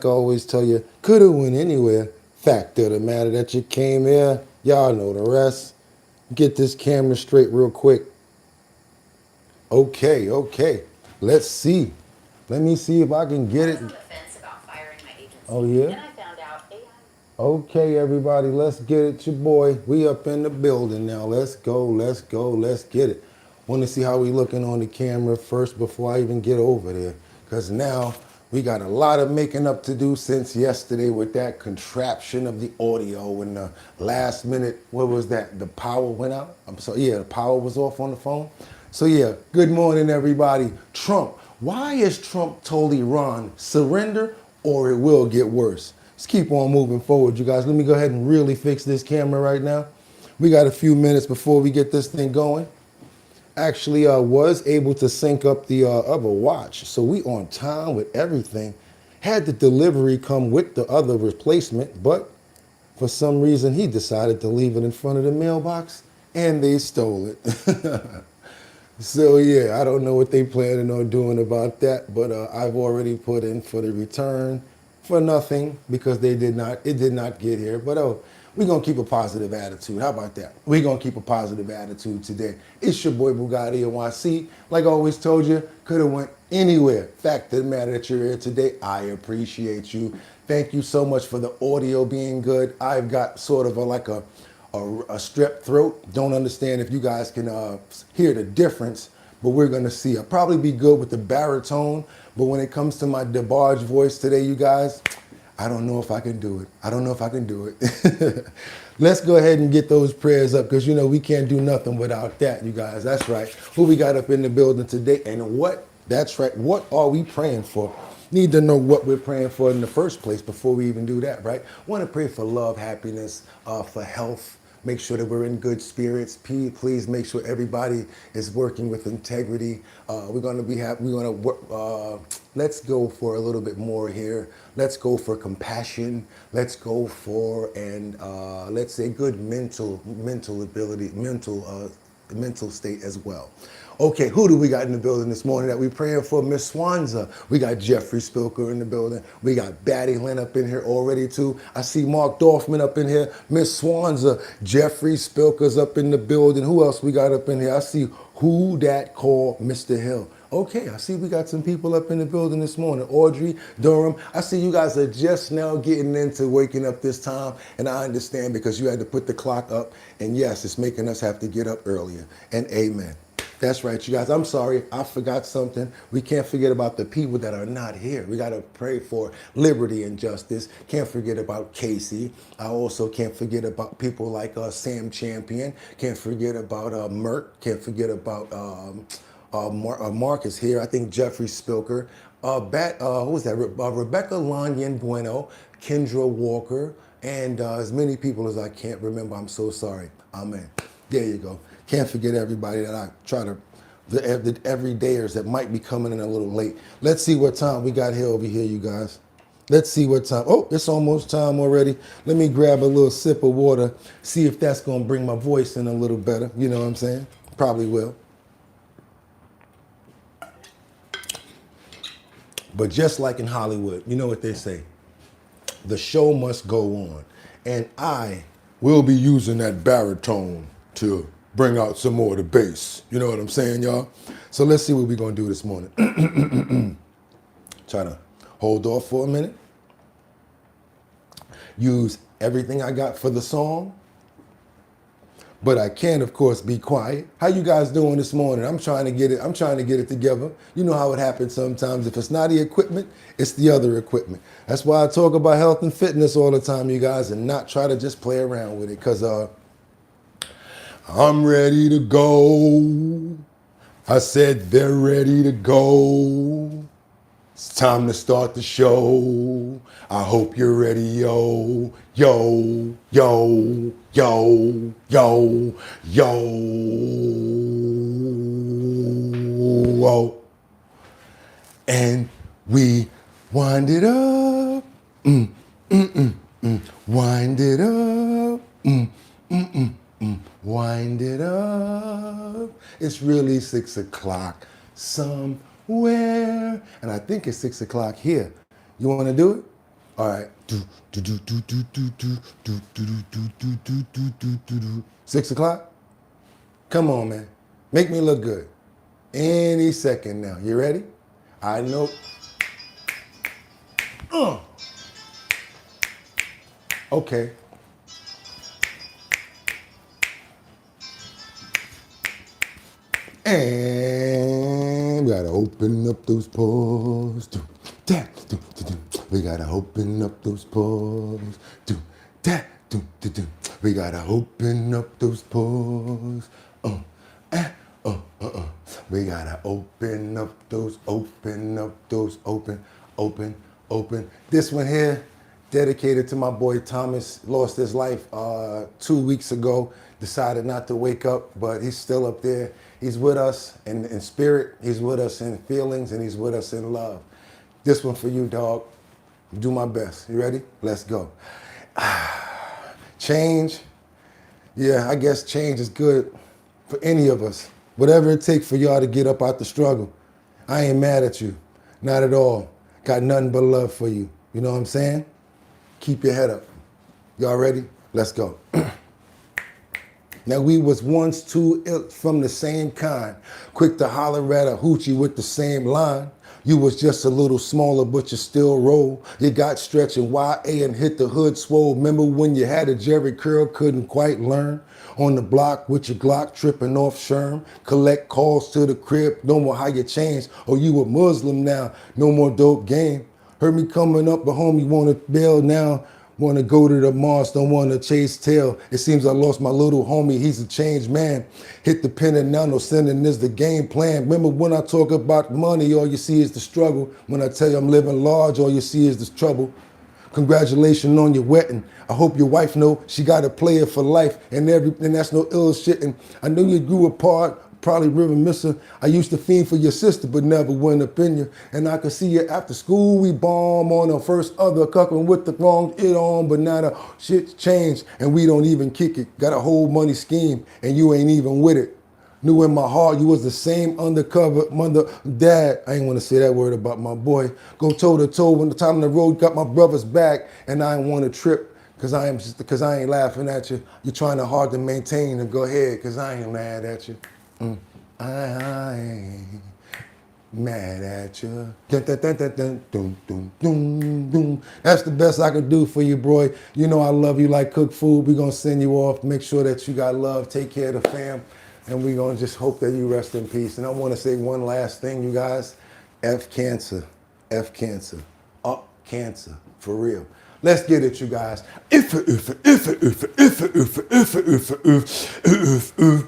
I always tell you, could have went anywhere. Fact of the matter that you came here, y'all know the rest. Get this camera straight real quick. Okay. Let's see. Let me see if I can get it. I was on the fence about firing my agency. Oh, yeah? Then I found out AI. Okay, everybody, let's get it. Your boy, we up in the building now. Let's go, let's get it. Want to see how we looking on the camera first before I even get over there. Because now we got a lot of making up to do since yesterday with that contraption of the audio and the last minute, what was that? The power went out? I'm sorry, yeah, the power was off on the phone. So yeah, good morning, everybody. Trump, why is Trump told Iran surrender or it will get worse? Let's keep on moving forward, you guys. Let me go ahead and really fix this camera right now. We got a few minutes before we get this thing going. Actually, I was able to sync up the other watch, so we on time with everything. Had the delivery come with the other replacement, but for some reason he decided to leave it in front of the mailbox, and they stole it. So yeah, I don't know what they planning on doing about that, but I've already put in for the return for nothing because it did not get here. But we're gonna keep a positive attitude. How about that? We're gonna keep a positive attitude today. It's your boy BOOGOTTINYC. Like I always told you, could have went anywhere. Fact of the matter that you're here today, I appreciate you. Thank you so much for the audio being good. I've got sort of a strep throat. Don't understand if you guys can hear the difference, but we're gonna see. I'll probably be good with the baritone, but when it comes to my DeBarge voice today, you guys, I don't know if I can do it. Let's go ahead and get those prayers up because you know we can't do nothing without that, you guys. That's right. Who we got up in the building today and what? That's right. What are we praying for? Need to know what we're praying for in the first place before we even do that, right? Want to pray for love, happiness, for health. Make sure that we're in good spirits. Please make sure everybody is working with integrity. Let's go for a little bit more here. Let's go for compassion. Let's go for let's say good mental ability, mental state as well. Okay, who do we got in the building this morning that we praying for? Miss Swanza. We got Jeffrey Spilker in the building. We got Batty Lynn up in here already too. I see Mark Dorfman up in here. Miss Swanza. Jeffrey Spilker's up in the building. Who else we got up in here? I see Who Dat Call Mr. Hill. Okay, I see we got some people up in the building this morning. Audrey, Durham, I see you guys are just now getting into waking up this time, and I understand because you had to put the clock up, and yes, it's making us have to get up earlier, and amen. That's right, you guys. I'm sorry, I forgot something. We can't forget about the people that are not here. We got to pray for liberty and justice. Can't forget about Casey. I also can't forget about people like Sam Champion. Can't forget about Merck. Can't forget about Marcus here. I think Jeffrey Spilker. Who was that? Rebecca Lanyan Bueno, Kendra Walker, and as many people as I can't remember. I'm so sorry. Amen. There you go. Can't forget everybody that I try to, the everydayers that might be coming in a little late. Let's see what time we got here over here, you guys. Let's see what time. Oh, it's almost time already. Let me grab a little sip of water, see if that's going to bring my voice in a little better. You know what I'm saying? Probably will. But just like in Hollywood, you know what they say? The show must go on. And I will be using that baritone to bring out some more of the bass. You know what I'm saying, y'all? So let's see what we're going to do this morning. Try to hold off for a minute. Use everything I got for the song. But I can, of course, be quiet. How you guys doing this morning? I'm trying to get it together. You know how it happens sometimes. If it's not the equipment, it's the other equipment. That's why I talk about health and fitness all the time, you guys, and not try to just play around with it. Because I'm ready to go. I said they're ready to go. It's time to start the show. I hope you're ready, yo, yo, yo, yo, yo, yo. And we wind it up. Wind it up. Wind it up. It's really 6 o'clock somewhere. And I think it's 6 o'clock here. You want to do it? All right. 6 o'clock? Come on, man. Make me look good. Any second now. You ready? I know. Okay. And we gotta open up those pores. We gotta open up those pores. We gotta open up those pores. We gotta open up those, open. This one here, dedicated to my boy Thomas, lost his life 2 weeks ago, decided not to wake up, but he's still up there. He's with us in spirit, he's with us in feelings, and he's with us in love. This one for you, dog. Do my best. You ready? Let's go. Change. Yeah, I guess change is good for any of us. Whatever it takes for y'all to get up out the struggle. I ain't mad at you. Not at all. Got nothing but love for you. You know what I'm saying? Keep your head up. Y'all ready? Let's go. Now we was once two ilk from the same kind, quick to holler at a hoochie with the same line. You was just a little smaller, but you still roll. You got stretching YA and hit the hood swole. Remember when you had a Jerry curl, couldn't quite learn? On the block with your Glock, tripping off Sherm. Collect calls to the crib, no more how you changed. Or you a Muslim now, no more dope game. Heard me coming up, but homie wanna bail now. Wanna go to the mosque, don't wanna chase tail. It seems I lost my little homie, he's a changed man. Hit the pen and now no sending is the game plan. Remember when I talk about money, all you see is the struggle. When I tell you I'm living large, all you see is the trouble. Congratulations on your wedding. I hope your wife know she got a player for life and that's no ill shit. And I know you grew apart, probably river misser. I used to fiend for your sister, but never went up in you. And I could see you after school, we bomb on the first other cucking with the wrong it on, but now the shit's changed and we don't even kick it. Got a whole money scheme and you ain't even with it. Knew in my heart you was the same undercover mother, dad. I ain't want to say that word about my boy. Go toe to toe when the time on the road got my brother's back, and I ain't want to trip because I ain't laughing at you. You're trying to hard to maintain and go ahead because I ain't mad at you. I ain't mad at you. Dun, dun, dun, dun, dun, dun, dun, dun, dun. That's the best I can do for you, boy. You know I love you like cooked food. We're going to send you off. Make sure that you got love. Take care of the fam. And we're going to just hope that you rest in peace. And I want to say one last thing, you guys. F cancer. F cancer. Up cancer. For real. Let's get it, you guys. If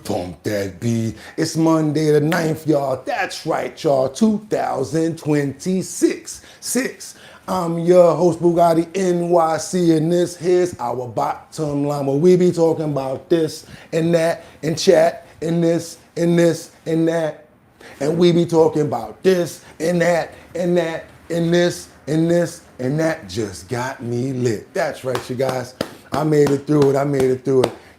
pump that beat. It's Monday the 9th, y'all. That's right, y'all. 2026. I'm your host, Bugatti NYC, and this here's our bottom line, where we be talking about this and that and chat and this and this and that. And we be talking about this and that and that and this and this and that. Just got me lit. That's right, you guys. I made it through it.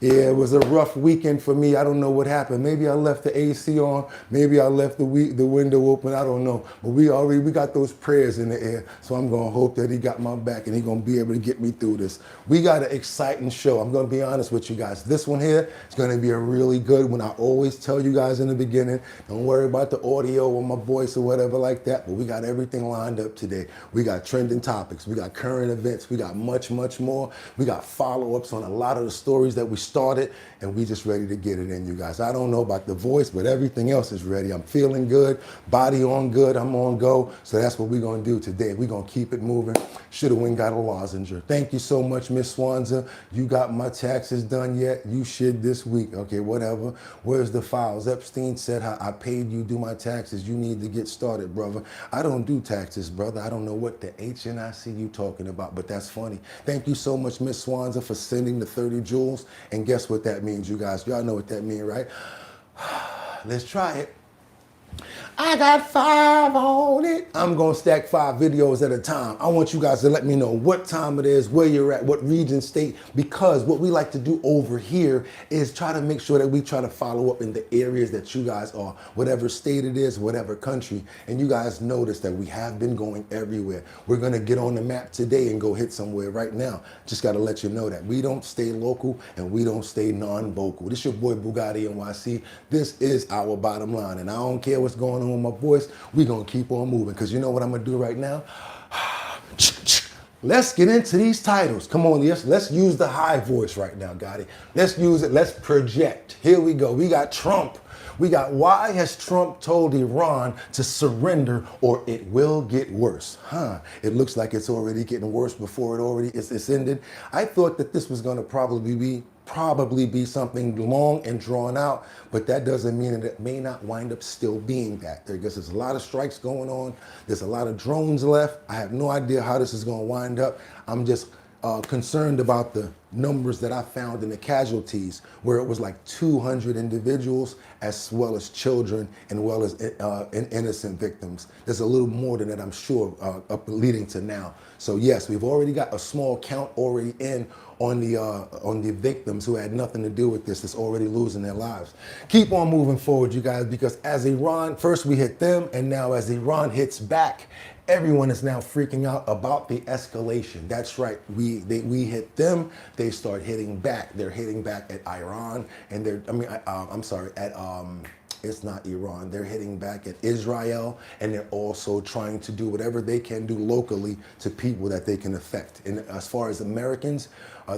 Yeah, it was a rough weekend for me. I don't know what happened. Maybe I left the AC on. Maybe I left the window open. I don't know. But we got those prayers in the air. So I'm going to hope that he got my back and he's going to be able to get me through this. We got an exciting show. I'm going to be honest with you guys. This one here is going to be a really good one. I always tell you guys in the beginning, don't worry about the audio or my voice or whatever like that. But we got everything lined up today. We got trending topics. We got current events. We got much, much more. We got follow-ups on a lot of the stories that we started, and we just ready to get it in, you guys. I don't know about the voice, but everything else is ready. I'm feeling good, body on good, I'm on go. So that's what we're gonna do today. We're gonna keep it moving. Shoulda went got a lozenge. Thank you so much, Miss Swanza. You got my taxes done yet? You should this week. Okay, whatever. Where's the files? Epstein said I paid you do my taxes. You need to get started, brother. I don't do taxes, brother. I don't know what the HNIC you talking about, but that's funny. Thank you so much, Miss Swanza, for sending the 30 jewels. And guess what that means, you guys? Y'all know what that means, right? Let's try it. I got 5 on it. I'm gonna stack 5 videos at a time. I want you guys to let me know what time it is, where you're at, what region, state, because what we like to do over here is try to make sure that we try to follow up in the areas that you guys are, whatever state it is, whatever country, and you guys notice that we have been going everywhere. We're gonna get on the map today and go hit somewhere right now. Just gotta let you know that we don't stay local and we don't stay non-vocal. This your boy Bugatti NYC. This is our bottom line, and I don't care what's going on with my voice. We gonna keep on moving, because you know what I'm gonna do right now? Let's get into these titles. Come on, let's use the high voice right now, Gotti. Let's use it, let's project. Here we go. We got Trump. We got, why has Trump told Iran to surrender or it will get worse? It looks like it's already getting worse before it's ended. I thought that this was gonna probably be something long and drawn out, but that doesn't mean that it may not wind up still being that. There's a lot of strikes going on. There's a lot of drones left. I have no idea how this is going to wind up. I'm just concerned about the numbers that I found in the casualties, where it was like 200 individuals, as well as children, and well as innocent victims. There's a little more than that, I'm sure, up leading to now. So yes, we've already got a small count already in on the victims who had nothing to do with this, that's already losing their lives. Keep on moving forward, you guys, because as Iran, first we hit them, and now as Iran hits back, everyone is now freaking out about the escalation. That's right, we hit them, they start hitting back. They're hitting back at Iran, and it's not Iran. They're hitting back at Israel, and they're also trying to do whatever they can do locally to people that they can affect. And as far as Americans,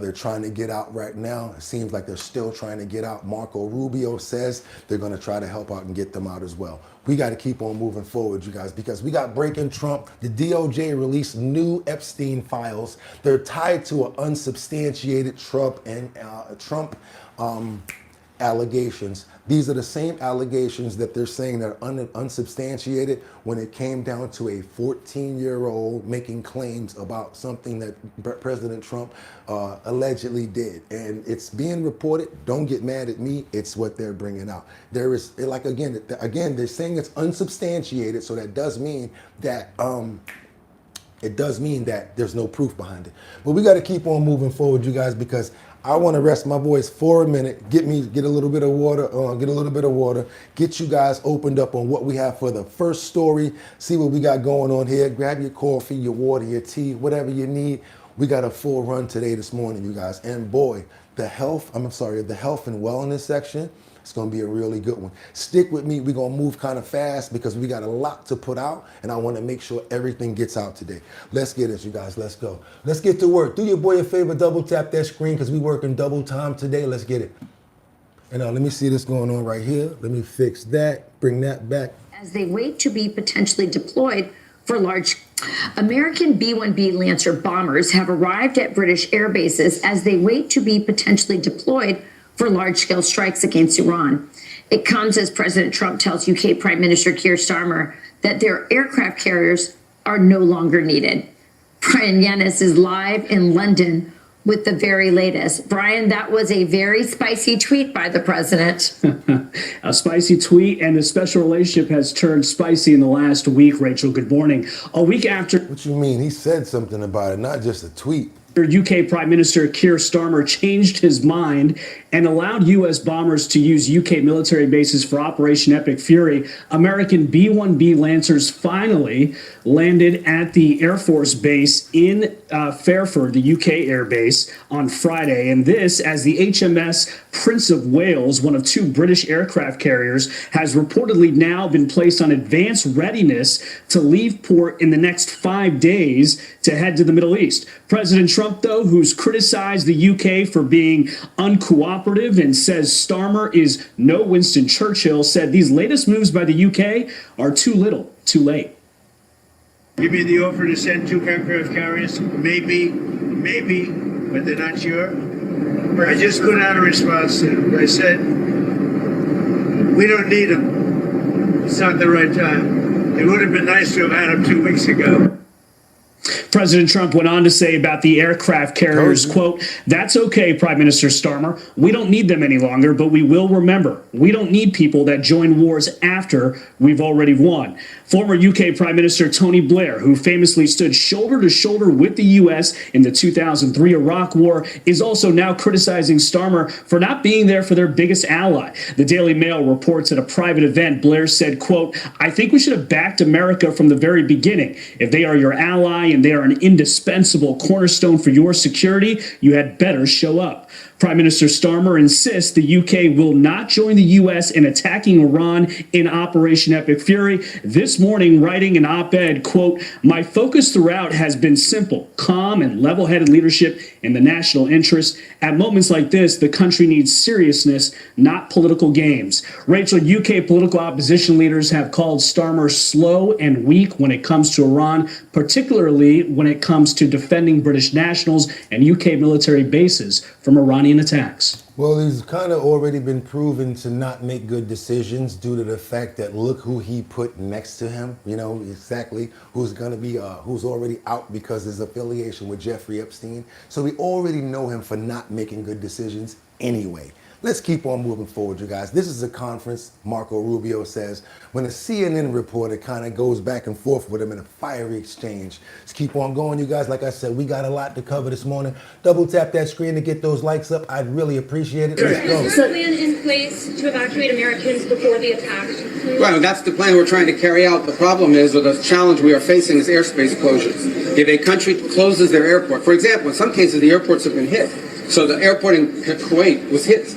they're trying to get out right now. It seems like they're still trying to get out. Marco Rubio says they're going to try to help out and get them out as well. We got to keep on moving forward, you guys, because we got breaking Trump. The DOJ released new Epstein files. They're tied to an unsubstantiated Trump allegations. These are the same allegations that they're saying that are unsubstantiated when it came down to a 14-year-old making claims about something that President Trump allegedly did. And it's being reported. Don't get mad at me. It's what they're bringing out. There is, like, again, they're saying it's unsubstantiated, so that does mean that there's no proof behind it. But we got to keep on moving forward, you guys, because I want to rest my voice for a minute, get a little bit of water, get you guys opened up on what we have for the first story, see what we got going on here. Grab your coffee, your water, your tea, whatever you need. We got a full run this morning, you guys. And boy, the health and wellness section, it's going to be a really good one. Stick with me. We're going to move kind of fast because we got a lot to put out, and I want to make sure everything gets out today. Let's get it, you guys. Let's go. Let's get to work. Do your boy a favor, double tap that screen because we working double time today. Let's get it. And now let me see this going on right here. Let me fix that, bring that back. As they wait to be potentially deployed for large American B-1B Lancer bombers have arrived at British air bases as they wait to be potentially deployed for large-scale strikes against Iran. It comes as President Trump tells UK Prime Minister Keir Starmer that their aircraft carriers are no longer needed. Brian Yanis is live in London with the very latest. Brian, that was a very spicy tweet by the president. A spicy tweet, and the special relationship has turned spicy in the last week, Rachel. Good morning. A week after... What you mean? He said something about it, not just a tweet. UK Prime Minister Keir Starmer changed his mind and allowed U.S. bombers to use UK military bases for Operation Epic Fury. American B-1B Lancers finally landed at the Air Force Base in Fairford, the UK Air Base, on Friday. And this, as the HMS Prince of Wales, one of 2 British aircraft carriers, has reportedly now been placed on advanced readiness to leave port in the next 5 days to head to the Middle East. President Trump, though, who's criticized the UK for being uncooperative and says Starmer is no Winston Churchill, said these latest moves by the UK are too little, too late. You made the offer to send 2 aircraft carriers? Maybe, but they're not sure. I just put out a response to them. I said, we don't need them. It's not the right time. It would have been nice to have had them 2 weeks ago. President Trump went on to say about the aircraft carriers, quote, "That's okay, Prime Minister Starmer. We don't need them any longer, but we will remember. We don't need people that join wars after we've already won." Former UK Prime Minister Tony Blair, who famously stood shoulder to shoulder with the U.S. in the 2003 Iraq War, is also now criticizing Starmer for not being there for their biggest ally. The Daily Mail reports at a private event, Blair said, quote, "I think we should have backed America from the very beginning. If they are your ally and they are an indispensable cornerstone for your security, you had better show up." Prime Minister Starmer insists the UK will not join the U.S. in attacking Iran in Operation Epic Fury. This morning, writing an op-ed, quote, "My focus throughout has been simple, calm and level-headed leadership in the national interest. At moments like this, the country needs seriousness, not political games." Rachel, UK political opposition leaders have called Starmer slow and weak when it comes to Iran, particularly when it comes to defending British nationals and UK military bases from Iranian attacks. Well, he's kind of already been proven to not make good decisions due to the fact that look who he put next to him, you know, exactly who's going to be, who's already out because his affiliation with Jeffrey Epstein. So we already know him for not making good decisions anyway. Let's keep on moving forward, you guys. This is a conference, Marco Rubio says, when a CNN reporter kind of goes back and forth with him in a fiery exchange. Let's keep on going, you guys. Like I said, we got a lot to cover this morning. Double tap that screen to get those likes up. I'd really appreciate it. Let's go. Is there a plan in place to evacuate Americans before the attack? Well, that's the plan we're trying to carry out. The problem is, or the challenge we are facing is airspace closures. If a country closes their airport, for example, in some cases the airports have been hit. So the airport in Kuwait was hit.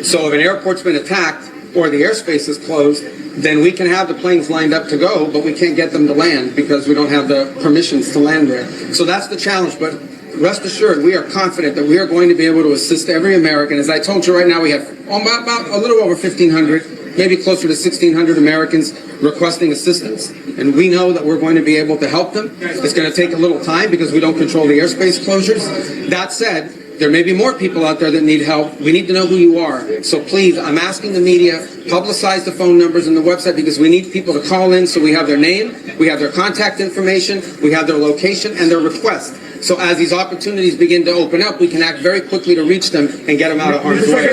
So if an airport's been attacked or the airspace is closed, then we can have the planes lined up to go, but we can't get them to land because we don't have the permissions to land there. So that's the challenge. But rest assured, we are confident that we are going to be able to assist every American. As I told you right now, we have about a little over 1,500, maybe closer to 1,600 Americans requesting assistance. And we know that we're going to be able to help them. It's going to take a little time because we don't control the airspace closures. That said, there may be more people out there that need help. We need to know who you are. So please, I'm asking the media, publicize the phone numbers and the website because we need people to call in so we have their name, we have their contact information, we have their location and their request. So as these opportunities begin to open up, we can act very quickly to reach them and get them out of harm's way.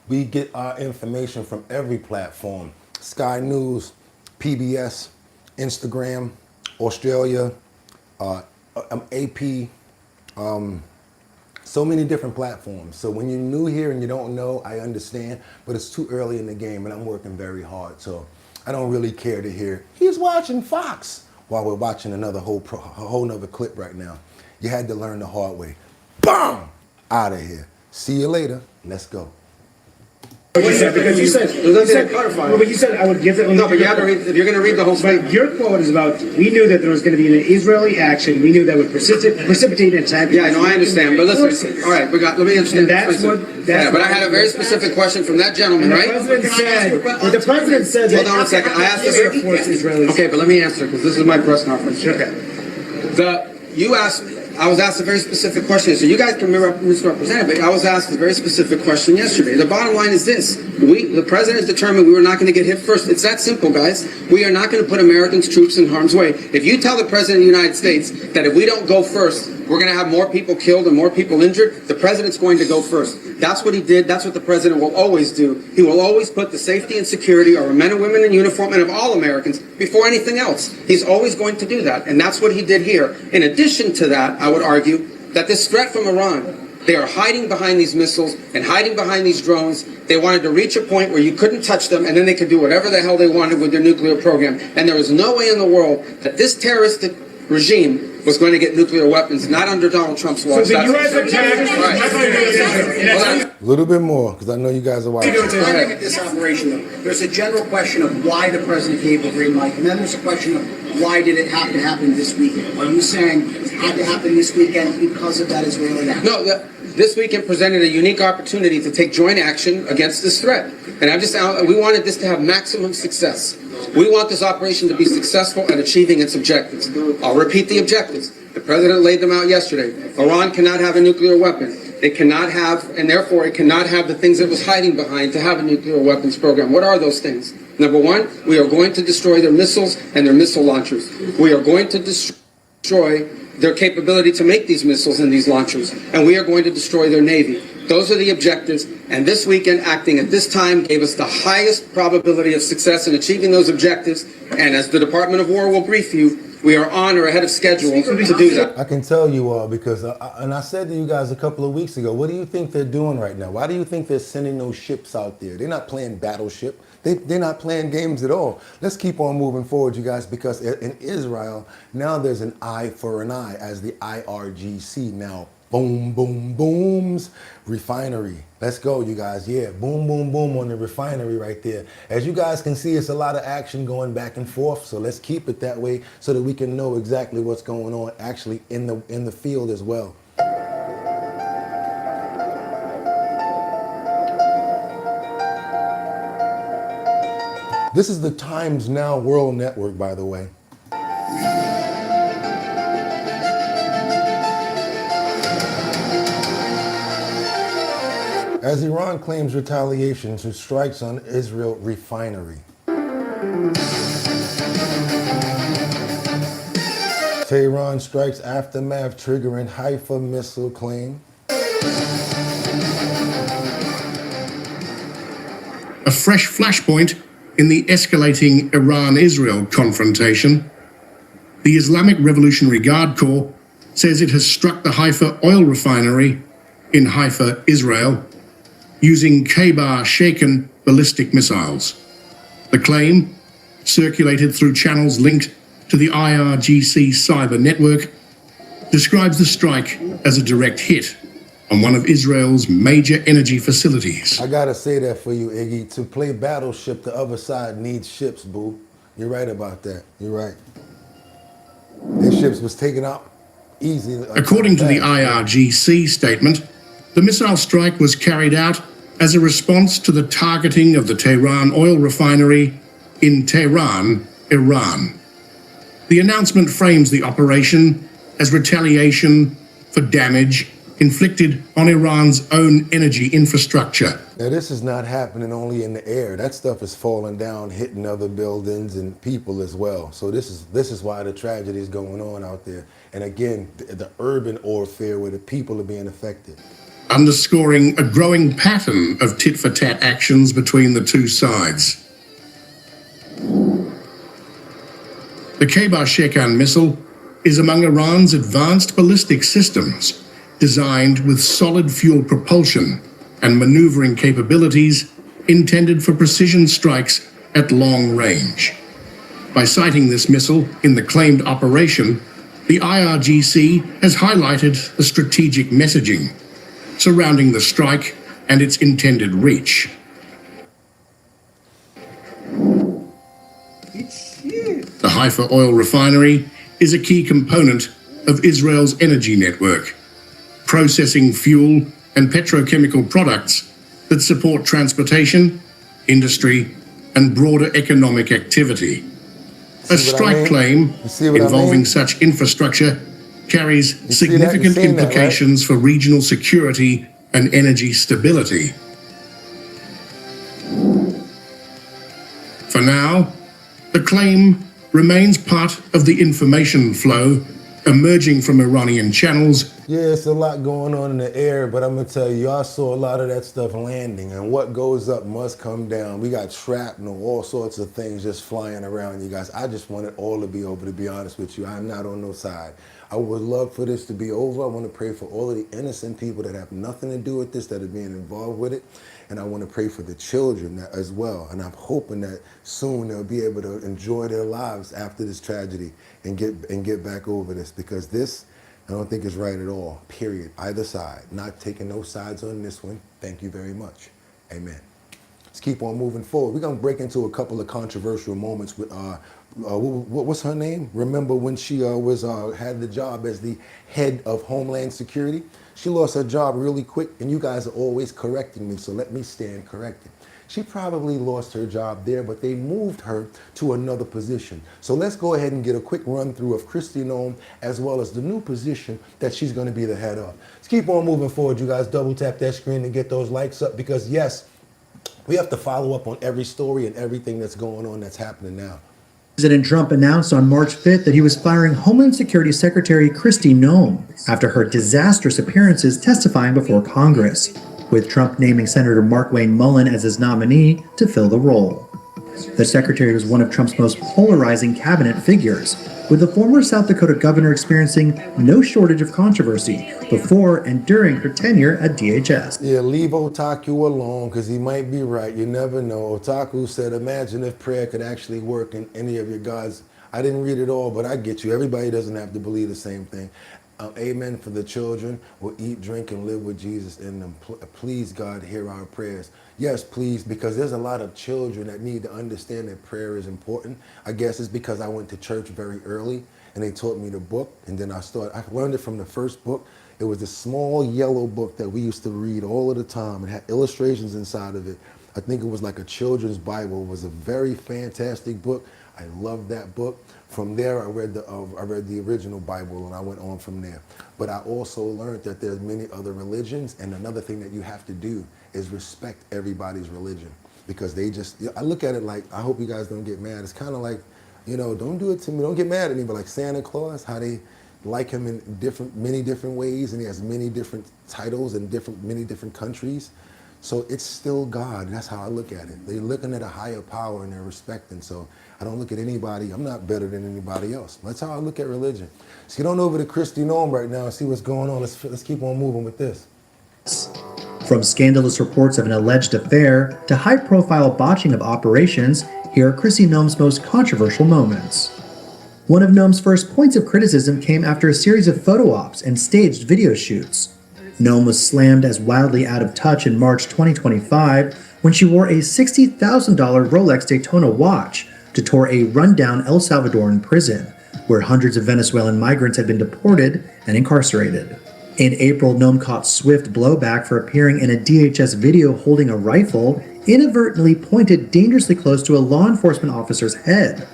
We get our information from every platform. Sky News, PBS, Instagram, Australia, AP, so many different platforms. So when you're new here and you don't know, I understand, but it's too early in the game and I'm working very hard. So I don't really care to hear, he's watching Fox while we're watching another whole nother clip right now. You had to learn the hard way. Boom! Out of here. See you later. Let's go. Because you said, but you said I would give it. No, but you have to read, if you're going to read the whole But statement. your quote is about, we knew that there was going to be an Israeli action. We knew that would precipitate an attack. Yeah, no, I understand. But listen, all right, let me understand. And that's what. Yeah, but I had a very specific question from that gentleman, And right? the president said that. Hold on a second. I asked this. Air Force Israelis. Okay, but let me answer because this is my press conference. Okay. You asked me. I was asked a very specific question. So you guys can misrepresent it, but I was asked a very specific question yesterday. The bottom line is this. The president determined we were not going to get hit first. It's that simple, guys. We are not going to put Americans' troops in harm's way. If you tell the president of the United States that if we don't go first, we're going to have more people killed and more people injured, the president's going to go first. That's what he did. That's what the president will always do. He will always put the safety and security of our men and women in uniform and of all Americans before anything else. He's always going to do that. And that's what he did here. In addition to that, I would argue that this threat from Iran, they are hiding behind these missiles and hiding behind these drones. They wanted to reach a point where you couldn't touch them and then they could do whatever the hell they wanted with their nuclear program. And there was no way in the world that this terroristic regime was going to get nuclear weapons, not under Donald Trump's watch. So the U.S. attacked. A little bit more, because I know you guys are watching. Looking at this operation, though, there's a general question of why the president gave the green light, and then there's a question of why did it have to happen this weekend? Are you saying it had to happen this weekend because of that Israeli action? No, this weekend presented a unique opportunity to take joint action against this threat. And we wanted this to have maximum success. We want this operation to be successful at achieving its objectives. I'll repeat the objectives. The president laid them out yesterday. Iran cannot have a nuclear weapon. It cannot have, and therefore it cannot have the things it was hiding behind to have a nuclear weapons program. What are those things? Number one, we are going to destroy their missiles and their missile launchers. We are going to destroy their capability to make these missiles and these launchers. And we are going to destroy their Navy. Those are the objectives. And this weekend, acting at this time, gave us the highest probability of success in achieving those objectives. And as the Department of War will brief you, we are on or ahead of schedule to do that. I can tell you all because, and I said to you guys a couple of weeks ago, what do you think they're doing right now? Why do you think they're sending those ships out there? They're not playing battleship. They're not playing games at all. Let's keep on moving forward, you guys, because in Israel, now there's an eye for an eye as the IRGC now. Boom, boom, booms, refinery. Let's go, you guys. Yeah, boom, boom, boom on the refinery right there. As you guys can see, it's a lot of action going back and forth. So let's keep it that way so that we can know exactly what's going on actually in the field as well. This is the Times Now World Network, by the way. As Iran claims retaliation to strikes on Israel refinery. Tehran strikes aftermath triggering Haifa missile claim. A fresh flashpoint in the escalating Iran-Israel confrontation. The Islamic Revolutionary Guard Corps says it has struck the Haifa oil refinery in Haifa, Israel, using K-bar-shaken ballistic missiles. The claim, circulated through channels linked to the IRGC cyber network, describes the strike as a direct hit on one of Israel's major energy facilities. I gotta say that for you, Iggy. To play battleship, the other side needs ships, boo. You're right about that. You're right. Their ships was taken out easy. According to the IRGC statement, the missile strike was carried out as a response to the targeting of the Tehran oil refinery in Tehran, Iran. The announcement frames the operation as retaliation for damage inflicted on Iran's own energy infrastructure. Now, this is not happening only in the air. That stuff is falling down, hitting other buildings and people as well. So this is why the tragedy is going on out there. And again, the urban warfare where the people are being affected. Underscoring a growing pattern of tit-for-tat actions between the two sides. The K-bar-Shekan missile is among Iran's advanced ballistic systems, designed with solid fuel propulsion and maneuvering capabilities intended for precision strikes at long range. By citing this missile in the claimed operation, the IRGC has highlighted the strategic messaging surrounding the strike and its intended reach. The Haifa oil refinery is a key component of Israel's energy network, processing fuel and petrochemical products that support transportation, industry, and broader economic activity. A strike claim involving such infrastructure carries significant implications for regional security and energy stability. For now, the claim remains part of the information flow emerging from Iranian channels. Yeah, it's a lot going on in the air, but I'm gonna tell you, I saw a lot of that stuff landing, and what goes up must come down. We got shrapnel, all sorts of things just flying around, you guys. I just want it all to be over, to be honest with you. I'm not on no side. I would love for this to be over. I want to pray for all of the innocent people that have nothing to do with this, that are being involved with it. And I want to pray for the children as well. And I'm hoping that soon they'll be able to enjoy their lives after this tragedy and get back over this, because this, I don't think is right at all, period. Either side. Not taking no sides on this one. Thank you very much. Amen. Let's keep on moving forward. We're going to break into a couple of controversial moments with, what's her name? Remember when she had the job as the head of Homeland Security? She lost her job really quick, and you guys are always correcting me, so let me stand corrected. She probably lost her job there, but they moved her to another position. So let's go ahead and get a quick run through of Kristi Noem as well as the new position that she's going to be the head of. Let's keep on moving forward, you guys. Double tap that screen and get those likes up, because yes, we have to follow up on every story and everything that's going on that's happening now. President Trump announced on March 5th that he was firing Homeland Security Secretary Kristi Noem after her disastrous appearances testifying before Congress, with Trump naming Senator Markwayne Mullin as his nominee to fill the role. The secretary was one of Trump's most polarizing cabinet figures, with the former South Dakota governor experiencing no shortage of controversy before and during her tenure at DHS. Yeah, leave Otaku alone, because he might be right. You never know. Otaku said, imagine if prayer could actually work in any of your gods. I didn't read it all, but I get you. Everybody doesn't have to believe the same thing. Amen for the children will eat, drink, and live with Jesus in them. Please, God, hear our prayers. Yes, please, because there's a lot of children that need to understand that prayer is important. I guess it's because I went to church very early and they taught me the book, and then I learned it from the first book. It was a small yellow book that we used to read all of the time. It had illustrations inside of it. I think it was like a children's Bible. It was a very fantastic book. I loved that book. From there, I read the original Bible, and I went on from there. But I also learned that there's many other religions, and another thing that you have to do is respect everybody's religion, because they just, I look at it like, I hope you guys don't get mad. It's kind of like, you know, don't do it to me, don't get mad at me, but like Santa Claus, how they like him in many different ways, and he has many different titles in many different countries. So it's still God. That's how I look at it. They're looking at a higher power and they're respecting. So I don't look at anybody. I'm not better than anybody else. That's how I look at religion. So get on over to Kristi Noem right now and see what's going on. Let's keep on moving with this. From scandalous reports of an alleged affair to high-profile botching of operations, here are Kristi Noem's most controversial moments. One of Noem's first points of criticism came after a series of photo ops and staged video shoots. Noem was slammed as wildly out of touch in March 2025 when she wore a $60,000 Rolex Daytona watch to tour a rundown El Salvadoran prison, where hundreds of Venezuelan migrants had been deported and incarcerated. In April, Noem caught swift blowback for appearing in a DHS video holding a rifle, inadvertently pointed dangerously close to a law enforcement officer's head.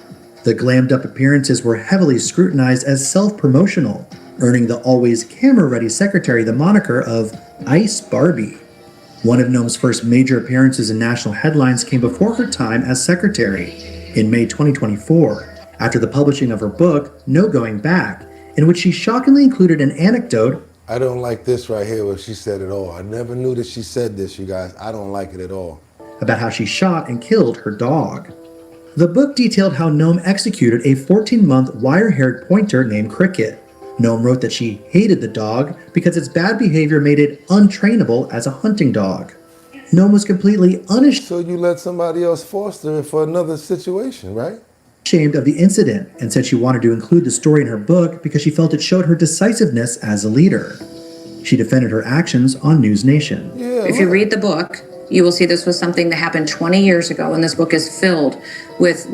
The glammed-up appearances were heavily scrutinized as self-promotional, earning the always camera-ready secretary the moniker of Ice Barbie. One of Noem's first major appearances in national headlines came before her time as secretary, in May 2024, after the publishing of her book, No Going Back, in which she shockingly included an anecdote. I don't like this right here where she said it all. I never knew that she said this, you guys. I don't like it at all. About how she shot and killed her dog. The book detailed how Noem executed a 14-month wire-haired pointer named Cricket. Noem wrote that she hated the dog because its bad behavior made it untrainable as a hunting dog. Noem was completely unashamed. So you let somebody else foster it for another situation, right? Ashamed of the incident, and said she wanted to include the story in her book because she felt it showed her decisiveness as a leader. She defended her actions on News Nation. Yeah, if you read the book, you will see this was something that happened 20 years ago, and this book is filled with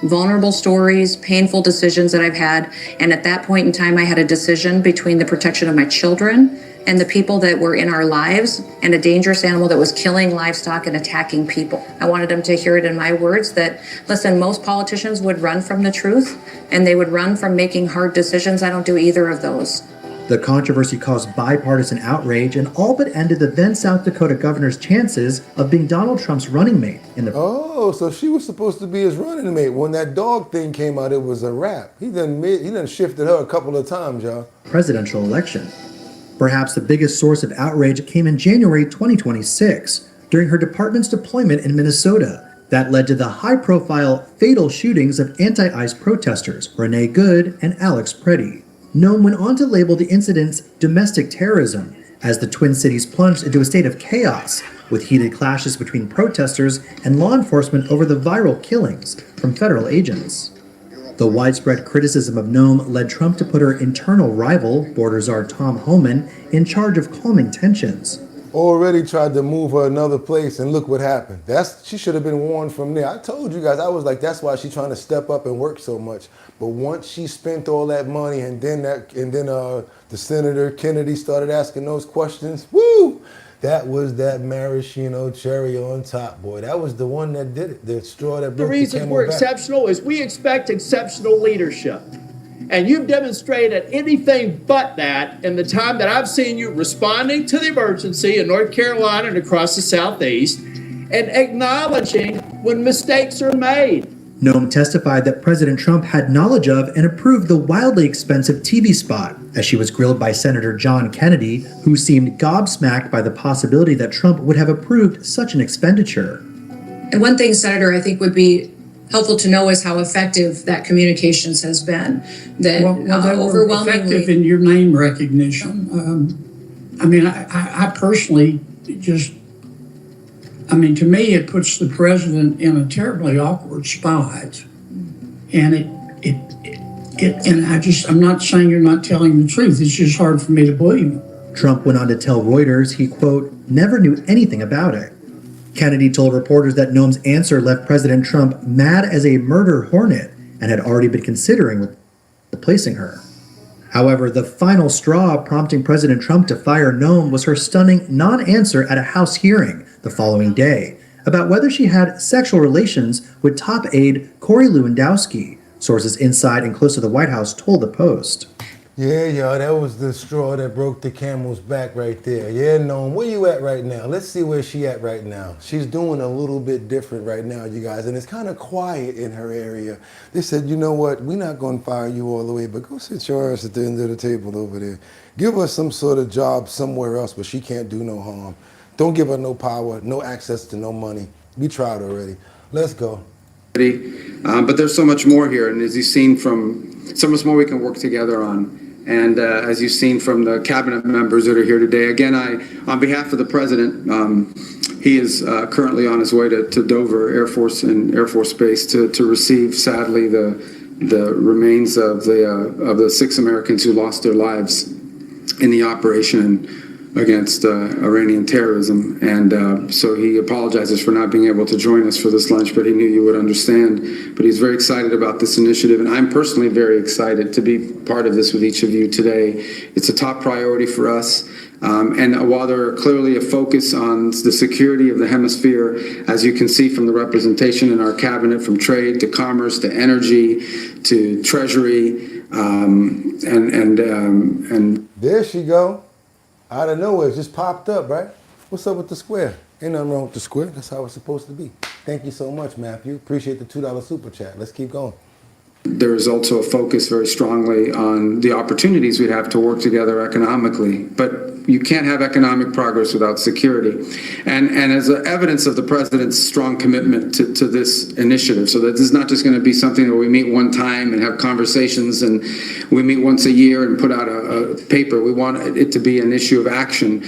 vulnerable stories, painful decisions that I've had. And at that point in time, I had a decision between the protection of my children and the people that were in our lives, and a dangerous animal that was killing livestock and attacking people. I wanted them to hear it in my words that, listen, most politicians would run from the truth, and they would run from making hard decisions. I don't do either of those. The controversy caused bipartisan outrage and all but ended the then South Dakota governor's chances of being Donald Trump's running mate in the... Oh, so she was supposed to be his running mate. When that dog thing came out, it was a wrap. He done shifted her a couple of times, y'all. Presidential election. Perhaps the biggest source of outrage came in January 2026, during her department's deployment in Minnesota. That led to the high-profile, fatal shootings of anti-ICE protesters Renee Good and Alex Preddy. Noem went on to label the incidents domestic terrorism, as the Twin Cities plunged into a state of chaos, with heated clashes between protesters and law enforcement over the viral killings from federal agents. The widespread criticism of Noem led Trump to put her internal rival, border czar Tom Homan, in charge of calming tensions. Already tried to move her another place, and look what happened. She should have been warned from there. I told you guys, I was like, that's why she's trying to step up and work so much. But once she spent all that money, and then the Senator Kennedy started asking those questions, woo! That was that maraschino cherry on top, boy. That was the one that did it. The straw that broke the reason camel we're back. exceptional is we expect exceptional leadership. And you've demonstrated anything but that in the time that I've seen you responding to the emergency in North Carolina and across the Southeast and acknowledging when mistakes are made. Noem testified that President Trump had knowledge of and approved the wildly expensive TV spot as she was grilled by Senator John Kennedy, who seemed gobsmacked by the possibility that Trump would have approved such an expenditure. And one thing, Senator, I think would be helpful to know is how effective that communications has been. That they were overwhelmingly effective in your name recognition. I mean, I personally just, I mean, to me, it puts the president in a terribly awkward spot. And I'm not saying you're not telling the truth. It's just hard for me to believe. Trump went on to tell Reuters he, quote, never knew anything about it. Kennedy told reporters that Noem's answer left President Trump mad as a murder hornet and had already been considering replacing her. However, the final straw prompting President Trump to fire Noem was her stunning non-answer at a House hearing the following day about whether she had sexual relations with top aide Corey Lewandowski, sources inside and close to the White House told the Post. Yeah, that was the straw that broke the camel's back right there. Yeah, Noem, where you at right now? Let's see where she at right now. She's doing a little bit different right now, you guys, and it's kind of quiet in her area. They said, you know what, we're not going to fire you all the way, but go sit your ass at the end of the table over there. Give her some sort of job somewhere else where she can't do no harm. Don't give her no power, no access to no money. We tried already. Let's go. But there's so much more here, and as you've seen from, so much more we can work together on. And as you've seen from the cabinet members that are here today, again, on behalf of the president, he is currently on his way to Dover Air Force Base to receive, sadly, the remains of the 6 Americans who lost their lives in the operation against Iranian terrorism. And so he apologizes for not being able to join us for this lunch, but he knew you would understand. But he's very excited about this initiative, and I'm personally very excited to be part of this with each of you today. It's a top priority for us. And while there are clearly a focus on the security of the hemisphere, as you can see from the representation in our cabinet, from trade to commerce to energy to treasury, and there she go. Out of nowhere, it just popped up, right? What's up with the square? Ain't nothing wrong with the square. That's how it's supposed to be. Thank you so much, Matthew. Appreciate the $2 super chat. Let's keep going. There is also a focus very strongly on the opportunities we have to work together economically, but you can't have economic progress without security. And as evidence of the president's strong commitment to this initiative, so that this is not just going to be something where we meet one time and have conversations and we meet once a year and put out a paper. We want it to be an issue of action.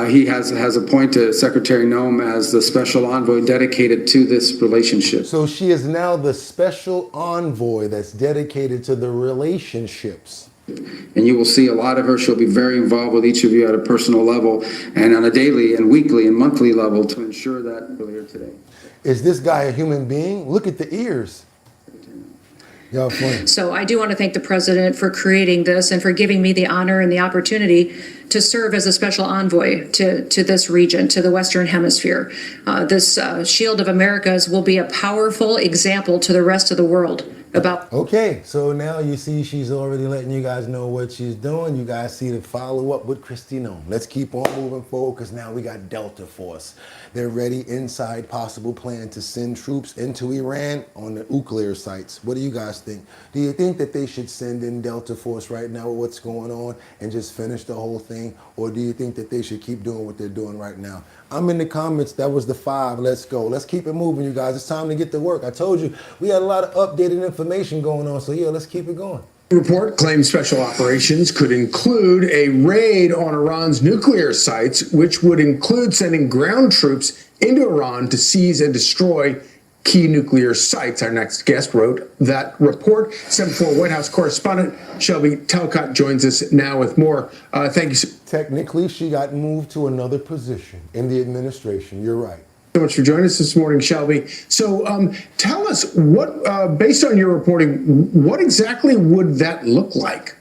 He has appointed Secretary Noem as the special envoy dedicated to this relationship. So she is now the special envoy that's dedicated to the relationships. And you will see a lot of her. She'll be very involved with each of you at a personal level and on a daily and weekly and monthly level to ensure that we're here today. Is this guy a human being? Look at the ears. Y'all funny. So I do want to thank the president for creating this and for giving me the honor and the opportunity to serve as a special envoy to this region, to the Western Hemisphere. This Shield of Americas will be a powerful example to the rest of the world about. Okay, so now you see she's already letting you guys know what she's doing. You guys see the follow up with Kristi Noem. Let's keep on moving forward because now we got Delta Force. They're ready inside possible plan to send troops into Iran on the nuclear sites. What do you guys think? Do you think that they should send in Delta Force right now with what's going on and just finish the whole thing? Or do you think that they should keep doing what they're doing right now? I'm in the comments. That was the 5. Let's go. Let's keep it moving, you guys. It's time to get to work. I told you we had a lot of updated information going on. So yeah, let's keep it going. The report claims special operations could include a raid on Iran's nuclear sites, which would include sending ground troops into Iran to seize and destroy key nuclear sites. Our next guest wrote that report. 7-4 White House correspondent Shelby Talcott joins us now with more. Thank you. Technically, she got moved to another position in the administration. You're right. So much for joining us this morning, Shelby. So tell us what, based on your reporting, what exactly would that look like?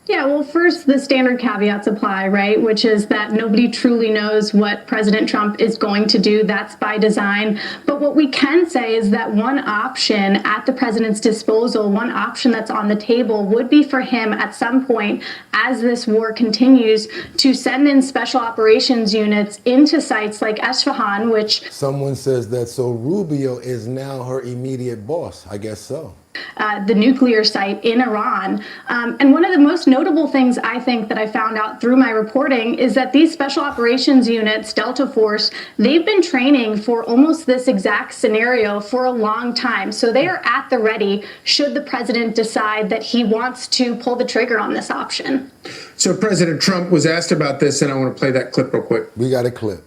Yeah, well, first, the standard caveats apply, right? Which is that nobody truly knows what President Trump is going to do. That's by design. But what we can say is that one option at the president's disposal, one option that's on the table would be for him at some point, as this war continues, to send in special operations units into sites like Isfahan, which... Someone says that so Rubio is now her immediate boss. I guess so. The nuclear site in Iran. And one of the most notable things I think that I found out through my reporting is that these special operations units, Delta Force, they've been training for almost this exact scenario for a long time. So they are at the ready should the president decide that he wants to pull the trigger on this option. So President Trump was asked about this, and I want to play that clip real quick. We got a clip.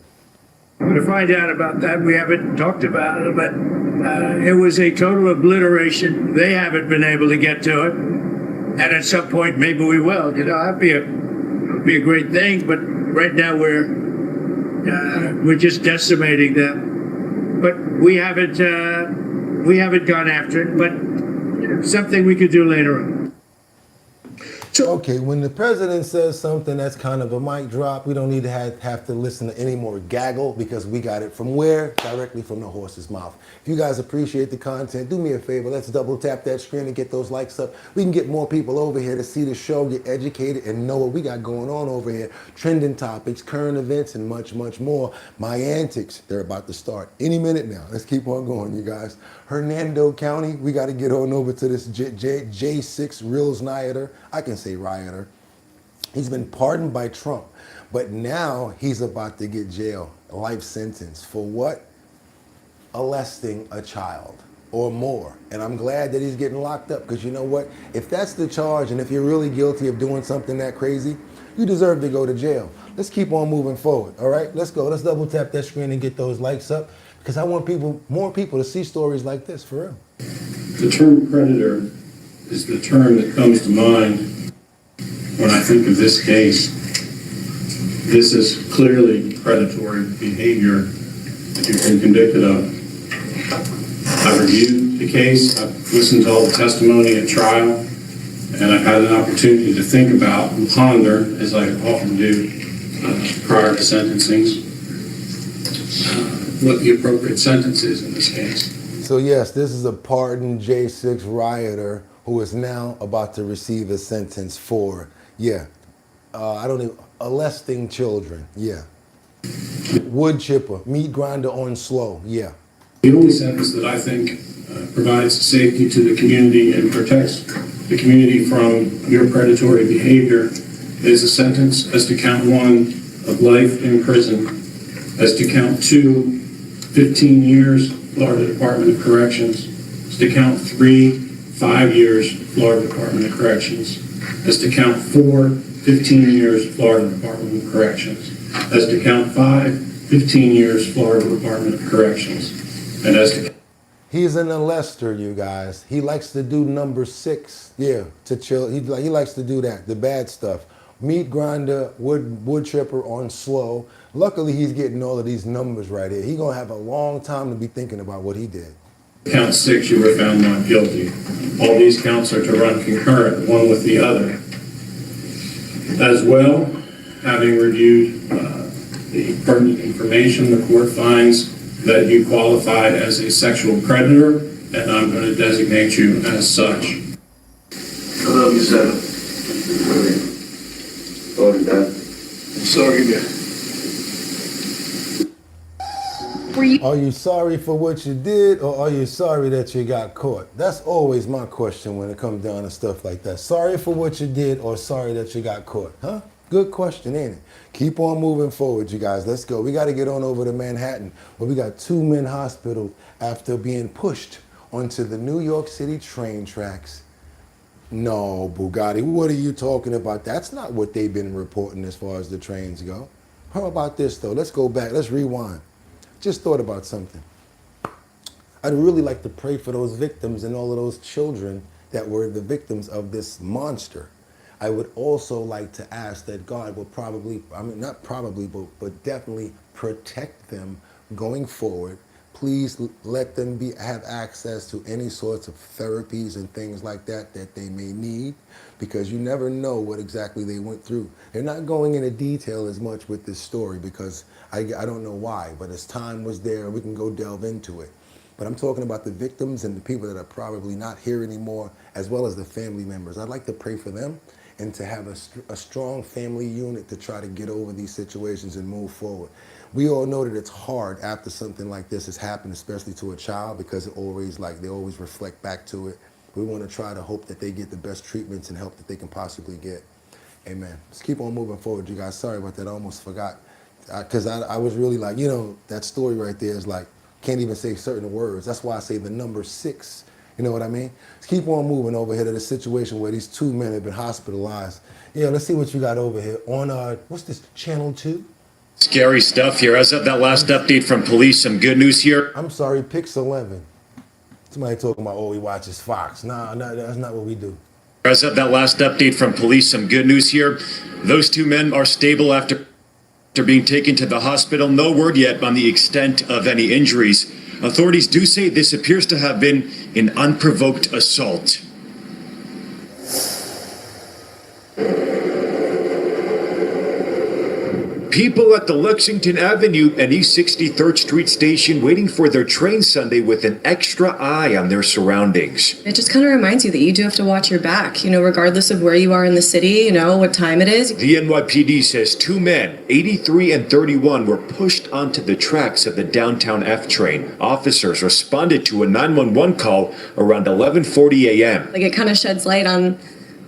To find out about that, we haven't talked about it, but it was a total obliteration. They haven't been able to get to it, and at some point, maybe we will. You know, that'd be a great thing. But right now, we're just decimating them. But we haven't gone after it. But something we could do later on. Okay, when the president says something that's kind of a mic drop, we don't need to have to listen to any more gaggle because we got it from where? Directly from the horse's mouth. If you guys appreciate the content, do me a favor. Let's double tap that screen and get those likes up. We can get more people over here to see the show, get educated, and know what we got going on over here. Trending topics, current events, and much, much more. My antics, they're about to start any minute now. Let's keep on going, you guys. Hernando County, we got to get on over to this J6 Reels rioter. I can say rioter. He's been pardoned by Trump, but now he's about to get jail, life sentence for what? Molesting a child or more. And I'm glad that he's getting locked up because you know what? If that's the charge and if you're really guilty of doing something that crazy, you deserve to go to jail. Let's keep on moving forward, all right? Let's go. Let's double tap that screen and get those likes up because I want more people to see stories like this, for real. The term predator is the term that comes to mind when I think of this case. This is clearly predatory behavior that you've been convicted of. I've reviewed the case, I've listened to all the testimony at trial, and I've had an opportunity to think about and ponder, as I often do prior to sentencings, what the appropriate sentence is in this case. So yes, this is a pardoned J6 rioter who is now about to receive a sentence for, molesting children, wood chipper, meat grinder on slow, The only sentence that I think provides safety to the community and protects the community from your predatory behavior is a sentence as to count 1 of life in prison, as to count 2, 15 years, Florida Department of Corrections, as to count 3, 5 years, Florida Department of Corrections, as to count 4, 15 years, Florida Department of Corrections, as to count 5, 15 years, Florida Department of Corrections, and as to... He's an molester, you guys. He likes to do number 6, to chill. He likes to do that, the bad stuff. Meat grinder, wood chipper on slow. Luckily, he's getting all of these numbers right here. He's going to have a long time to be thinking about what he did. Count 6, you were found not guilty. All these counts are to run concurrent, one with the other. As well, having reviewed the pertinent information, the court finds that you qualified as a sexual predator, and I'm going to designate you as such. Hello, you said. I'm sorry, man. Are you sorry for what you did, or are you sorry that you got caught? That's always my question when it comes down to stuff like that. Sorry for what you did, or sorry that you got caught? Huh? Good question, ain't it? Keep on moving forward, you guys. Let's go. We got to get on over to Manhattan, where we got 2 men hospital after being pushed onto the New York City train tracks. No, Bugatti, what are you talking about? That's not what they've been reporting as far as the trains go. How about this, though? Let's go back. Let's rewind. Just thought about something. I'd really like to pray for those victims and all of those children that were the victims of this monster. I would also like to ask that God will probably, not probably, but definitely protect them going forward, please let them have access to any sorts of therapies and things like that that they may need, because you never know what exactly they went through. They're not going into detail as much with this story because I don't know why, but as time was there, we can go delve into it. But I'm talking about the victims and the people that are probably not here anymore, as well as the family members. I'd like to pray for them and to have a strong family unit to try to get over these situations and move forward. We all know that it's hard after something like this has happened, especially to a child, because they always reflect back to it. We want to try to hope that they get the best treatments and help that they can possibly get. Amen. Let's keep on moving forward, you guys. Sorry about that. I almost forgot. Because I was really like, that story right there is like, can't even say certain words. That's why I say the number 6. You know what I mean? Let's keep on moving over here to the situation where these 2 men have been hospitalized. Yeah, let's see what you got over here on, what's this, Channel 2? Scary stuff here. As of that last update from police, some good news here. I'm sorry, Pix 11. Somebody talking about, he watches Fox. Nah, that's not what we do. As of that last update from police, some good news here. Those 2 men are stable after being taken to the hospital. No word yet on the extent of any injuries. Authorities do say this appears to have been an unprovoked assault. People at the Lexington Avenue and East 63rd Street station waiting for their train Sunday with an extra eye on their surroundings. It just kind of reminds you that you do have to watch your back, regardless of where you are in the city, what time it is. The NYPD says 2 men, 83 and 31, were pushed onto the tracks of the downtown F train. Officers responded to a 911 call around 11:40 a.m. It kind of sheds light on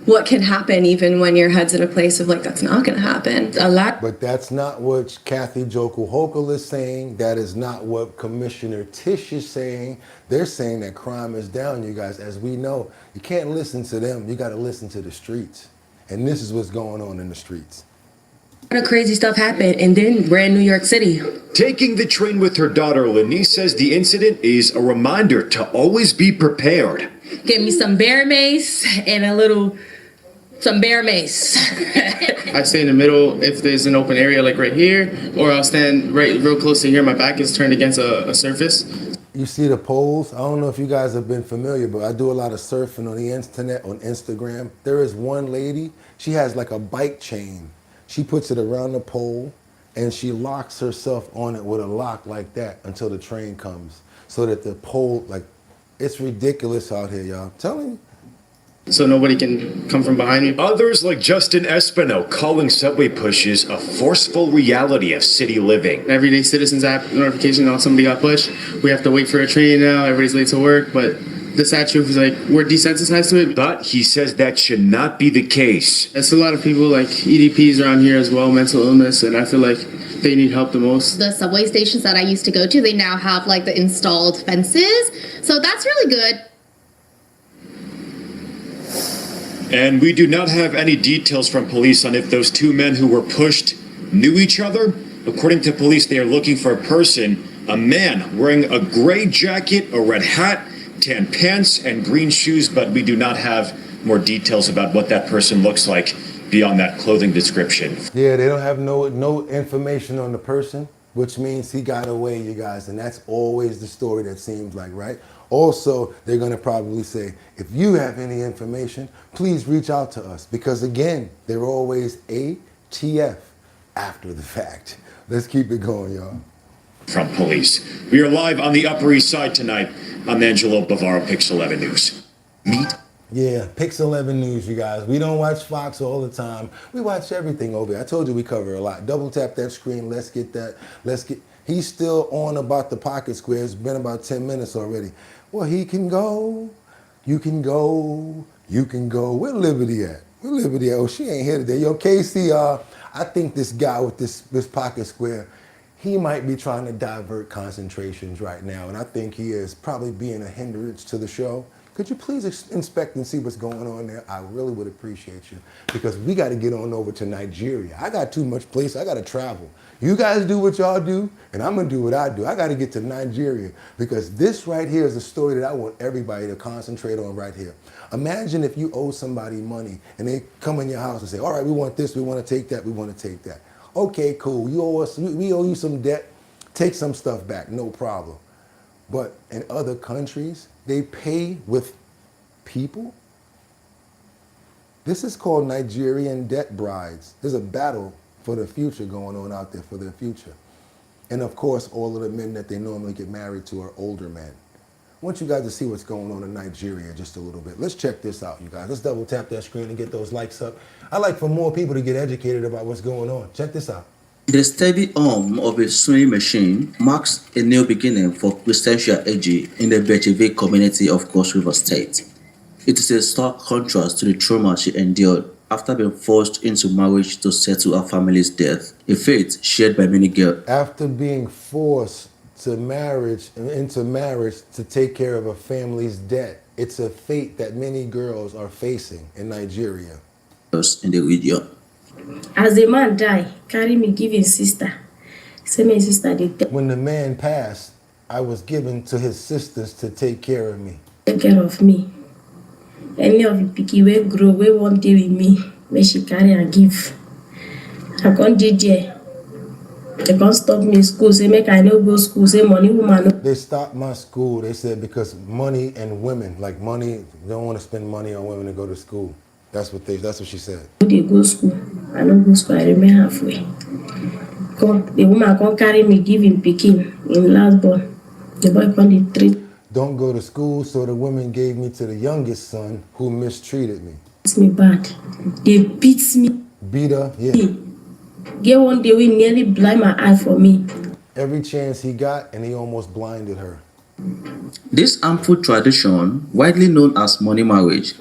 what can happen even when your head's in a place of that's not going to happen. But that's not what Kathy Jokel Hochul is saying. That is not what Commissioner Tisch is saying. They're saying that crime is down, you guys. As we know, you can't listen to them. You got to listen to the streets. And this is what's going on in the streets. Crazy stuff happened, and then we're in New York City. Taking the train with her daughter, Lenise says the incident is a reminder to always be prepared. Get me some bear mace and some bear mace. I stay in the middle if there's an open area like right here, or I'll stand real close to here. My back is turned against a surface. You see the poles? I don't know if you guys have been familiar, but I do a lot of surfing on the internet, on Instagram. There is one lady, she has like a bike chain. She puts it around the pole and she locks herself on it with a lock like that until the train comes. So that the pole, it's ridiculous out here, y'all. I'm telling you. So nobody can come from behind me. Others like Justin Espino calling subway pushes a forceful reality of city living. Everyday Citizens app notification on somebody got pushed. We have to wait for a train now. Everybody's late to work, but the sad truth is we're desensitized to it. But he says that should not be the case. There's a lot of people like EDPs around here as well, mental illness, and I feel like they need help the most. The subway stations that I used to go to, they now have the installed fences. So that's really good. And we do not have any details from police on if those 2 men who were pushed knew each other. According to police, they are looking for a person, a man wearing a gray jacket, a red hat, tan pants, and green shoes, but we do not have more details about what that person looks like beyond that clothing description. Yeah, they don't have no information on the person, which means he got away, you guys, and that's always the story that seems like, right? Also, they're going to probably say, if you have any information, please reach out to us. Because again, they're always ATF after the fact. Let's keep it going, y'all. From police. We are live on the Upper East Side tonight. I'm Angelo Bavaro, Pix 11 News. Yeah, Pix 11 News, you guys. We don't watch Fox all the time. We watch everything over here. I told you we cover a lot. Double tap that screen. Let's get that. He's still on about the pocket square. It's been about 10 minutes already. Well, he can go. You can go. You can go. Where Liberty at? Where Liberty at? Oh, she ain't here today. Yo, Casey, I think this guy with this pocket square, he might be trying to divert concentrations right now. And I think he is probably being a hindrance to the show. Could you please inspect and see what's going on there? I really would appreciate you, because we got to get on over to Nigeria. I got too much place. I got to travel. You guys do what y'all do, and I'm going to do what I do. I got to get to Nigeria, because this right here is a story that I want everybody to concentrate on right here. Imagine if you owe somebody money, and they come in your house and say, all right, we want this, we want to take that, we want to take that. Okay, cool. You owe us, we owe you some debt. Take some stuff back, no problem. But in other countries, they pay with people. This is called Nigerian debt brides. There's a battle for the future going on out there for their future. And of course, all of the men that they normally get married to are older men. I want you guys to see what's going on in Nigeria just a little bit. Let's check this out, you guys. Let's double tap that screen and get those likes up. I like for more people to get educated about what's going on. Check this out. The steady hum of a sewing machine marks a new beginning for Kristi Noem in the Bejeve community of Cross River State. It is a stark contrast to the trauma she endured after being forced into marriage to settle her family's death, a fate shared by many girls. After being forced into marriage to take care of a family's debt, it's a fate that many girls are facing in Nigeria. In the region. As the man died, carry me, give his sister. Say my sister did. When the man passed, I was given to his sisters to take care of me. Take care of me. Any of the picky will grow, we won't deal with me. May she carry and give. I can't DJ. They can't stop me in school. Say make I no go school. Say money woman. They stopped my school. They said because money and women, like money, they don't want to spend money on women to go to school. That's what she said. They go school. I don't go school. I remain halfway. Come, the woman can't carry me, give him picking in last born. The boy can't treat. Don't go to school, so the women gave me to the youngest son who mistreated me. It's me bad. They beats me. Beat her, yeah. Get one day we nearly blind my eye for me. Every chance he got, and he almost blinded her. This harmful tradition, widely known as money marriage,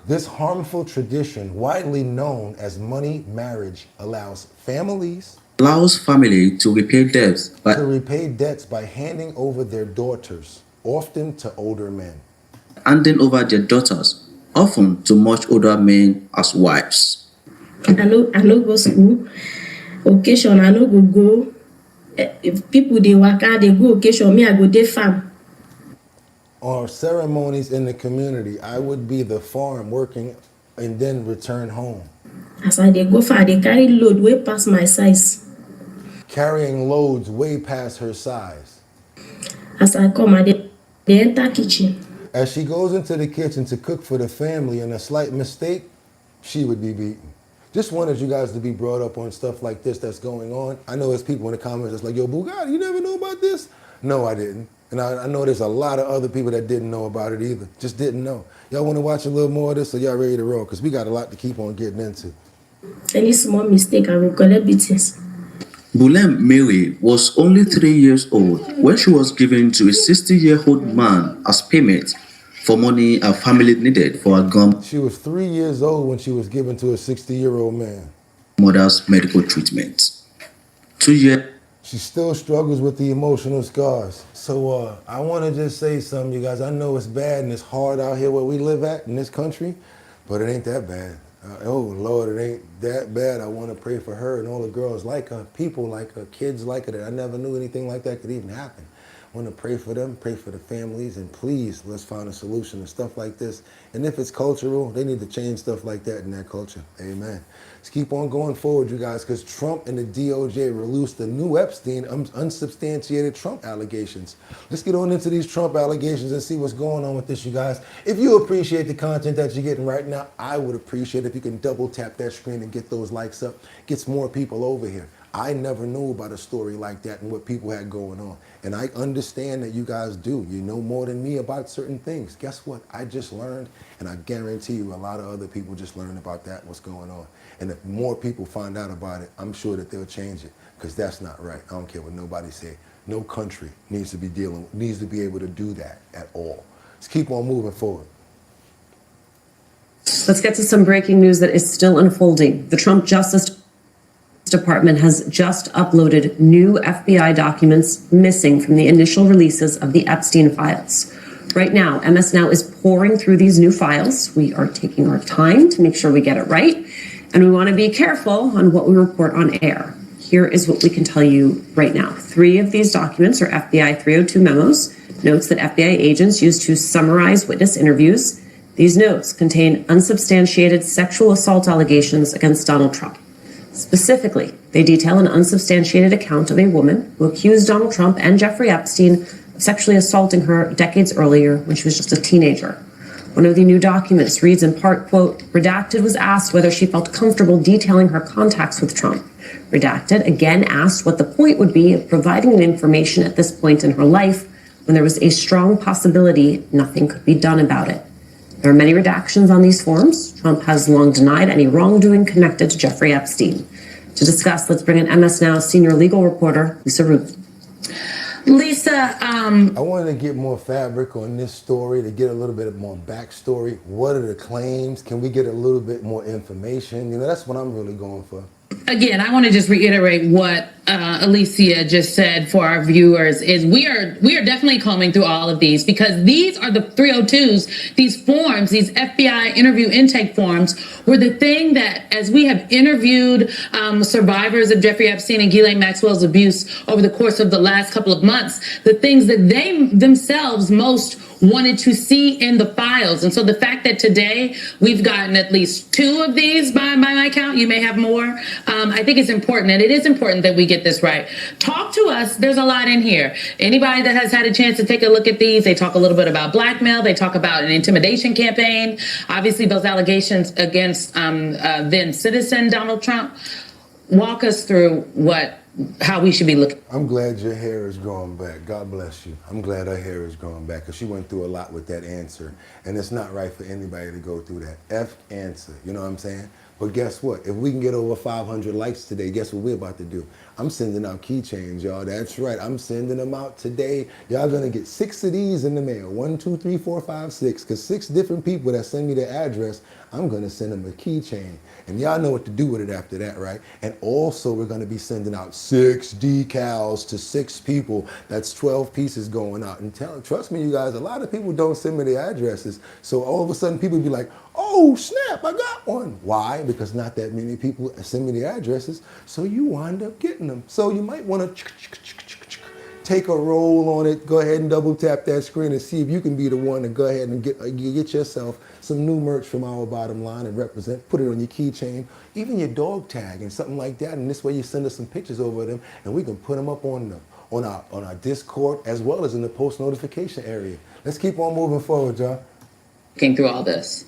this harmful tradition, widely known as money marriage, allows family to repay debts by handing over their daughters, often to older men. Handing over their daughters, often to much older men as wives. I no go school. Occasion I no go. If people they work out, they go occasion. Me I go dey farm. Or ceremonies in the community, I would be the farm working and then return home. As I they go far, they carry load way past my size. Carrying loads way past her size. As I come, they enter kitchen. As she goes into the kitchen to cook for the family, and a slight mistake, she would be beaten. Just wanted you guys to be brought up on stuff like this that's going on. I know there's people in the comments that's like, yo, Boogotti, you never know about this? No, I didn't. And I know there's a lot of other people that didn't know about it either. Just didn't know. Y'all want to watch a little more of this, or y'all ready to roll? Because we got a lot to keep on getting into. Any small mistake, I will collect beatings. Bulem Mary was only 3 years old when she was given to a 60-year-old man as payment for money her family needed for her grandmother's She was 3 years old when she was given to a 60-year-old man. Mother's medical treatment. 2 years. She still struggles with the emotional scars. So I want to just say something, you guys. I know it's bad and it's hard out here where we live at in this country, but it ain't that bad. Oh, Lord, it ain't that bad. I want to pray for her and all the girls like her, people like her, kids like her that I never knew anything like that could even happen. I want to pray for them, pray for the families, and please, let's find a solution to stuff like this. And if it's cultural, they need to change stuff like that in that culture. Amen. Let's keep on going forward, you guys, because Trump and the DOJ released the new Epstein unsubstantiated Trump allegations. Let's get on into these Trump allegations and see what's going on with this, you guys. If you appreciate the content that you're getting right now, I would appreciate if you can double tap that screen and get those likes up. Gets more people over here. I never knew about a story like that and what people had going on. And I understand that you guys do. You know more than me about certain things. Guess what? I just learned, and I guarantee you a lot of other people just learned about that, what's going on. And if more people find out about it, I'm sure that they'll change it, because that's not right. I don't care what nobody say. No country needs to be able to do that at all. Let's keep on moving forward. Let's get to some breaking news that is still unfolding. The Trump Justice Department has just uploaded new FBI documents missing from the initial releases of the Epstein files. Right now, MS Now is pouring through these new files. We are taking our time to make sure we get it right, and we want to be careful on what we report on air. Here is what we can tell you right now. 3 of these documents are FBI 302 memos, notes that FBI agents used to summarize witness interviews. These notes contain unsubstantiated sexual assault allegations against Donald Trump. Specifically, they detail an unsubstantiated account of a woman who accused Donald Trump and Jeffrey Epstein of sexually assaulting her decades earlier when she was just a teenager. One of the new documents reads in part, quote, Redacted was asked whether she felt comfortable detailing her contacts with Trump. Redacted again asked what the point would be of providing the information at this point in her life when there was a strong possibility nothing could be done about it. There are many redactions on these forms. Trump has long denied any wrongdoing connected to Jeffrey Epstein. To discuss, let's bring in MS Now senior legal reporter, Lisa Ruth. Lisa, I wanted to get more fabric on this story, to get a little bit more backstory. What are the claims? Can we get a little bit more information? You know, that's what I'm really going for. Again, I want to just reiterate what Alicia just said for our viewers is we are definitely combing through all of these because these are the 302s, these forms, these FBI interview intake forms were the thing that as we have interviewed survivors of Jeffrey Epstein and Ghislaine Maxwell's abuse over the course of the last couple of months, the things that they themselves most wanted to see in the files. And so the fact that today we've gotten at least 2 of these by my count, you may have more, I think it's important, and it is important that we get this right. Talk to us. There's a lot in here. Anybody that has had a chance to take a look at these, they talk a little bit about blackmail. They talk about an intimidation campaign. Obviously, those allegations against then citizen Donald Trump. Walk us through how we should be looking. I'm glad your hair is growing back. God bless you. I'm glad her hair is growing back because she went through a lot with that answer. And it's not right for anybody to go through that. F answer, you know what I'm saying? But guess what? If we can get over 500 likes today, guess what we're about to do? I'm sending out keychains, y'all. That's right. I'm sending them out today. Y'all gonna get 6 of these in the mail. 1, 2, 3, 4, 5, 6. Because 6 different people that send me their address, I'm gonna send them a keychain. And y'all know what to do with it after that, right? And also we're gonna be sending out 6 decals to 6 people. That's 12 pieces going out. And trust me, you guys, a lot of people don't send me their addresses. So all of a sudden people be like, oh snap, I got one. Why? Because not that many people send me their addresses. So you wind up getting them. So you might wanna take a roll on it, go ahead and double tap that screen and see if you can be the one to go ahead and get yourself some new merch from Our Bottom Line and represent, put it on your keychain, even your dog tag and something like that. And this way you send us some pictures over them and we can put them up on our Discord as well as in the post notification area. Let's keep on moving forward, y'all. Looking through all this.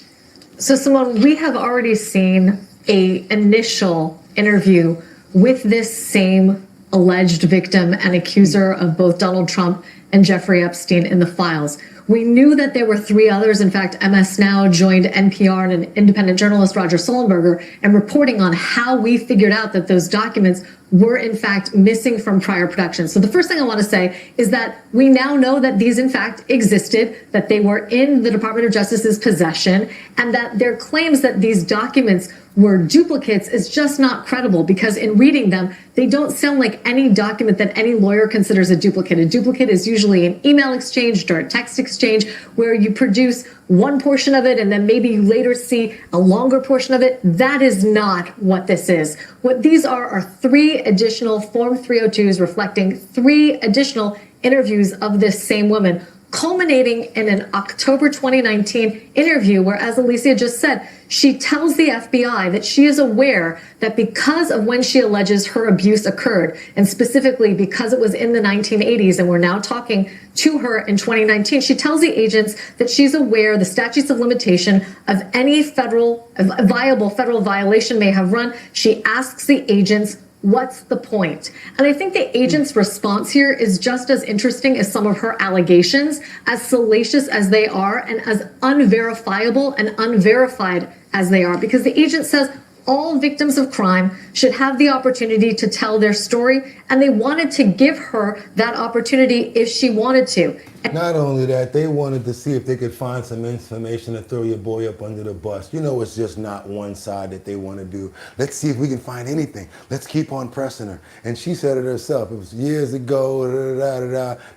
So Simone, we have already seen an initial interview with this same alleged victim and accuser of both Donald Trump and Jeffrey Epstein in the files. We knew that there were 3 others. In fact, MS Now joined NPR and an independent journalist, Roger Sullenberger, in reporting on how we figured out that those documents were in fact missing from prior production. So the first thing I want to say is that we now know that these in fact existed, that they were in the Department of Justice's possession, and that their claims that these documents were duplicates is just not credible because in reading them, they don't sound like any document that any lawyer considers a duplicate. A duplicate is usually an email exchange or a text exchange where you produce one portion of it and then maybe you later see a longer portion of it. That is not what this is. What these are 3 additional Form 302s reflecting 3 additional interviews of this same woman, culminating in an October 2019 interview where, as Alicia just said, she tells the FBI that she is aware that because of when she alleges her abuse occurred, and specifically because it was in the 1980s, and we're now talking to her in 2019, she tells the agents that she's aware the statutes of limitation of any viable federal violation may have run. She asks the agents, what's the point? And I think the agent's response here is just as interesting as some of her allegations, as salacious as they are, and as unverifiable and unverified as they are, because the agent says all victims of crime should have the opportunity to tell their story, and they wanted to give her that opportunity if she wanted to. Not only that, they wanted to see if they could find some information to throw your boy up under the bus. You know, it's just not one side that they want to do. Let's see if we can find anything. Let's keep on pressing her. And she said it herself. It was years ago,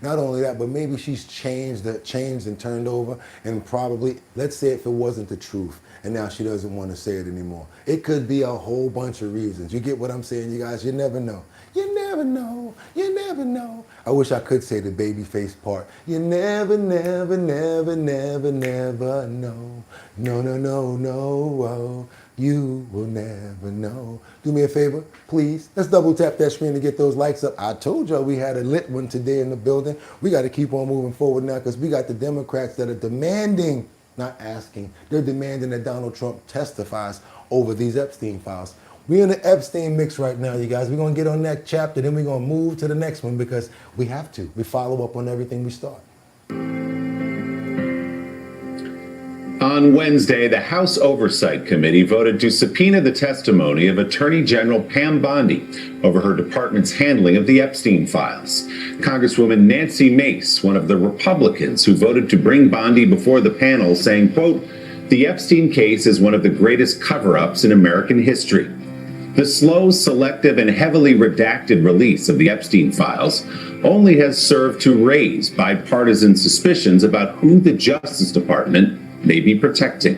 Not only that, but maybe she's changed and turned over, and probably, let's say if it wasn't the truth, and now she doesn't want to say it anymore. It could be a whole bunch of reasons. You get what I'm saying, you guys? You never know. You never know. You never know. I wish I could say the baby face part. You never, never, never, never, never know. No, no, no, no. You will never know. Do me a favor, please. Let's double tap that screen to get those likes up. I told y'all we had a lit one today in the building. We got to keep on moving forward now because we got the Democrats that are demanding, not asking, they're demanding that Donald Trump testifies over these Epstein files. We're in the Epstein mix right now, you guys. We're going to get on that chapter, then we're going to move to the next one because we have to. We follow up on everything we start. On Wednesday, the House Oversight Committee voted to subpoena the testimony of Attorney General Pam Bondi over her department's handling of the Epstein files. Congresswoman Nancy Mace, one of the Republicans who voted to bring Bondi before the panel, saying, quote, "The Epstein case is one of the greatest cover-ups in American history. The slow, selective, and heavily redacted release of the Epstein files only has served to raise bipartisan suspicions about who the Justice Department may be protecting."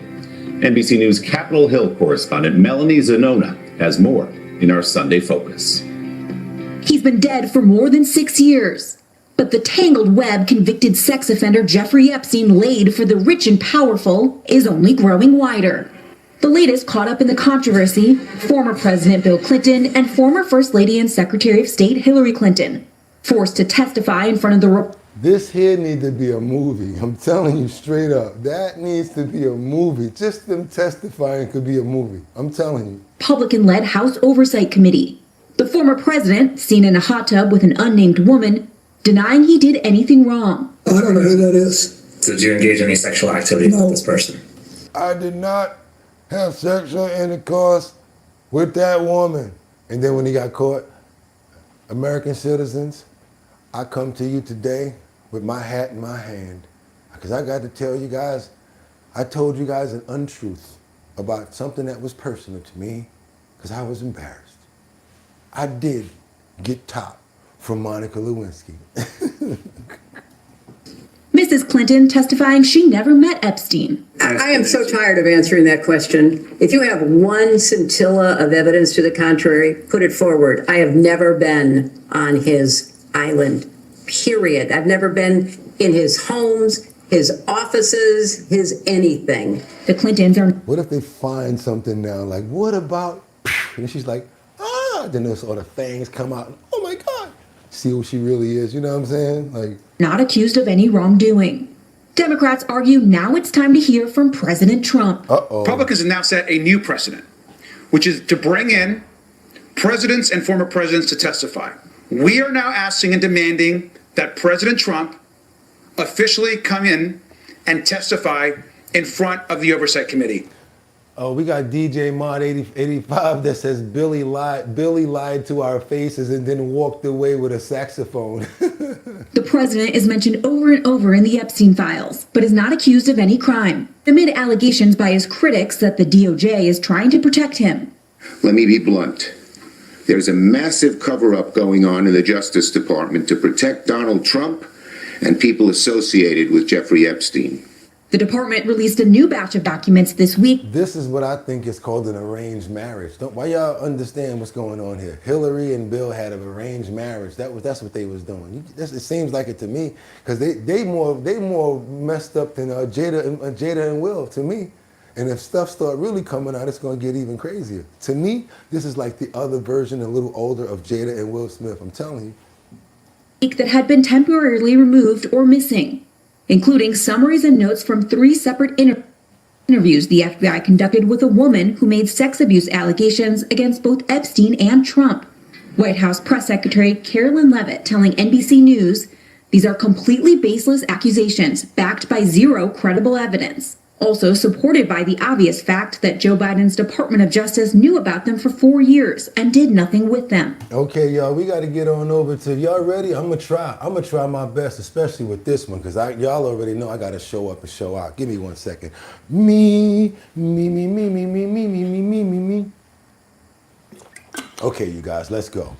NBC News Capitol Hill correspondent Melanie Zanona has more in our Sunday Focus. He's been dead for more than 6 years. But the tangled web convicted sex offender Jeffrey Epstein laid for the rich and powerful is only growing wider. The latest caught up in the controversy, former President Bill Clinton and former First Lady and Secretary of State Hillary Clinton, forced to testify in front of the This here needs to be a movie. I'm telling you straight up. That needs to be a movie. Just them testifying could be a movie. I'm telling you. Republican-led House Oversight Committee. The former president, seen in a hot tub with an unnamed woman, denying he did anything wrong. I don't know who that is. Did you engage in any sexual activity with this person? I did not have sexual intercourse with that woman. And then when he got caught, American citizens, I come to you today with my hat in my hand because I got to tell you guys, I told you guys an untruth about something that was personal to me because I was embarrassed. I did get top from Monica Lewinsky. Mrs. Clinton testifying she never met Epstein. I am so tired of answering that question. If you have one scintilla of evidence to the contrary, put it forward. I have never been on his island, period. I've never been in his homes, his offices, his anything. The Clintons are... What if they find something now, like, what about... And she's like, then those sort of things come out. Oh my God. See who she really is, you know what I'm saying? Like, not accused of any wrongdoing. Democrats argue now it's time to hear from President Trump. Republicans have now set a new precedent, which is to bring in presidents and former presidents to testify. We are now asking and demanding that President Trump officially come in and testify in front of the Oversight Committee. Oh, we got DJ Mod 85 that says Billy lied to our faces and then walked away with a saxophone. The president is mentioned over and over in the Epstein files, but is not accused of any crime, amid allegations by his critics that the DOJ is trying to protect him. Let me be blunt. There's a massive cover-up going on in the Justice Department to protect Donald Trump and people associated with Jeffrey Epstein. The department released a new batch of documents this week. This is what I think is called an arranged marriage. Why y'all understand what's going on here? Hillary and Bill had an arranged marriage. That's what they was doing. It seems like it to me, because they more messed up than Jada and Will to me. And if stuff start really coming out, it's going to get even crazier. To me, this is like the other version, a little older, of Jada and Will Smith. I'm telling you. That had been temporarily removed or missing, including summaries and notes from 3 separate interviews the FBI conducted with a woman who made sex abuse allegations against both Epstein and Trump. White House Press Secretary Carolyn Leavitt telling NBC News, these are completely baseless accusations backed by zero credible evidence. Also supported by the obvious fact that Joe Biden's Department of Justice knew about them for 4 years and did nothing with them. Okay, y'all, we got to get on over to, y'all ready? I'm going to try my best, especially with this one, because y'all already know I got to show up and show out. Give me 1 second. Me. Okay, you guys, let's go.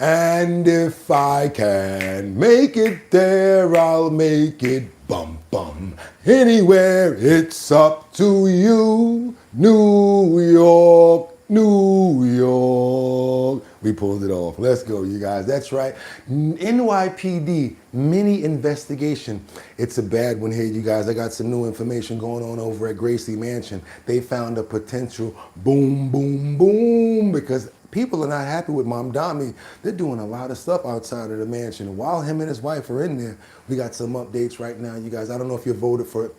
And if I can make it there, I'll make it bum bum. Anywhere, it's up to you. New York, New York. We pulled it off. Let's go, you guys. That's right. NYPD mini investigation. It's a bad one here, you guys. I got some new information going on over at Gracie Mansion. They found a potential boom, boom, boom, because people are not happy with Mom Dami. They're doing a lot of stuff outside of the mansion. While him and his wife are in there, we got some updates right now, you guys. I don't know if you voted for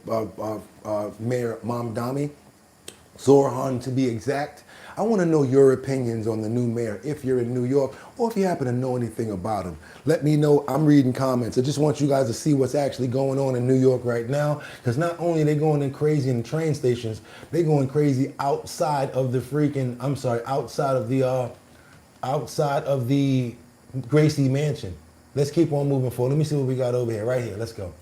Mayor Mom Dami, Zorhan to be exact. I want to know your opinions on the new mayor, if you're in New York, or if you happen to know anything about him. Let me know. I'm reading comments. I just want you guys to see what's actually going on in New York right now, because not only are they going in crazy in the train stations, they're going crazy outside of the freaking, outside of the Gracie Mansion. Let's keep on moving forward. Let me see what we got over here. Right here. Let's go.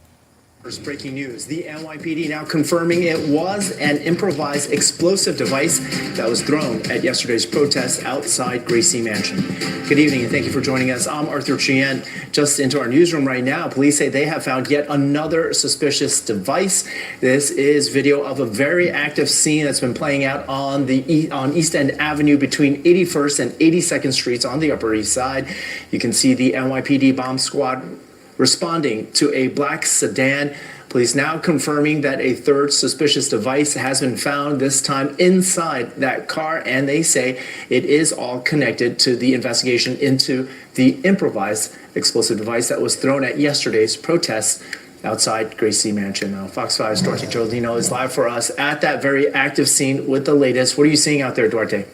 First breaking news, the NYPD now confirming it was an improvised explosive device that was thrown at yesterday's protest outside Gracie Mansion. Good evening and thank you for joining us. I'm Arthur Chien. Just into our newsroom right now, police say they have found yet another suspicious device. This is video of a very active scene that's been playing out on East End Avenue between 81st and 82nd Streets on the Upper East Side. You can see the NYPD bomb squad responding to a black sedan. Police now confirming that a third suspicious device has been found, this time inside that car, and they say it is all connected to the investigation into the improvised explosive device that was thrown at yesterday's protests outside Gracie Mansion. Now, Fox 5's Duarte Giordino is live for us at that very active scene with the latest. What are you seeing out there, Duarte?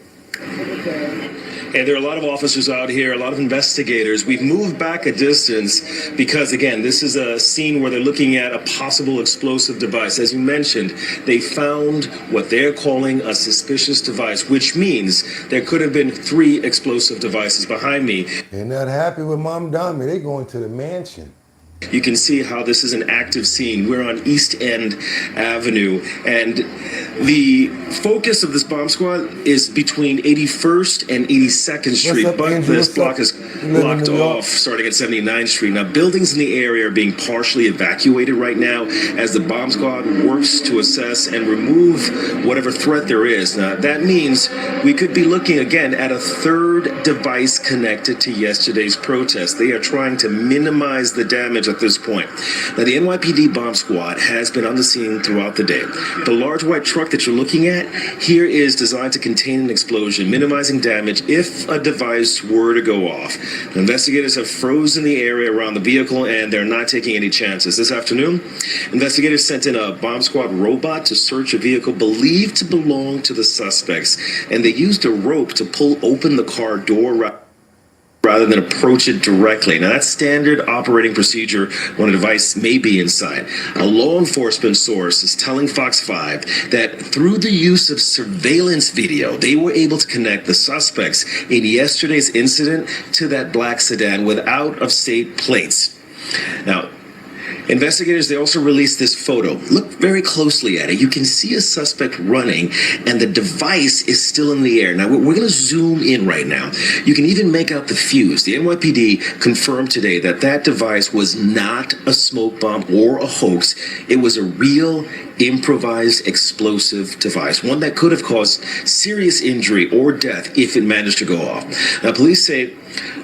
And there are a lot of officers out here, a lot of investigators. We've moved back a distance because, again, this is a scene where they're looking at a possible explosive device. As you mentioned, they found what they're calling a suspicious device, which means there could have been 3 explosive devices behind me. They're not happy with Mom Dami. They're going to the mansion. You can see how this is an active scene. We're on East End Avenue, and the focus of this bomb squad is between 81st and 82nd Street, but this block is blocked off starting at 79th Street. Now, buildings in the area are being partially evacuated right now as the bomb squad works to assess and remove whatever threat there is. Now, that means we could be looking again at a third device connected to yesterday's protest. They are trying to minimize the damage at this point. Now, the NYPD bomb squad has been on the scene throughout the day. The large white truck that you're looking at here is designed to contain an explosion, minimizing damage if a device were to go off. Investigators have frozen the area around the vehicle and they're not taking any chances. This afternoon, investigators sent in a bomb squad robot to search a vehicle believed to belong to the suspects, and they used a rope to pull open the car door rather than approach it directly. Now, that's standard operating procedure when a device may be inside. A law enforcement source is telling Fox 5 that through the use of surveillance video, they were able to connect the suspects in yesterday's incident to that black sedan with out-of-state plates. Now, investigators, they also released this photo. Look very closely at it. You can see a suspect running, and the device is still in the air. Now, we're going to zoom in right now. You can even make out the fuse. The NYPD confirmed today that that device was not a smoke bomb or a hoax. It was a real improvised explosive device, one that could have caused serious injury or death if it managed to go off. Now, police say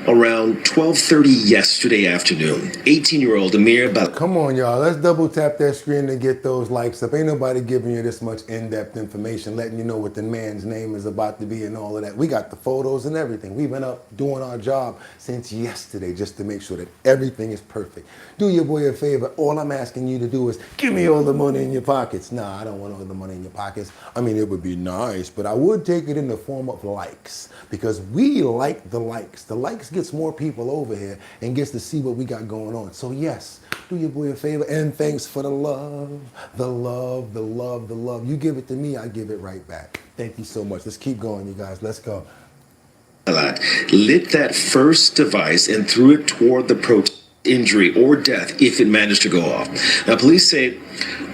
around 12:30 yesterday afternoon, 18-year-old Amir Bal. Come on, y'all. Let's double tap that screen and get those likes up. Ain't nobody giving you this much in-depth information, letting you know what the man's name is about to be and all of that. We got the photos and everything. We've been up doing our job since yesterday just to make sure that everything is perfect. Do your boy a favor. All I'm asking you to do is give me all the money in your pockets. Nah, I don't want all the money in your pockets. I mean, it would be nice, but I would take it in the form of likes because we like the likes. The likes gets more people over here and gets to see what we got going on. So yes, do your boy a favor, and thanks for the love, the love, the love, the love. You give it to me, I give it right back. Thank you so much. Let's keep going, you guys. Let's go. Lit that first device and threw it toward the protest injury or death if it managed to go off. Now, police say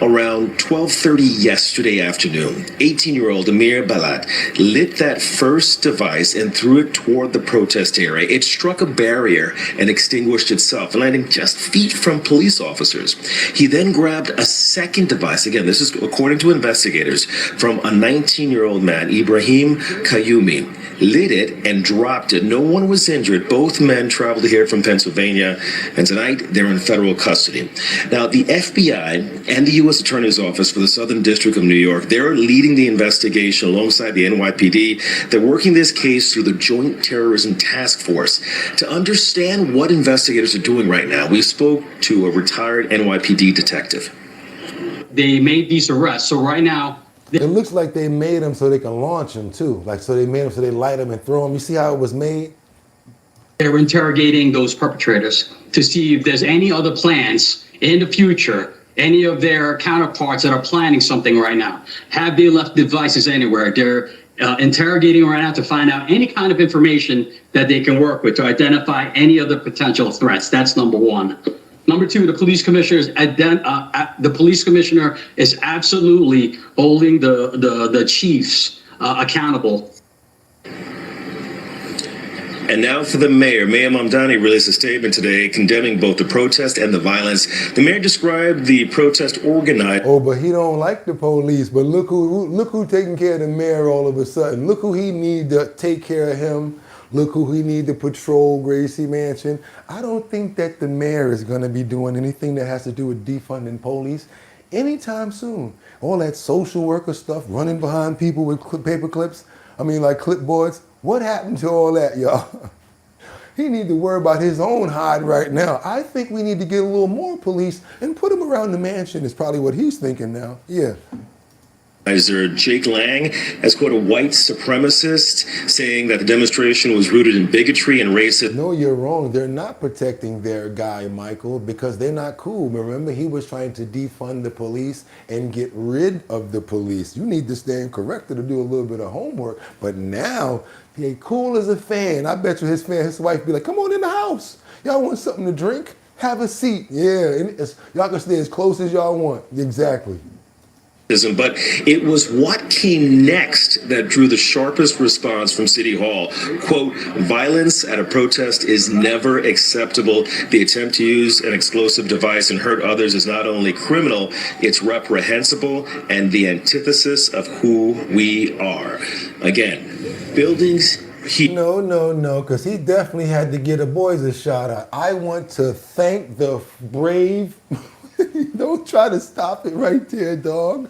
around 12:30 yesterday afternoon, 18-year-old Amir Balat lit that first device and threw it toward the protest area. It struck a barrier and extinguished itself, landing just feet from police officers. He then grabbed a second device. Again, this is according to investigators, from a 19-year-old man, Ibrahim Kayumi. Lit it and dropped it. No one was injured. Both men traveled here from Pennsylvania, and tonight they're in federal custody. Now, the FBI and the U.S. Attorney's Office for the Southern District of New York, they're leading the investigation alongside the NYPD. They're working this case through the Joint Terrorism Task Force. To understand what investigators are doing right now, we spoke to a retired NYPD detective. They made these arrests, so right now, it looks like they made them so they can launch them too. Like, so they made them so they light them and throw them. You see how it was made? they're interrogating those perpetrators to see if there's any other plans in the future, any of their counterparts that are planning something right now. Have they left devices anywhere? They're interrogating right now to find out any kind of information that they can work with to identify any other potential threats. That's number one. Number two, the police commissioner is absolutely holding the chiefs accountable. And now for the mayor. Mayor Mamdani released a statement today condemning both the protest and the violence. The mayor described the protest organized. Oh, but he don't like the police. But look who taking care of the mayor all of a sudden. Look who he need to take care of him. Look who he need to patrol Gracie Mansion. I don't think that the mayor is going to be doing anything that has to do with defunding police anytime soon. All that social worker stuff, running behind people with paper clips. I mean, like clipboards. What happened to all that, y'all? He need to worry about his own hide right now. I think we need to get a little more police and put them around the mansion is probably what he's thinking now. Yeah. Jake Lang has quoted a white supremacist saying that the demonstration was rooted in bigotry and racism. No, you're wrong. They're not protecting their guy, Michael, because they're not cool. Remember, he was trying to defund the police and get rid of the police. You need to stand corrected to do a little bit of homework. But now, he ain't cool as a fan. I bet you his wife be like, come on in the house. Y'all want something to drink? Have a seat. Yeah, y'all can stay as close as y'all want. Exactly. But it was what came next that drew the sharpest response from City Hall. Quote, violence at a protest is never acceptable. The attempt to use an explosive device and hurt others is not only criminal, it's reprehensible and the antithesis of who we are. Again, buildings... No, because he definitely had to get a boys a shout out. I want to thank the brave... Don't try to stop it right there, dog.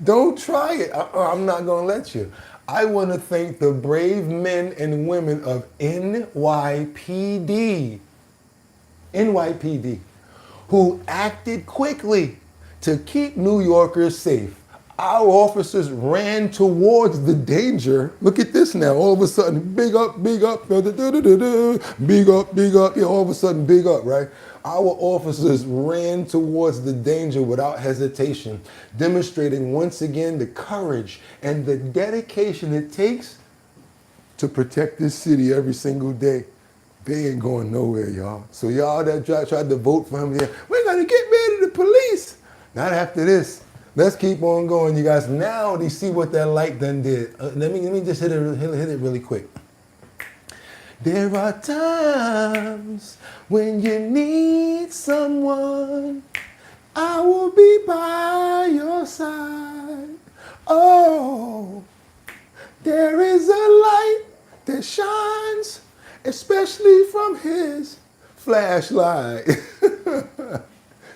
Don't try it. I'm not going to let you. I want to thank the brave men and women of NYPD, who acted quickly to keep New Yorkers safe. Our officers ran towards the danger. Look at this now. All of a sudden, big up, big up, big up, big up. Yeah, all of a sudden, big up, right? Our officers ran towards the danger without hesitation, demonstrating once again the courage and the dedication it takes to protect this city every single day. They ain't going nowhere, y'all. So y'all that tried to vote for him, yeah, we're going to get rid of the police. Not after this. Let's keep on going, you guys. Now you see what that light done did. Let me just hit it really quick. There are times when you need someone, I will be by your side. Oh, there is a light that shines, especially from his flashlight.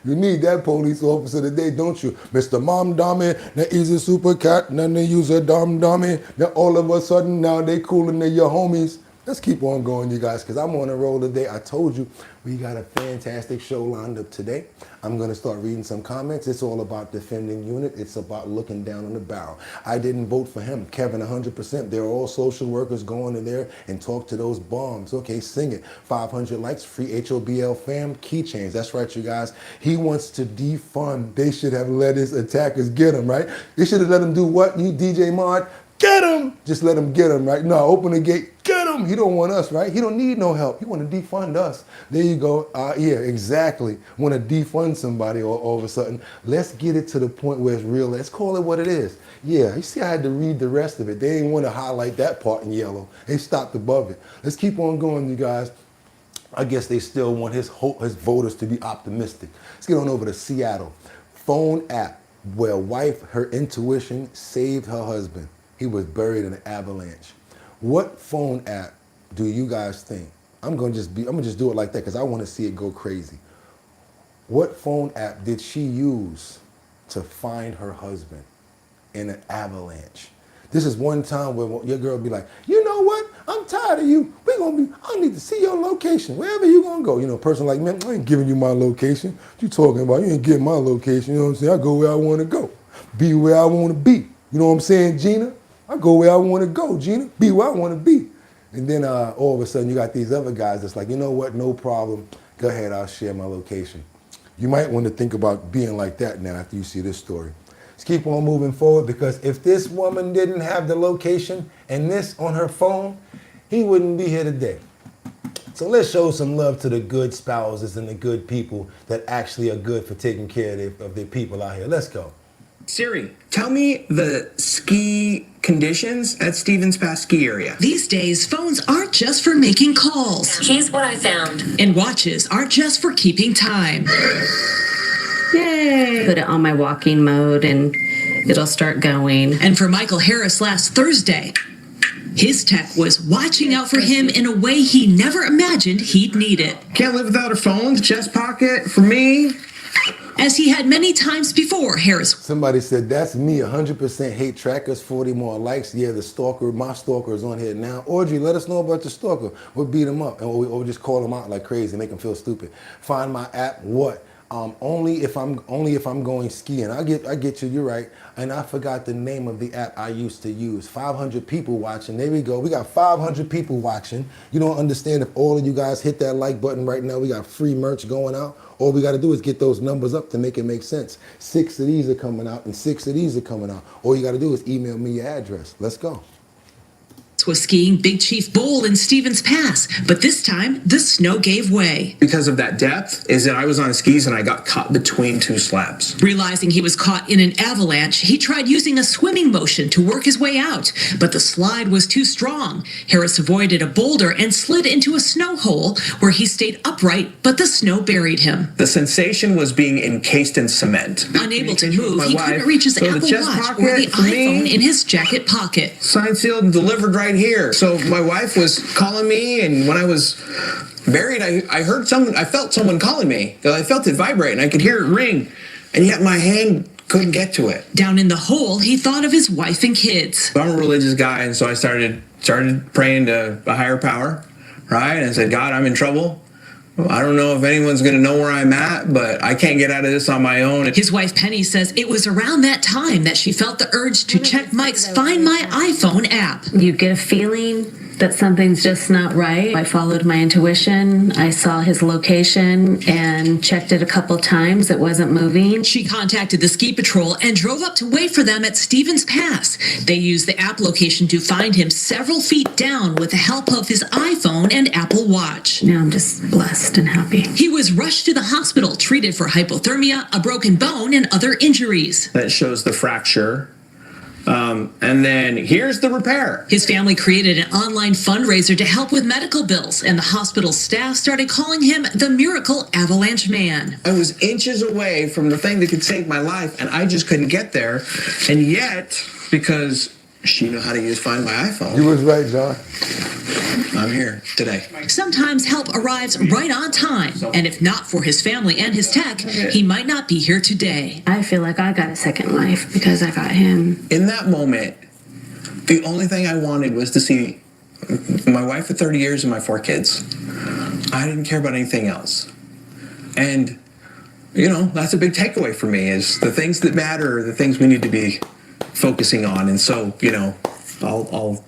You need that police officer today, don't you? Mr. Mom Dummy, that is a super cat, then they use a dumb dummy. Then all of a sudden now they cooling they your homies. Let's keep on going, you guys, because I'm on a roll today. I told you we got a fantastic show lined up today. I'm going to start reading some comments. It's all about defending unit. It's about looking down on the barrel. I didn't vote for him. Kevin, 100%. They're all social workers. Go in there and talk to those bombs. Okay, sing it. 500 likes, free HOBL fam, keychains. That's right, you guys. He wants to defund. They should have let his attackers get him, right? They should have let him do what? You DJ Mod? Get him! Just let him get him, right? No, open the gate. Get him! him. He don't want us, right? He don't need no help. He want to defund us. There you go. Yeah, exactly. Want to defund somebody all of a sudden. Let's get it to the point where it's real. Let's call it what it is. Yeah, you see I had to read the rest of it. They didn't want to highlight that part in yellow. They stopped above it. Let's keep on going, you guys. I guess they still want his voters to be optimistic. Let's get on over to Seattle. Phone app where wife, her intuition saved her husband. He was buried in an avalanche. What phone app do you guys think? I'm gonna just do it like that because I want to see it go crazy. What phone app did she use to find her husband in an avalanche? This is one time where your girl be like, you know what? I'm tired of you. I need to see your location. Wherever you gonna go. You know, a person like me, I ain't giving you my location. What you talking about? You ain't getting my location. You know what I'm saying? I go where I want to go. Be where I want to be. You know what I'm saying, Gina? I go where I want to go, Gina. Be where I want to be. And then all of a sudden you got these other guys that's like, you know what? No problem. Go ahead. I'll share my location. You might want to think about being like that now after you see this story. Let's keep on moving forward because if this woman didn't have the location and this on her phone, he wouldn't be here today. So let's show some love to the good spouses and the good people that actually are good for taking care of their people out here. Let's go. Siri, tell me the ski conditions at Stevens Pass ski area. These days, phones aren't just for making calls. Here's what I found. And watches aren't just for keeping time. Yay! Put it on my walking mode and it'll start going. And for Michael Harris last Thursday, his tech was watching out for him in a way he never imagined he'd need it. Can't live without a phone, the chest pocket, for me. As he had many times before, Harris. Somebody said, that's me, 100% hate trackers, 40 more likes. Yeah, the stalker, my stalker is on here now. Audrey, let us know about the stalker. We'll beat him up or we'll just call him out like crazy, make him feel stupid. Find my app, what? Only if I'm going skiing. I get you, you're right. And I forgot the name of the app I used to use. 500 people watching. There we go. We got 500 people watching. You don't understand if all of you guys hit that like button right now. We got free merch going out. All we got to do is get those numbers up to make it make sense. 6 of these are coming out and 6 of these are coming out. All you got to do is email me your address. Let's go. Was skiing Big Chief Bowl in Stevens Pass, but this time the snow gave way. Because of that depth, is that I was on skis and I got caught between two slabs. Realizing he was caught in an avalanche, he tried using a swimming motion to work his way out, but the slide was too strong. Harris avoided a boulder and slid into a snow hole where he stayed upright, but the snow buried him. The sensation was being encased in cement. Unable to move, he couldn't reach his Apple Watch or the iPhone in his jacket pocket. Signed, sealed, and delivered right here. So my wife was calling me, and when I was buried, I heard someone, I felt someone calling me. I felt it vibrate, and I could hear it ring, and yet my hand couldn't get to it. Down in the hole, he thought of his wife and kids. I'm a religious guy, and so I started praying to a higher power, right? And I said, God, I'm in trouble. I don't know if anyone's going to know where I'm at, but I can't get out of this on my own. His wife Penny says it was around that time that she felt the urge to check Mike's Find My iPhone app. You get a feeling that something's just not right. I followed my intuition. I saw his location and checked it a couple times. It wasn't moving. She contacted the ski patrol and drove up to wait for them at Stevens Pass. They used the app location to find him several feet down with the help of his iPhone and Apple Watch. Now I'm just blessed and happy. He was rushed to the hospital, treated for hypothermia, a broken bone, and other injuries. That shows the fracture. And then here's the repair. His family created an online fundraiser to help with medical bills, and the hospital staff started calling him the Miracle Avalanche Man. I was inches away from the thing that could save my life, and I just couldn't get there. And yet, because she knew how to Find My iPhone. You was right, John. I'm here today. Sometimes help arrives right on time, and if not for his family and his tech, he might not be here today. I feel like I got a second life because I got him. In that moment, the only thing I wanted was to see my wife for 30 years and my 4 kids. I didn't care about anything else. And, that's a big takeaway for me, is the things that matter are the things we need to be focusing on. And so,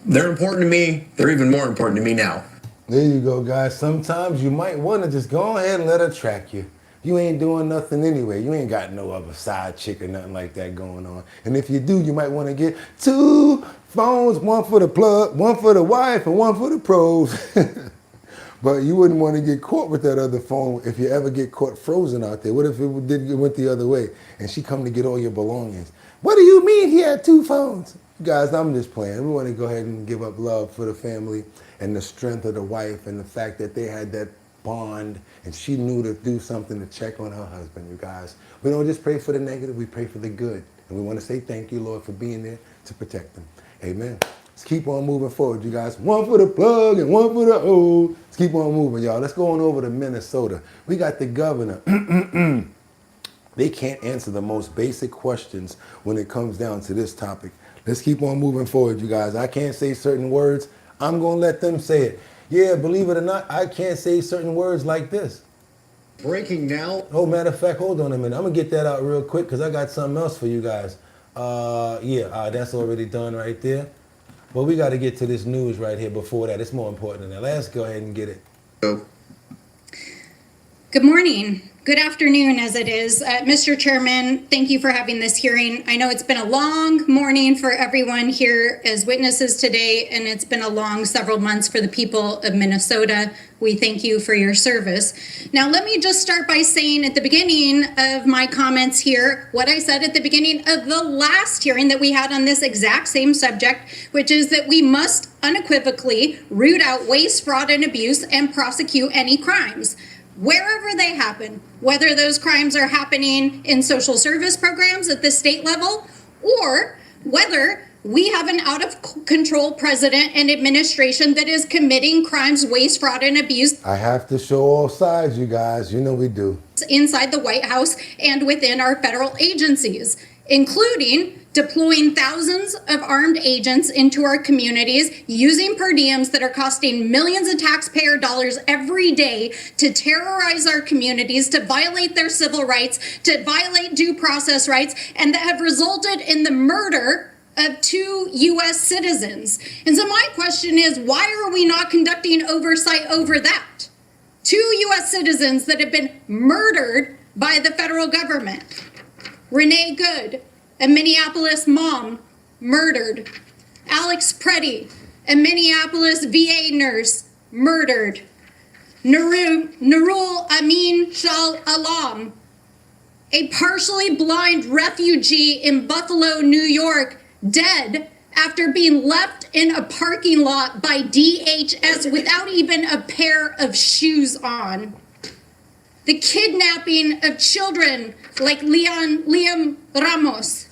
they're important to me. They're even more important to me now. There you go, guys. Sometimes you might want to just go ahead and let her track you. You ain't doing nothing anyway. You ain't got no other side chick or nothing like that going on. And if you do, you might want to get 2 phones, one for the plug, one for the wife, and one for the pros. But you wouldn't want to get caught with that other phone if you ever get caught frozen out there. What if it went the other way and she come to get all your belongings? What do you mean he had 2 phones? Guys, I'm just playing. We want to go ahead and give up love for the family and the strength of the wife and the fact that they had that bond and she knew to do something to check on her husband, you guys. We don't just pray for the negative, we pray for the good. And we want to say thank you, Lord, for being there to protect them. Amen. Let's keep on moving forward, you guys. One for the plug and one for the O. Let's keep on moving, y'all. Let's go on over to Minnesota. We got the governor. They can't answer the most basic questions when it comes down to this topic. Let's keep on moving forward, you guys. I can't say certain words. I'm going to let them say it. Yeah, believe it or not, I can't say certain words like this. Breaking now. Oh, matter of fact, hold on a minute. I'm going to get that out real quick because I got something else for you guys. That's already done right there. But we got to get to this news right here before that. It's more important than that. Let's go ahead and get it. Good morning. Good afternoon, as it is. Mr. Chairman, thank you for having this hearing. I know it's been a long morning for everyone here as witnesses today, and it's been a long several months for the people of Minnesota. We thank you for your service. Now, let me just start by saying at the beginning of my comments here, what I said at the beginning of the last hearing that we had on this exact same subject, which is that we must unequivocally root out waste, fraud, and abuse and prosecute any crimes, wherever they happen, whether those crimes are happening in social service programs at the state level, or whether we have an out-of-control president and administration that is committing crimes, waste, fraud, and abuse. I have to show all sides, you guys. You know we do. Inside the White House and within our federal agencies, including deploying thousands of armed agents into our communities, using per diems that are costing millions of taxpayer dollars every day to terrorize our communities, to violate their civil rights, to violate due process rights, and that have resulted in the murder of 2 U.S. citizens. And so my question is, why are we not conducting oversight over that? 2 U.S. citizens that have been murdered by the federal government. Renee Good, a Minneapolis mom, murdered. Alex Preddy, a Minneapolis VA nurse, murdered. Nurul Amin Shal Alam, a partially blind refugee in Buffalo, New York, dead after being left in a parking lot by DHS without even a pair of shoes on. The kidnapping of children like Liam Ramos,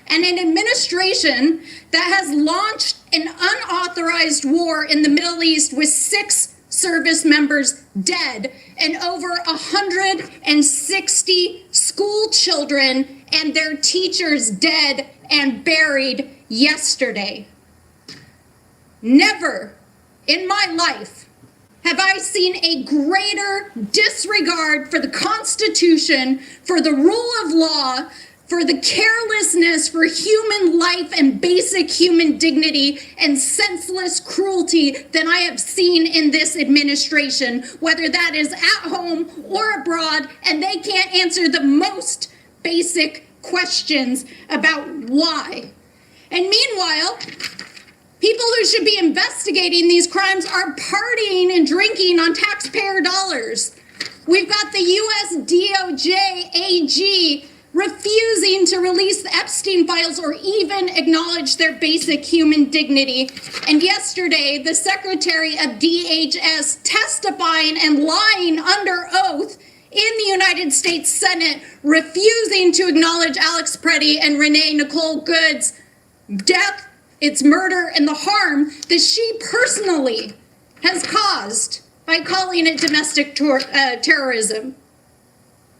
and an administration that has launched an unauthorized war in the Middle East with 6 service members dead and over 160 school children and their teachers dead and buried yesterday. Never in my life have I seen a greater disregard for the Constitution, for the rule of law, for the carelessness for human life and basic human dignity and senseless cruelty than I have seen in this administration, whether that is at home or abroad, and they can't answer the most basic questions about why. And meanwhile, people who should be investigating these crimes are partying and drinking on taxpayer dollars. We've got the U.S. DOJ AG refusing to release the Epstein files or even acknowledge their basic human dignity. And yesterday, the Secretary of DHS testifying and lying under oath in the United States Senate, refusing to acknowledge Alex Preddy and Renee Nicole Good's death, its murder, and the harm that she personally has caused by calling it domestic terrorism.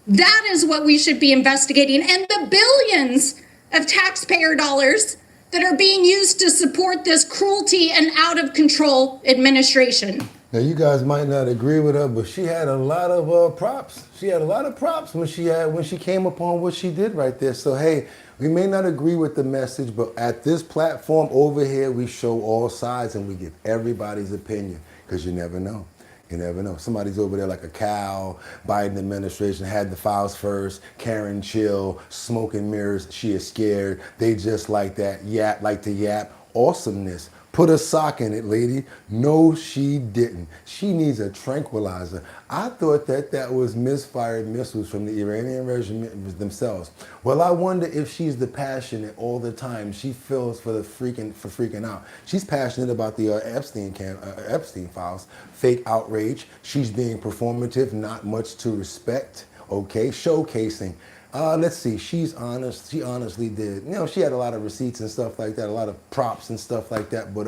That is what we should be investigating, and the billions of taxpayer dollars that are being used to support this cruelty and out-of-control administration. Now, you guys might not agree with her, but she had a lot of props. She had a lot of props when she came upon what she did right there. So, hey, we may not agree with the message, but at this platform over here, we show all sides and we give everybody's opinion, because you never know. You never know. Somebody's over there like a cow. Biden administration had the files first. Karen chill, smoking mirrors. She is scared. They just like that. Yap, like to yap. Awesomeness. Put a sock in it, lady. No, she didn't. She needs a tranquilizer. I thought that was misfired missiles from the Iranian regime themselves. Well, I wonder if she's the passionate all the time she feels for freaking out. She's passionate about the Epstein files, fake outrage. She's being performative, not much to respect. Okay, showcasing. Let's see, she's honest. She honestly did. You know, she had a lot of receipts and stuff like that, a lot of props and stuff like that. But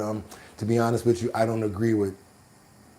to be honest with you, I don't agree with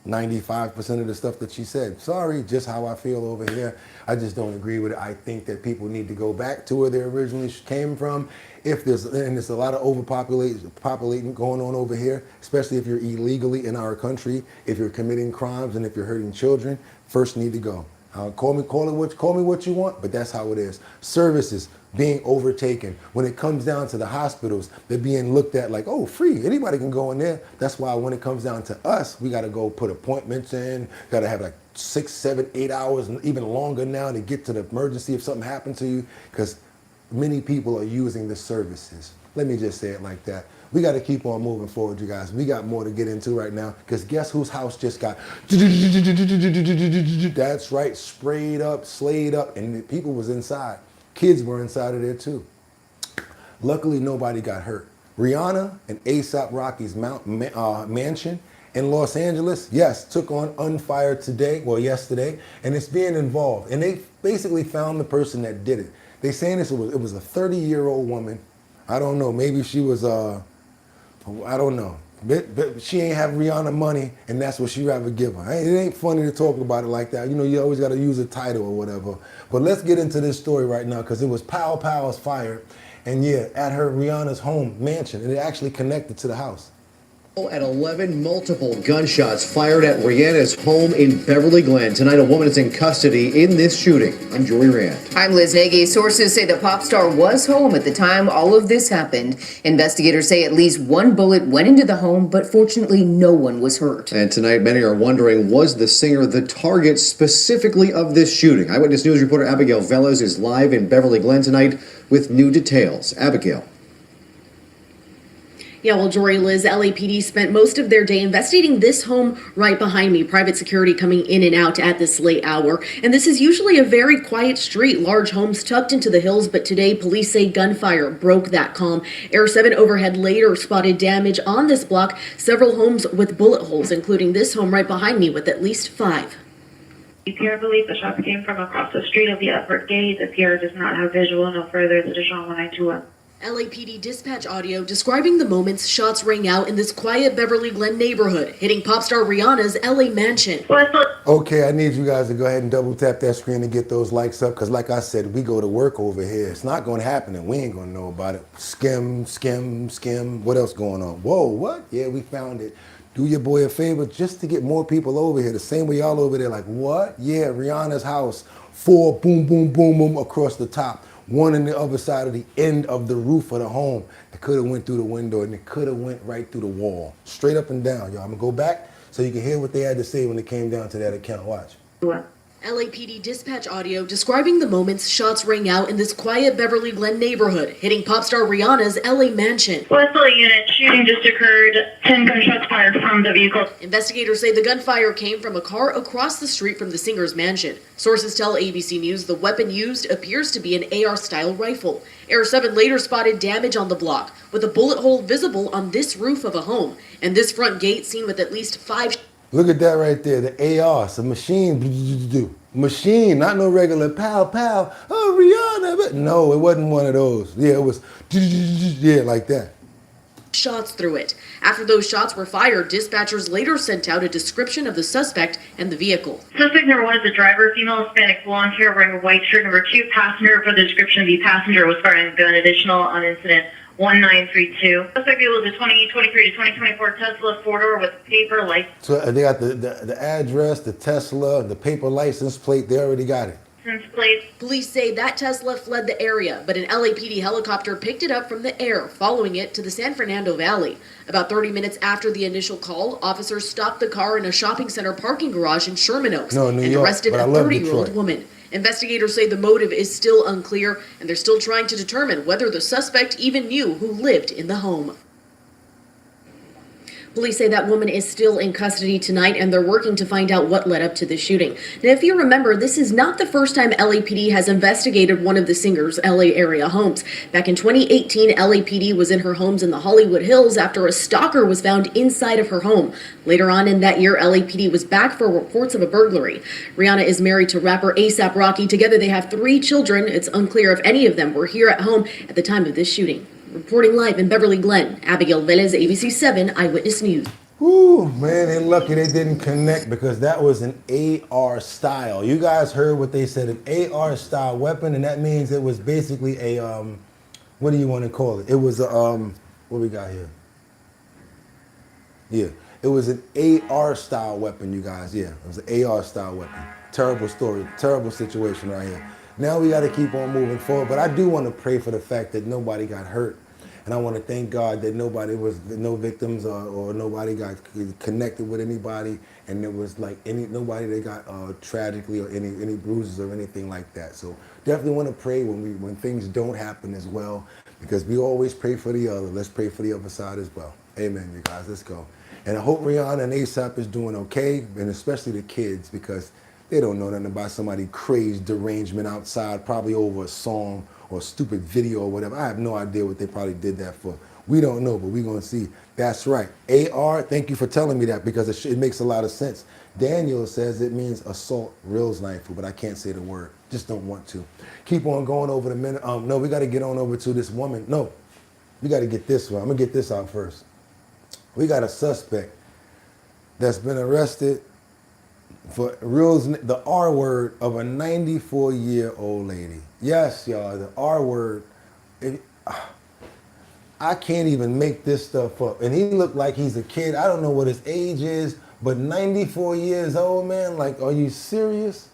95% of the stuff that she said. Sorry, just how I feel over here. I just don't agree with it. I think that people need to go back to where they originally came from. If there's a lot of populating going on over here, especially if you're illegally in our country, if you're committing crimes and if you're hurting children, first need to go. Call me what you want, but that's how it is. Services being overtaken. When it comes down to the hospitals, they're being looked at like, oh, free. Anybody can go in there. That's why when it comes down to us, we got to go put appointments in. Got to have like 6, 7, 8 hours, and even longer now to get to the emergency if something happened to you, because many people are using the services. Let me just say it like that. We got to keep on moving forward, you guys. We got more to get into right now, because guess whose house just got, that's right, sprayed up, slayed up, and the people was inside. Kids were inside of there too. Luckily, nobody got hurt. Rihanna and A$AP Rocky's mansion in Los Angeles, yes, took on fire yesterday, and it's being involved. And they basically found the person that did it. They saying it was a 30-year-old woman. I don't know, maybe she was, I don't know. But she ain't have Rihanna money, and that's what she rather give her. It ain't funny to talk about it like that. You know, you always got to use a title or whatever. But let's get into this story right now, because it was Powell's fired, and yeah, at her Rihanna's home mansion, and it actually connected to the house. At 11 multiple gunshots fired at Rihanna's home in Beverly Glen. Tonight, a woman is in custody in this shooting. I'm Joey Rand. I'm Liz Nagy. Sources say the pop star was home at the time all of this happened. Investigators say at least one bullet went into the home, but fortunately no one was hurt. And tonight, many are wondering, was the singer the target specifically of this shooting? Eyewitness News reporter Abigail Velez is live in Beverly Glen tonight with new details. Abigail. Yeah, well, Jory, Liz, LAPD spent most of their day investigating this home right behind me. Private security coming in and out at this late hour. And this is usually a very quiet street, large homes tucked into the hills. But today, police say gunfire broke that calm. Air 7 overhead later spotted damage on this block. Several homes with bullet holes, including this home right behind me with at least 5. EPR believes the shots came from across the street of the Upward Gate. The PR does not have visual. No further. It's additional 1921. LAPD dispatch audio describing the moments shots rang out in this quiet Beverly Glen neighborhood, hitting pop star Rihanna's LA mansion. Okay, I need you guys to go ahead and double tap that screen and get those likes up, because like I said, we go to work over here. It's not going to happen and we ain't going to know about it. Skim. What else going on? Whoa, what? Yeah, we found it. Do your boy a favor just to get more people over here. The same way y'all over there like, what? Yeah, Rihanna's house. 4 boom, boom, boom, boom across the top. One on the other side of the end of the roof of the home. It could have went through the window, and it could have went right through the wall. Straight up and down, y'all. I'm gonna go back so you can hear what they had to say when it came down to that account. Watch. LAPD dispatch audio describing the moments shots rang out in this quiet Beverly Glen neighborhood, hitting pop star Rihanna's LA mansion. Wesley unit, shooting just occurred. 10 gunshots fired from the vehicle. Investigators say the gunfire came from a car across the street from the singer's mansion. Sources tell ABC News the weapon used appears to be an AR-style rifle. Air 7 later spotted damage on the block, with a bullet hole visible on this roof of a home, and this front gate seen with at least 5... Look at that right there, the AR, it's a machine. Machine, not no regular pow, pow, oh, Rihanna. But no, it wasn't one of those. Yeah, it was, yeah, like that. Shots through it. After those shots were fired, dispatchers later sent out a description of the suspect and the vehicle. Suspect number 1 is the driver, female Hispanic, blonde hair, wearing a white shirt. Number 2, passenger. For the description, the passenger was firing a gun. Additional on incident 1932. Suspect vehicle is a 2023 to 2024 Tesla 4-door with paper license. So they got the address, the Tesla, the paper license plate. They already got it. plate. Police say that Tesla fled the area, but an LAPD helicopter picked it up from the air, following it to the San Fernando Valley. About 30 minutes after the initial call, officers stopped the car in a shopping center parking garage in Sherman Oaks and arrested a 30-year-old woman. Investigators say the motive is still unclear, and they're still trying to determine whether the suspect even knew who lived in the home. Police say that woman is still in custody tonight, and they're working to find out what led up to the shooting. Now, if you remember, this is not the first time LAPD has investigated one of the singer's LA area homes. Back in 2018, LAPD was in her homes in the Hollywood Hills after a stalker was found inside of her home. Later on in that year, LAPD was back for reports of a burglary. Rihanna is married to rapper A$AP Rocky. Together, they have 3 children. It's unclear if any of them were here at home at the time of this shooting. Reporting live in Beverly Glen, Abigail Velez, ABC 7 Eyewitness News. Whew, man, they're lucky they didn't connect because that was an AR style. You guys heard what they said, an AR style weapon, and that means it was basically a, what do you want to call it? It was a, what we got here? Yeah, it was an AR style weapon, you guys. Yeah, it was an AR style weapon. Terrible story, terrible situation right here. Now we got to keep on moving forward, but I do want to pray for the fact that nobody got hurt. And I want to thank God that no victims or nobody got connected with anybody, and there was like nobody that got tragically or any bruises or anything like that. So definitely want to pray when things don't happen as well, because we always pray for the other. Let's pray for the other side as well. Amen, you guys. Let's go. And I hope Rihanna and A$AP is doing okay, and especially the kids, because they don't know nothing about somebody crazed derangement outside, probably over a song or a stupid video or whatever. I have no idea what they probably did that for. We don't know, but we're going to see. That's right. AR, thank you for telling me that, because it makes a lot of sense. Daniel says it means assault reels rifle, but I can't say the word. Just don't want to. Keep on going over the minute. No, we got to get on over to this woman. No, we got to get this one. I'm going to get this out first. We got a suspect that's been arrested for the R word of a 94-year-old lady. Yes, y'all, the R word. I can't even make this stuff up. And he looked like he's a kid. I don't know what his age is, but 94 years old, man. Like, are you serious?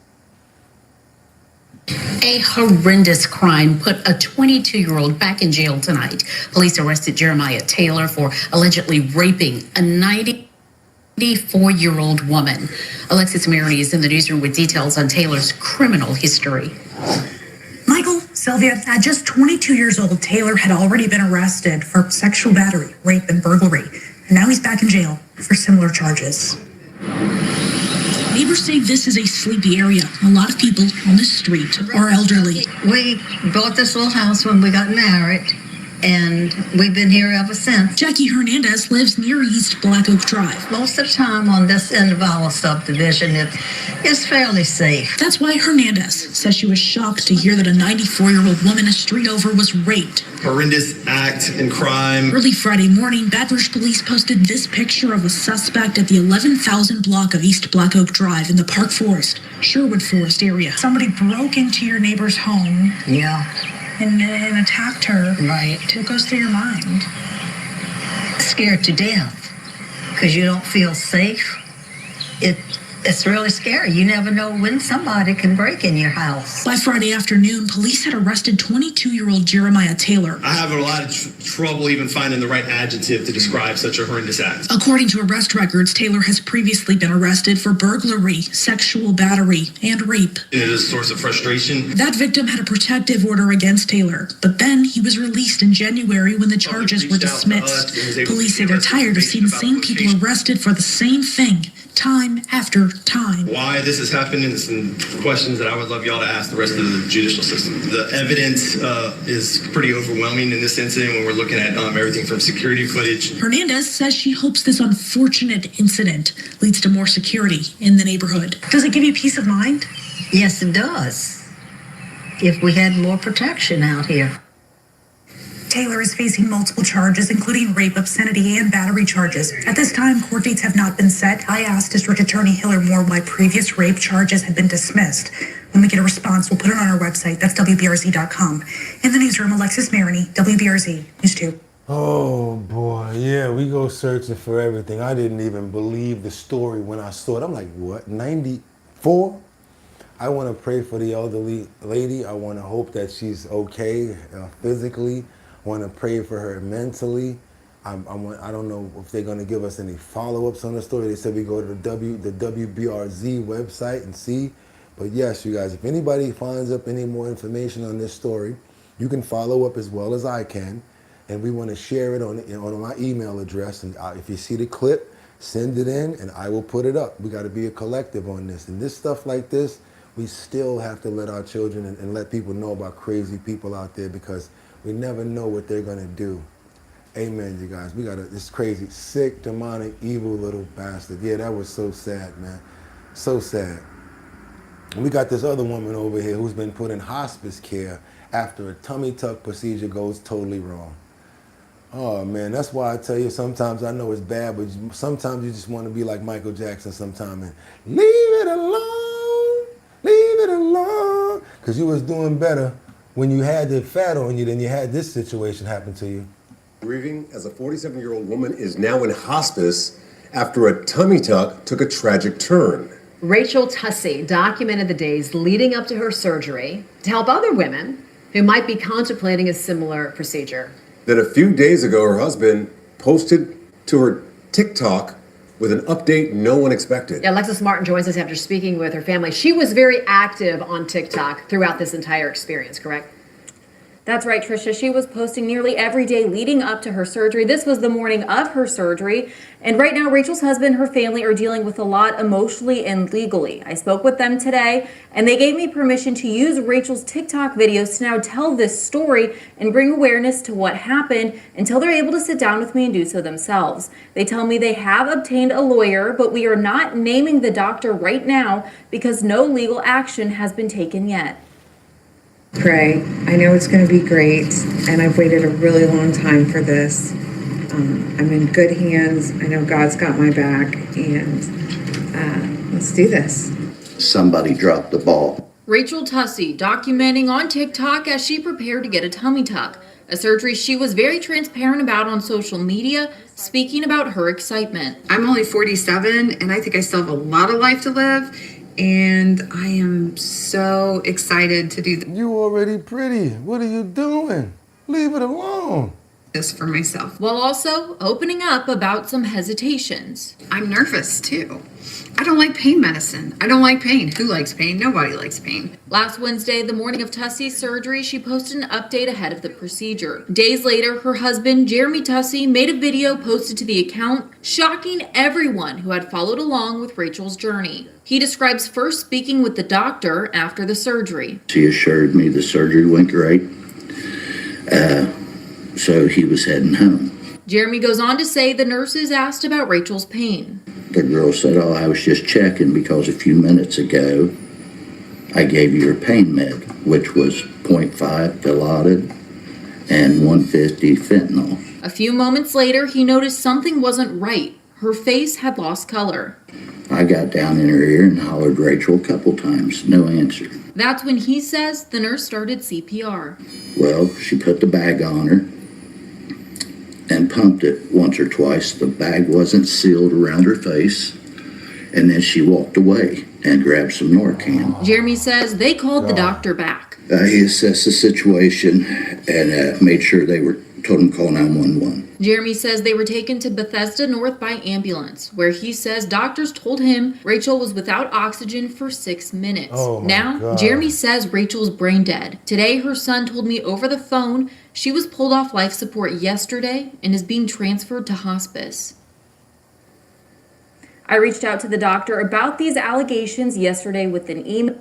A horrendous crime put a 22-year-old back in jail tonight. Police arrested Jeremiah Taylor for allegedly raping a 94-year-old woman. Alexis Maroney is in the newsroom with details on Taylor's criminal history. Michael, Sylvia, at just 22 years old, Taylor had already been arrested for sexual battery, rape, and burglary. And now he's back in jail for similar charges. Neighbors say this is a sleepy area. A lot of people on this street are elderly. We bought this little house when we got married, and we've been here ever since. Jackie Hernandez lives near East Black Oak Drive. Most of the time on this end of our subdivision, it's fairly safe. That's why Hernandez says she was shocked to hear that a 94-year-old woman a street over was raped. Horrendous act and crime. Early Friday morning, Baton Rouge police posted this picture of a suspect at the 11,000 block of East Black Oak Drive in the Park Forest, Sherwood Forest area. Somebody broke into your neighbor's home. Yeah. And attacked her. Right. What goes through your mind? Scared to death because you don't feel safe. It's really scary. You never know when somebody can break in your house. By Friday afternoon, police had arrested 22-year-old Jeremiah Taylor. I have a lot of trouble even finding the right adjective to describe such a horrendous act. According to arrest records, Taylor has previously been arrested for burglary, sexual battery, and rape. It is a source of frustration. That victim had a protective order against Taylor, but then he was released in January when the charges were dismissed. Police say they're tired of seeing the same people arrested for the same thing, time after time. Why this has happened is some questions that I would love y'all to ask the rest of the judicial system. The evidence is pretty overwhelming in this incident when we're looking at everything from security footage. Hernandez says she hopes this unfortunate incident leads to more security in the neighborhood. Does it give you peace of mind? Yes, it does. If we had more protection out here. Taylor is facing multiple charges, including rape, obscenity, and battery charges. At this time, court dates have not been set. I asked District Attorney Hiller Moore why previous rape charges had been dismissed. When we get a response, we'll put it on our website. That's WBRZ.com. In the newsroom, Alexis Maroney, WBRZ News 2. Oh boy, yeah, we go searching for everything. I didn't even believe the story when I saw it. I'm like, what, 94? I want to pray for the elderly lady. I want to hope that she's okay physically. I want to pray for her mentally. I don't know if they're going to give us any follow-ups on the story. They said we go to the WBRZ website and see. But yes, you guys, if anybody finds up any more information on this story, you can follow up as well as I can. And we want to share it on my email address. And if you see the clip, send it in and I will put it up. We got to be a collective on this. And this stuff like this, we still have to let our children and let people know about crazy people out there, because we never know what they're going to do. Amen, you guys. We got this crazy, sick, demonic, evil little bastard. Yeah, that was so sad, man. So sad. And we got this other woman over here who's been put in hospice care after a tummy tuck procedure goes totally wrong. Oh, man, that's why I tell you sometimes I know it's bad, but sometimes you just want to be like Michael Jackson sometime and leave it alone, leave it alone. Because you was doing better when you had the fat on you than you had this situation happen to you. Grieving as a 47-year-old woman is now in hospice after a tummy tuck took a tragic turn. Rachel Tussey documented the days leading up to her surgery to help other women who might be contemplating a similar procedure. Then a few days ago, her husband posted to her TikTok with an update no one expected. Yeah, Alexis Martin joins us after speaking with her family. She was very active on TikTok throughout this entire experience, correct? That's right, Tricia. She was posting nearly every day leading up to her surgery. This was the morning of her surgery. And right now, Rachel's husband and her family are dealing with a lot emotionally and legally. I spoke with them today, and they gave me permission to use Rachel's TikTok videos to now tell this story and bring awareness to what happened until they're able to sit down with me and do so themselves. They tell me they have obtained a lawyer, but we are not naming the doctor right now because no legal action has been taken yet. Pray. I know it's going to be great, and I've waited a really long time for this. I'm in good hands. I know God's got my back, and let's do this. Somebody dropped the ball. Rachel Tussey documenting on TikTok as she prepared to get a tummy tuck, a surgery she was very transparent about on social media, speaking about her excitement. I'm only 47, and I think I still have a lot of life to live. And I am so excited to do You already pretty. What are you doing? Leave it alone. This for myself. While also opening up about some hesitations. I'm nervous too. I don't like pain medicine. I don't like pain. Who likes pain? Nobody likes pain. Last Wednesday, the morning of Tussey's surgery, she posted an update ahead of the procedure. Days later, her husband, Jeremy Tussey, made a video posted to the account, shocking everyone who had followed along with Rachel's journey. He describes first speaking with the doctor after the surgery. She assured me the surgery went great, so he was heading home. Jeremy goes on to say the nurses asked about Rachel's pain. The girl said, "Oh, I was just checking because a few minutes ago I gave you your pain med, which was 0.5 Dilaudid and 150 fentanyl." A few moments later, he noticed something wasn't right. Her face had lost color. I got down in her ear and hollered Rachel a couple times. No answer. That's when he says the nurse started CPR. Well, she put the bag on her and pumped it once or twice. The bag wasn't sealed around her face, and then she walked away and grabbed some Narcan. Jeremy says they called the doctor back. He assessed the situation and made sure told him to call 911. Jeremy says they were taken to Bethesda North by ambulance, where he says doctors told him Rachel was without oxygen for 6 minutes. Oh my now, God. Jeremy says Rachel's brain dead. Today, her son told me over the phone she was pulled off life support yesterday and is being transferred to hospice. I reached out to the doctor about these allegations yesterday with an email.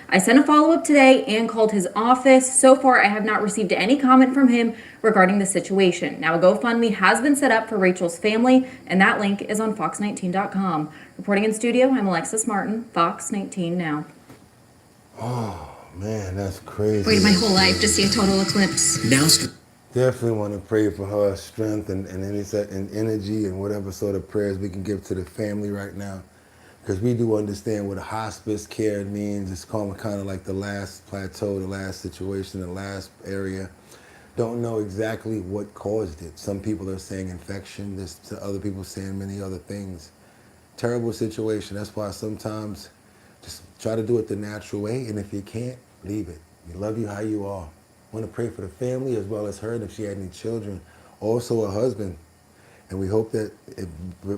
I sent a follow-up today and called his office. So far, I have not received any comment from him regarding the situation. Now, a GoFundMe has been set up for Rachel's family, and that link is on fox19.com. Reporting in studio, I'm Alexis Martin, Fox 19 Now. Oh, man, that's crazy. Waited my whole life to see a total eclipse. Now, definitely want to pray for her strength and energy and whatever sort of prayers we can give to the family right now. Because we do understand what a hospice care means. It's kind of like the last plateau, the last situation, the last area. Don't know exactly what caused it. Some people are saying infection. There's other people saying many other things. Terrible situation. That's why sometimes Just try to do it the natural way, and if you can't, leave it. We love you how you are. Want to pray for the family as well as her, and if she had any children, also a husband. And we hope that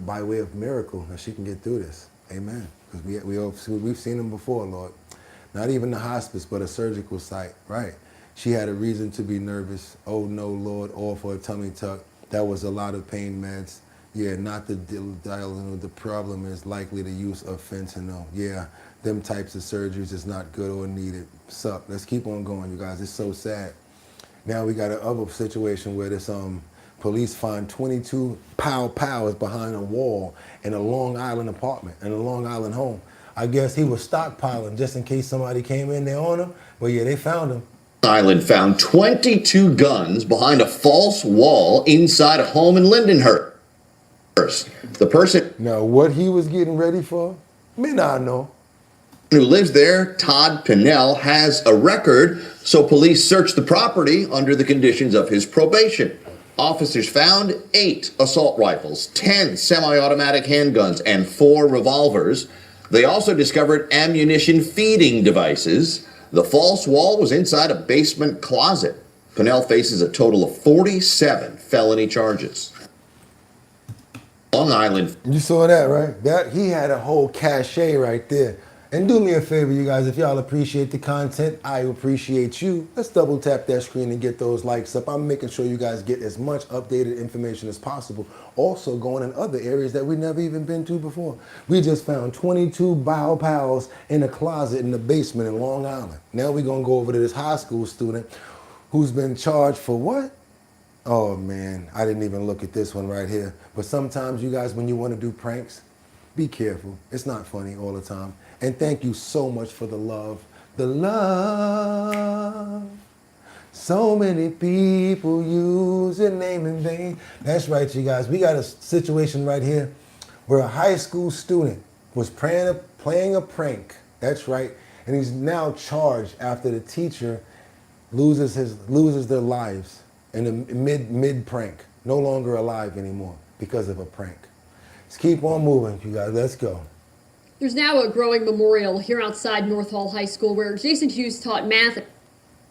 by way of miracle, that she can get through this. Amen. Because we've seen them before, Lord. Not even the hospice, but a surgical site. Right. She had a reason to be nervous. Oh no, Lord, all for a tummy tuck. That was a lot of pain meds. Yeah, not the problem is likely the use of fentanyl. Yeah, them types of surgeries is not good or needed. Suck. Let's keep on going, you guys. It's so sad. Now we got another situation where this police find 22 pows behind a wall in a Long Island apartment, in a Long Island home. I guess he was stockpiling just in case somebody came in there on him. But yeah, they found him. Island found 22 guns behind a false wall inside a home in Lindenhurst. The person now what he was getting ready for, me not know. Who lives there, Todd Pinnell, has a record, so police searched the property under the conditions of his probation. Officers found 8 assault rifles, 10 semi-automatic handguns, and 4 revolvers. They also discovered ammunition feeding devices. The false wall was inside a basement closet. Pinnell faces a total of 47 felony charges. Long Island. You saw that, right? That he had a whole cachet right there. And do me a favor, you guys, if y'all appreciate the content, I appreciate you. Let's double tap that screen and get those likes up. I'm making sure you guys get as much updated information as possible. Also going in other areas that we've never even been to before. We just found 22 pals in a closet in the basement in Long Island. Now we're going to go over to this high school student who's been charged for what? Oh man, I didn't even look at this one right here. But sometimes you guys, when you want to do pranks, be careful. It's not funny all the time. And thank you so much for the love. The love. So many people use your name in vain. That's right, you guys. We got a situation right here where a high school student was playing a prank. That's right. And he's now charged after the teacher loses their lives in a mid prank. No longer alive anymore because of a prank. Let's keep on moving, you guys. Let's go. There's now a growing memorial here outside North Hall High School where Jason Hughes taught math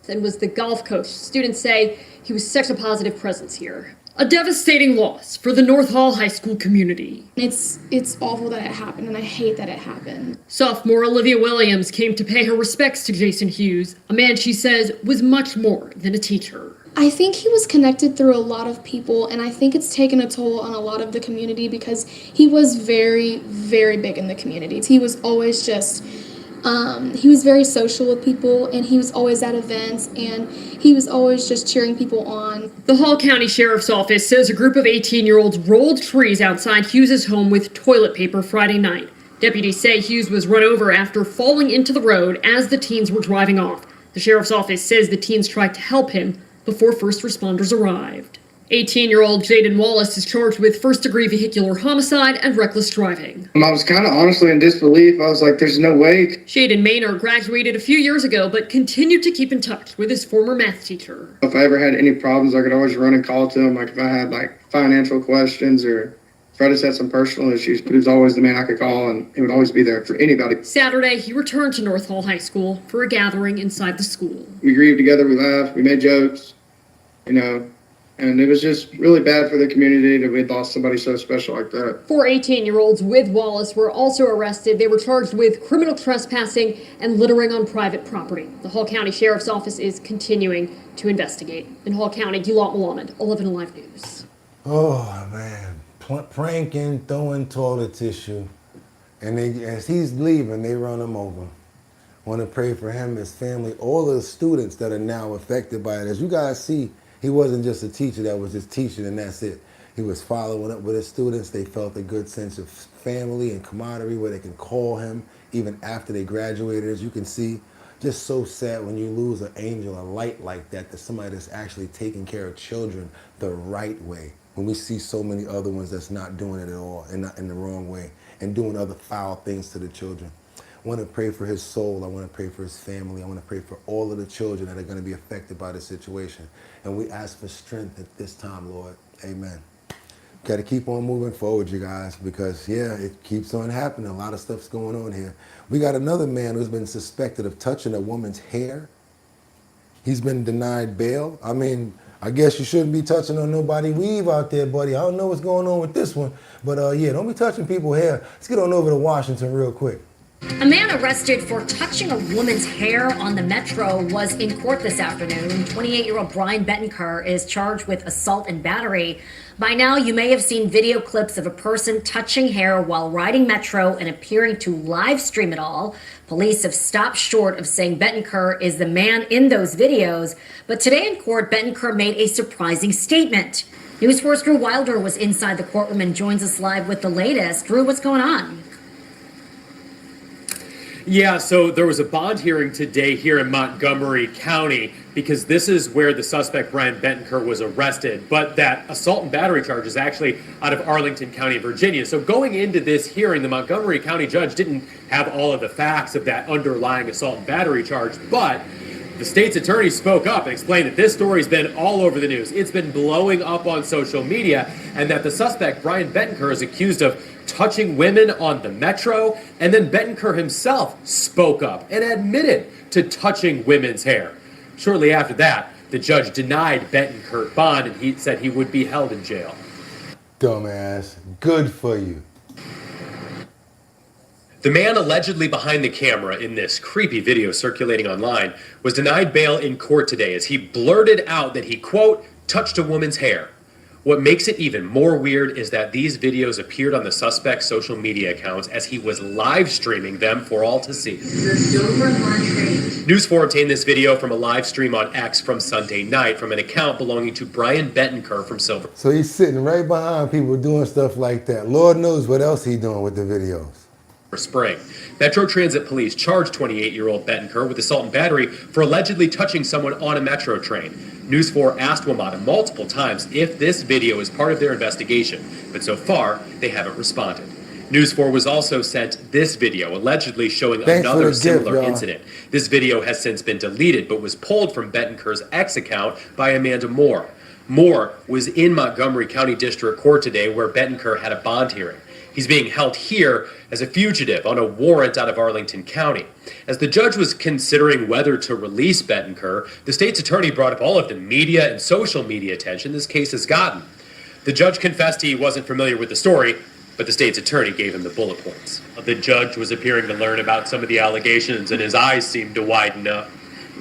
and was the golf coach. Students say he was such a positive presence here. A devastating loss for the North Hall High School community. It's awful that it happened, and I hate that it happened. Sophomore Olivia Williams came to pay her respects to Jason Hughes, a man she says was much more than a teacher. I think he was connected through a lot of people, and I think it's taken a toll on a lot of the community because he was very, very big in the community. He was always just, he was very social with people, and he was always at events, and he was always just cheering people on. The Hall County Sheriff's Office says a group of 18-year-olds rolled trees outside Hughes' home with toilet paper Friday night. Deputies say Hughes was run over after falling into the road as the teens were driving off. The Sheriff's Office says the teens tried to help him before first responders arrived. 18-year-old Jaden Wallace is charged with first-degree vehicular homicide and reckless driving. I was kind of honestly in disbelief. I was like, there's no way. Jaden Maynard graduated a few years ago, but continued to keep in touch with his former math teacher. If I ever had any problems, I could always run and call to him. Like if I had financial questions or if I just had some personal issues, but he was always the man I could call, and he would always be there for anybody. Saturday, he returned to North Hall High School for a gathering inside the school. We grieved together, we laughed, we made jokes, and it was just really bad for the community that we'd lost somebody so special like that. 4 18-year-olds with Wallace were also arrested. They were charged with criminal trespassing and littering on private property. The Hall County Sheriff's Office is continuing to investigate. In Hall County, Gilot Muhammad, 11 Alive News. Oh, man. Pranking, throwing toilet tissue. And as he's leaving, they run him over. Want to pray for him, his family, all of the students that are now affected by it. As you guys see, he wasn't just a teacher that was just teaching and that's it. He was following up with his students. They felt a good sense of family and camaraderie where they can call him even after they graduated. As you can see, just so sad when you lose an angel, a light like that somebody that's actually taking care of children the right way. When we see so many other ones that's not doing it at all and not in the wrong way and doing other foul things to the children. I want to pray for his soul. I want to pray for his family. I want to pray for all of the children that are going to be affected by this situation. And we ask for strength at this time, Lord. Amen. Got to keep on moving forward, you guys, because, yeah, it keeps on happening. A lot of stuff's going on here. We got another man who's been suspected of touching a woman's hair. He's been denied bail. I mean, I guess you shouldn't be touching on nobody weave out there, buddy. I don't know what's going on with this one, but yeah, don't be touching people's hair. Let's get on over to Washington real quick. A man arrested for touching a woman's hair on the metro was in court this afternoon. 28-year-old Brian Bettenker is charged with assault and battery. By now, you may have seen video clips of a person touching hair while riding metro and appearing to live stream it all. Police have stopped short of saying Bettenker is the man in those videos. But today in court, Bettenker made a surprising statement. News 4's Drew Wilder was inside the courtroom and joins us live with the latest. Drew, what's going on? Yeah, so there was a bond hearing today here in Montgomery County because this is where the suspect Brian Bettenker was arrested, but that assault and battery charge is actually out of Arlington County, Virginia. So going into this hearing, the Montgomery County judge didn't have all of the facts of that underlying assault and battery charge, but the state's attorney spoke up and explained that this story's been all over the news. It's been blowing up on social media, and that the suspect, Brian Bettenker, is accused of touching women on the metro, and then Bettenker himself spoke up and admitted to touching women's hair. Shortly after that, the judge denied Bettenker bond, and he said he would be held in jail. Dumbass. Good for you. The man allegedly behind the camera in this creepy video circulating online was denied bail in court today as he blurted out that he, quote, touched a woman's hair. What makes it even more weird is that these videos appeared on the suspect's social media accounts as he was live streaming them for all to see. News 4 obtained this video from a live stream on X from Sunday night from an account belonging to Brian Bettenker from Silver. So he's sitting right behind people doing stuff like that. Lord knows what else he's doing with the videos. Spring. Metro Transit Police charged 28-year-old Bettenker with assault and battery for allegedly touching someone on a metro train. News 4 asked WMATA multiple times if this video is part of their investigation, but so far they haven't responded. News 4 was also sent this video allegedly showing another similar incident. This video has since been deleted but was pulled from Bettenker's X account by Amanda Moore. Moore was in Montgomery County District Court today where Bettenker had a bond hearing. He's being held here as a fugitive on a warrant out of Arlington County. As the judge was considering whether to release Bettenker, the state's attorney brought up all of the media and social media attention this case has gotten. The judge confessed he wasn't familiar with the story, but the state's attorney gave him the bullet points. The judge was appearing to learn about some of the allegations, and his eyes seemed to widen up.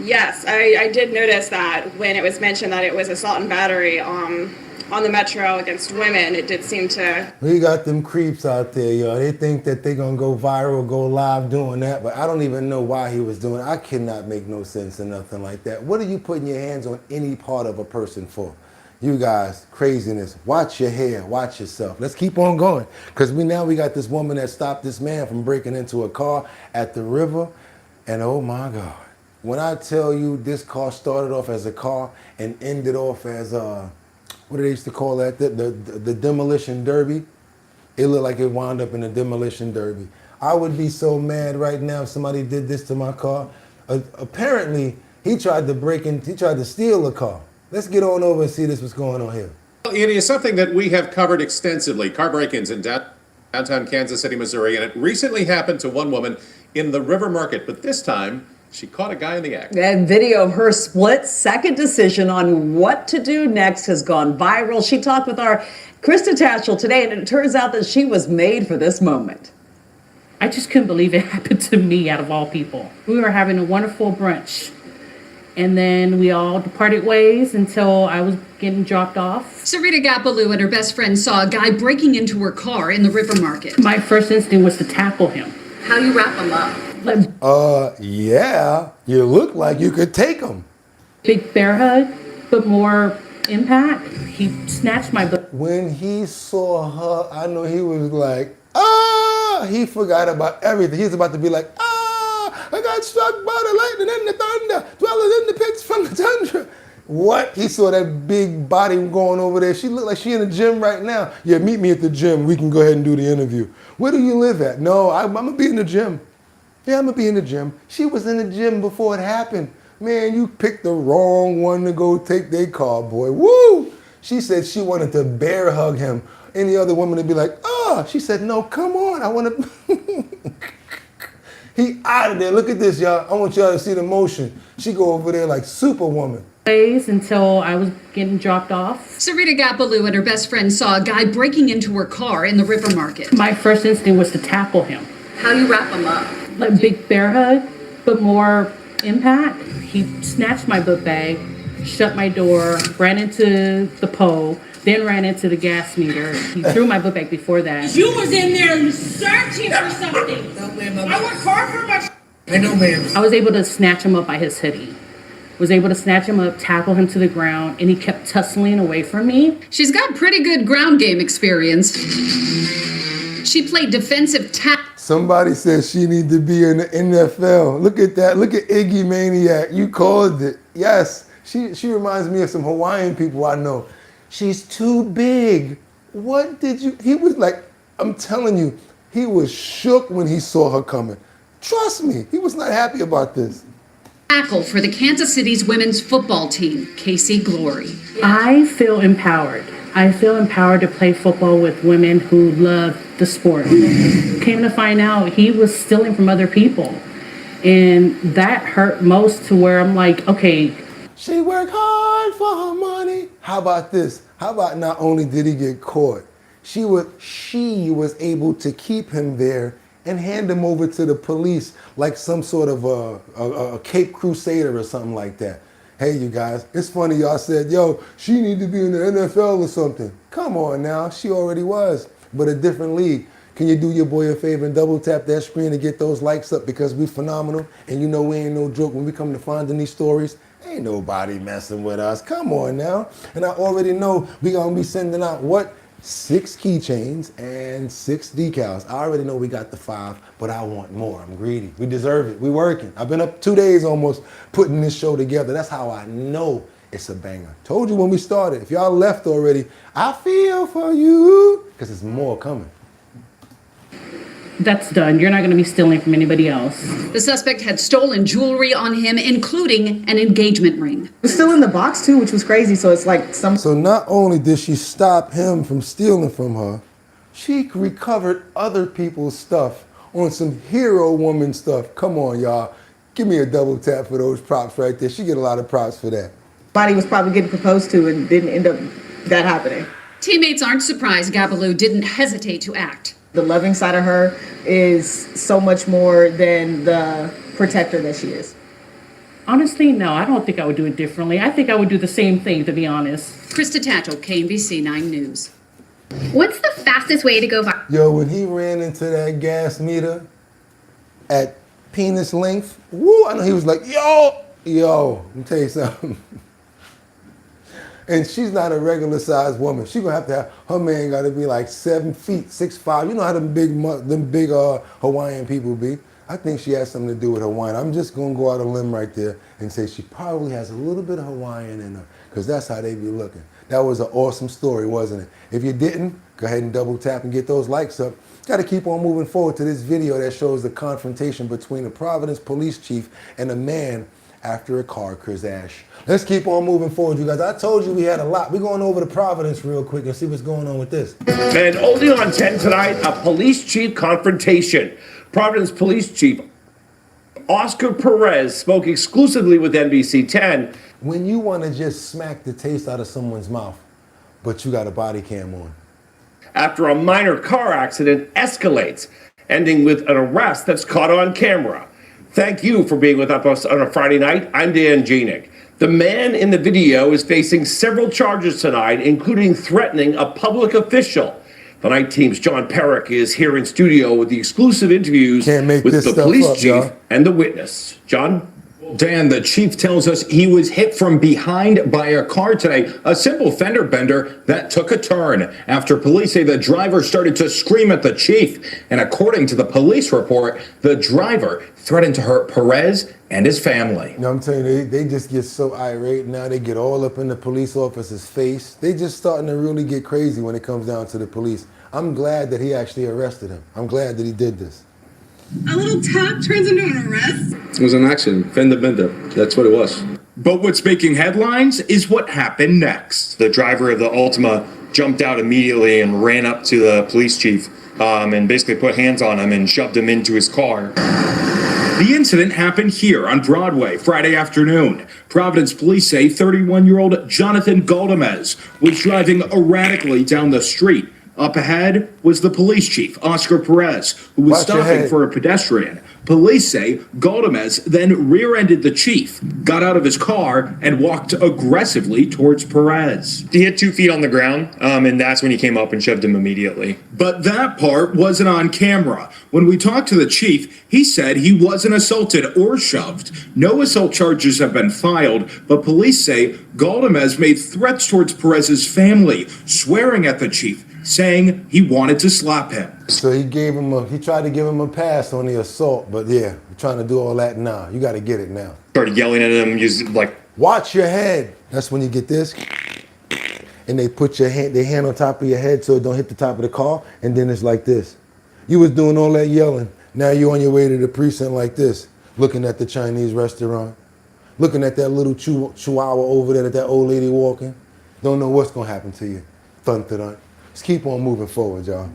Yes, I did notice that when it was mentioned that it was assault and battery on the metro against women, it did seem to... We got them creeps out there, yo. They think that they're going to go viral, go live doing that, but I don't even know why he was doing it. I cannot make no sense in nothing like that. What are you putting your hands on any part of a person for? You guys, craziness. Watch your hair. Watch yourself. Let's keep on going, because we got this woman that stopped this man from breaking into a car at the river, and oh my God. When I tell you this car started off as a car and ended off as what do they used to call that? The demolition derby. It looked like it wound up in a demolition derby. I would be so mad right now if somebody did this to my car. Apparently, he tried to steal a car. Let's get on over and see what's going on here. It is something that we have covered extensively, car break-ins in downtown Kansas City, Missouri, and it recently happened to one woman in the River Market, but this time, she caught a guy in the act. And video of her split-second decision on what to do next has gone viral. She talked with our Kristi Noem today, and it turns out that she was made for this moment. I just couldn't believe it happened to me, out of all people. We were having a wonderful brunch, and then we all departed ways until I was getting dropped off. Sarita Gapalu and her best friend saw a guy breaking into her car in the River Market. My first instinct was to tackle him. How you wrap him up? Yeah, you look like you could take him. Big bear hug, but more impact. He snatched my book. When he saw her, I know he was like, ah! He forgot about everything. He's about to be like, ah! I got struck by the lightning and the thunder, dwelling in the pits from the tundra. What? He saw that big body going over there. She looked like she in the gym right now. Yeah, meet me at the gym. We can go ahead and do the interview. Where do you live at? No, I'm going to be in the gym. Yeah, I'm going to be in the gym. She was in the gym before it happened. Man, you picked the wrong one to go take their car, boy. Woo! She said she wanted to bear hug him any other woman would be like, oh, she said, no, come on, I want to. He out of there. Look at this, y'all. I want y'all to see the motion. She go over there like Superwoman. Until I was getting dropped off. Sarita Gapaloo and her best friend saw a guy breaking into her car in the River Market. My first instinct was to tackle him. How you wrap him up? Like big bear hug, but more impact. He snatched my book bag, shut my door, ran into the pole, then ran into the gas meter. He threw my book bag before that. You was in there searching for something. I worked hard for my... I know, ma'am. I was able to snatch him up by his hoodie. Was able to snatch him up, tackle him to the ground, and he kept tussling away from me. She's got pretty good ground game experience. She played defensive tackle. Somebody says she need to be in the NFL. Look at that. Look at Iggy Maniac. You called it. Yes. She reminds me of some Hawaiian people I know. She's too big. What did you... He was like, I'm telling you, he was shook when he saw her coming. Trust me, he was not happy about this. Tackle for the Kansas City's women's football team, Casey Glory. I feel empowered. I feel empowered to play football with women who love the sport. Came to find out he was stealing from other people. And that hurt most to where I'm like, okay. She worked hard for her money. How about this? How about not only did he get caught, she was able to keep him there and hand him over to the police like some sort of a Cape Crusader or something like that. Hey, you guys, it's funny y'all said, yo, she need to be in the NFL or something. Come on now, she already was, but a different league. Can you do your boy a favor and double tap that screen and get those likes up because we phenomenal and you know we ain't no joke when we come to finding these stories. Ain't nobody messing with us. Come on now. And I already know we gonna be sending out what? 6 keychains and 6 decals. I already know we got the 5, but I want more. I'm greedy. We deserve it. We working. I've been up 2 days almost putting this show together. That's how I know it's a banger. Told you when we started. If y'all left already, I feel for you because there's more coming. That's done. You're not going to be stealing from anybody else. The suspect had stolen jewelry on him, including an engagement ring. It was still in the box too, which was crazy. So it's like some... So not only did she stop him from stealing from her, she recovered other people's stuff on some hero woman stuff. Come on, y'all. Give me a double tap for those props right there. She get a lot of props for that. Body was probably getting proposed to and didn't end up that happening. Teammates aren't surprised Gapaloo didn't hesitate to act. The loving side of her is so much more than the protector that she is. Honestly, no, I don't think I would do it differently. I think I would do the same thing, to be honest. Krista Tatchell, KNBC 9 News. What's the fastest way to go viral? Yo, when he ran into that gas meter at penis length, woo, I know he was like, yo, let me tell you something. And she's not a regular sized woman. She's gonna have to have, her man gotta be like 7 feet, 6'5". You know how them big Hawaiian people be. I think she has something to do with Hawaiian. I'm just gonna go out on a limb right there and say she probably has a little bit of Hawaiian in her, because that's how they be looking. That was an awesome story, wasn't it? If you didn't, go ahead and double tap and get those likes up. Got to keep on moving forward to this video that shows the confrontation between the Providence Police Chief and a man after a car crash. Let's keep on moving forward, you guys. I told you we had a lot. We're going over to Providence real quick and see what's going on with this. And only on 10 tonight, a police chief confrontation. Providence Police Chief Oscar Perez spoke exclusively with NBC 10. When you want to just smack the taste out of someone's mouth, but you got a body cam on. After a minor car accident escalates, ending with an arrest that's caught on camera. Thank you for being with us on a Friday night. I'm Dan Janik. The man in the video is facing several charges tonight, including threatening a public official. The night team's John Perrick is here in studio with the exclusive interviews with the police chief and the witness. John? Dan, the chief tells us he was hit from behind by a car today, a simple fender bender that took a turn after police say the driver started to scream at the chief. And according to the police report, the driver threatened to hurt Perez and his family. You know what I'm telling you, they just get so irate now. They get all up in the police officer's face. They just starting to really get crazy when it comes down to the police. I'm glad that he actually arrested him. I'm glad that he did this. A little tap turns into an arrest? It was an accident, fender bender. That's what it was. But what's making headlines is what happened next. The driver of the Ultima jumped out immediately and ran up to the police chief and basically put hands on him and shoved him into his car. The incident happened here on Broadway Friday afternoon. Providence police say 31-year-old Jonathan Galdamez was driving erratically down the street. Up ahead was the police chief, Oscar Perez, who was stopping for a pedestrian. Police say Galdamez then rear-ended the chief, got out of his car, and walked aggressively towards Perez. He hit 2 feet on the ground, and that's when he came up and shoved him immediately. But that part wasn't on camera. When we talked to the chief, he said he wasn't assaulted or shoved. No assault charges have been filed, but police say Galdamez made threats towards Perez's family, swearing at the chief, saying he wanted to slap him. So he tried to give him a pass on the assault, but yeah, we're trying to do all that now. You got to get it now. Started yelling at him, watch your head. That's when you get this, and they put their hand on top of your head so it don't hit the top of the car, and then it's like this. You was doing all that yelling. Now you're on your way to the precinct like this, looking at the Chinese restaurant, looking at that little chihuahua over there, that old lady walking. Don't know what's gonna happen to you. Dun-dun-dun. Just keep on moving forward, y'all.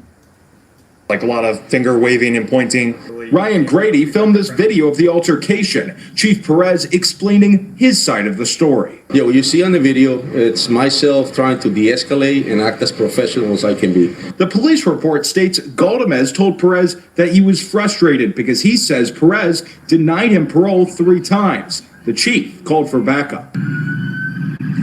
Like a lot of finger waving and pointing. Ryan Grady filmed this video of the altercation. Chief Perez explaining his side of the story. Yeah, what you see on the video, it's myself trying to de-escalate and act as professional as I can be. The police report states Galdamez told Perez that he was frustrated because he says Perez denied him parole 3 times. The chief called for backup.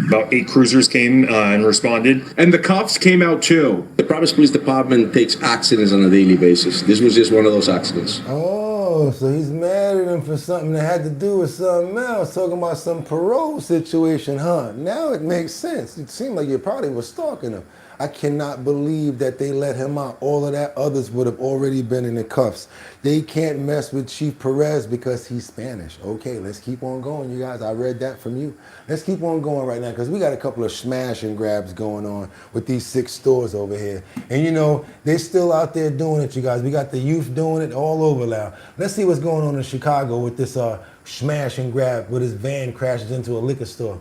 About 8 cruisers came and responded. And the cops came out too. The Providence Police Department takes accidents on a daily basis. This was just one of those accidents. Oh, so he's mad at him for something that had to do with something else, talking about some parole situation, huh? Now it makes sense. It seemed like you probably was stalking him. I cannot believe that they let him out. All of that others would have already been in the cuffs. They can't mess with Chief Perez because he's Spanish. Okay, let's keep on going, you guys. I read that from you. Let's keep on going right now because we got a couple of smash and grabs going on with these 6 stores over here. And you know, they're still out there doing it, you guys. We got the youth doing it all over now. Let's see what's going on in Chicago with this smash and grab where this van crashes into a liquor store.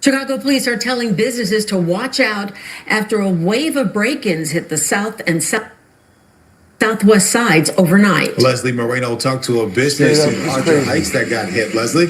Chicago police are telling businesses to watch out after a wave of break-ins hit the south and southwest sides overnight. Leslie Moreno talked to a business in Arthur Heights that got hit. Leslie?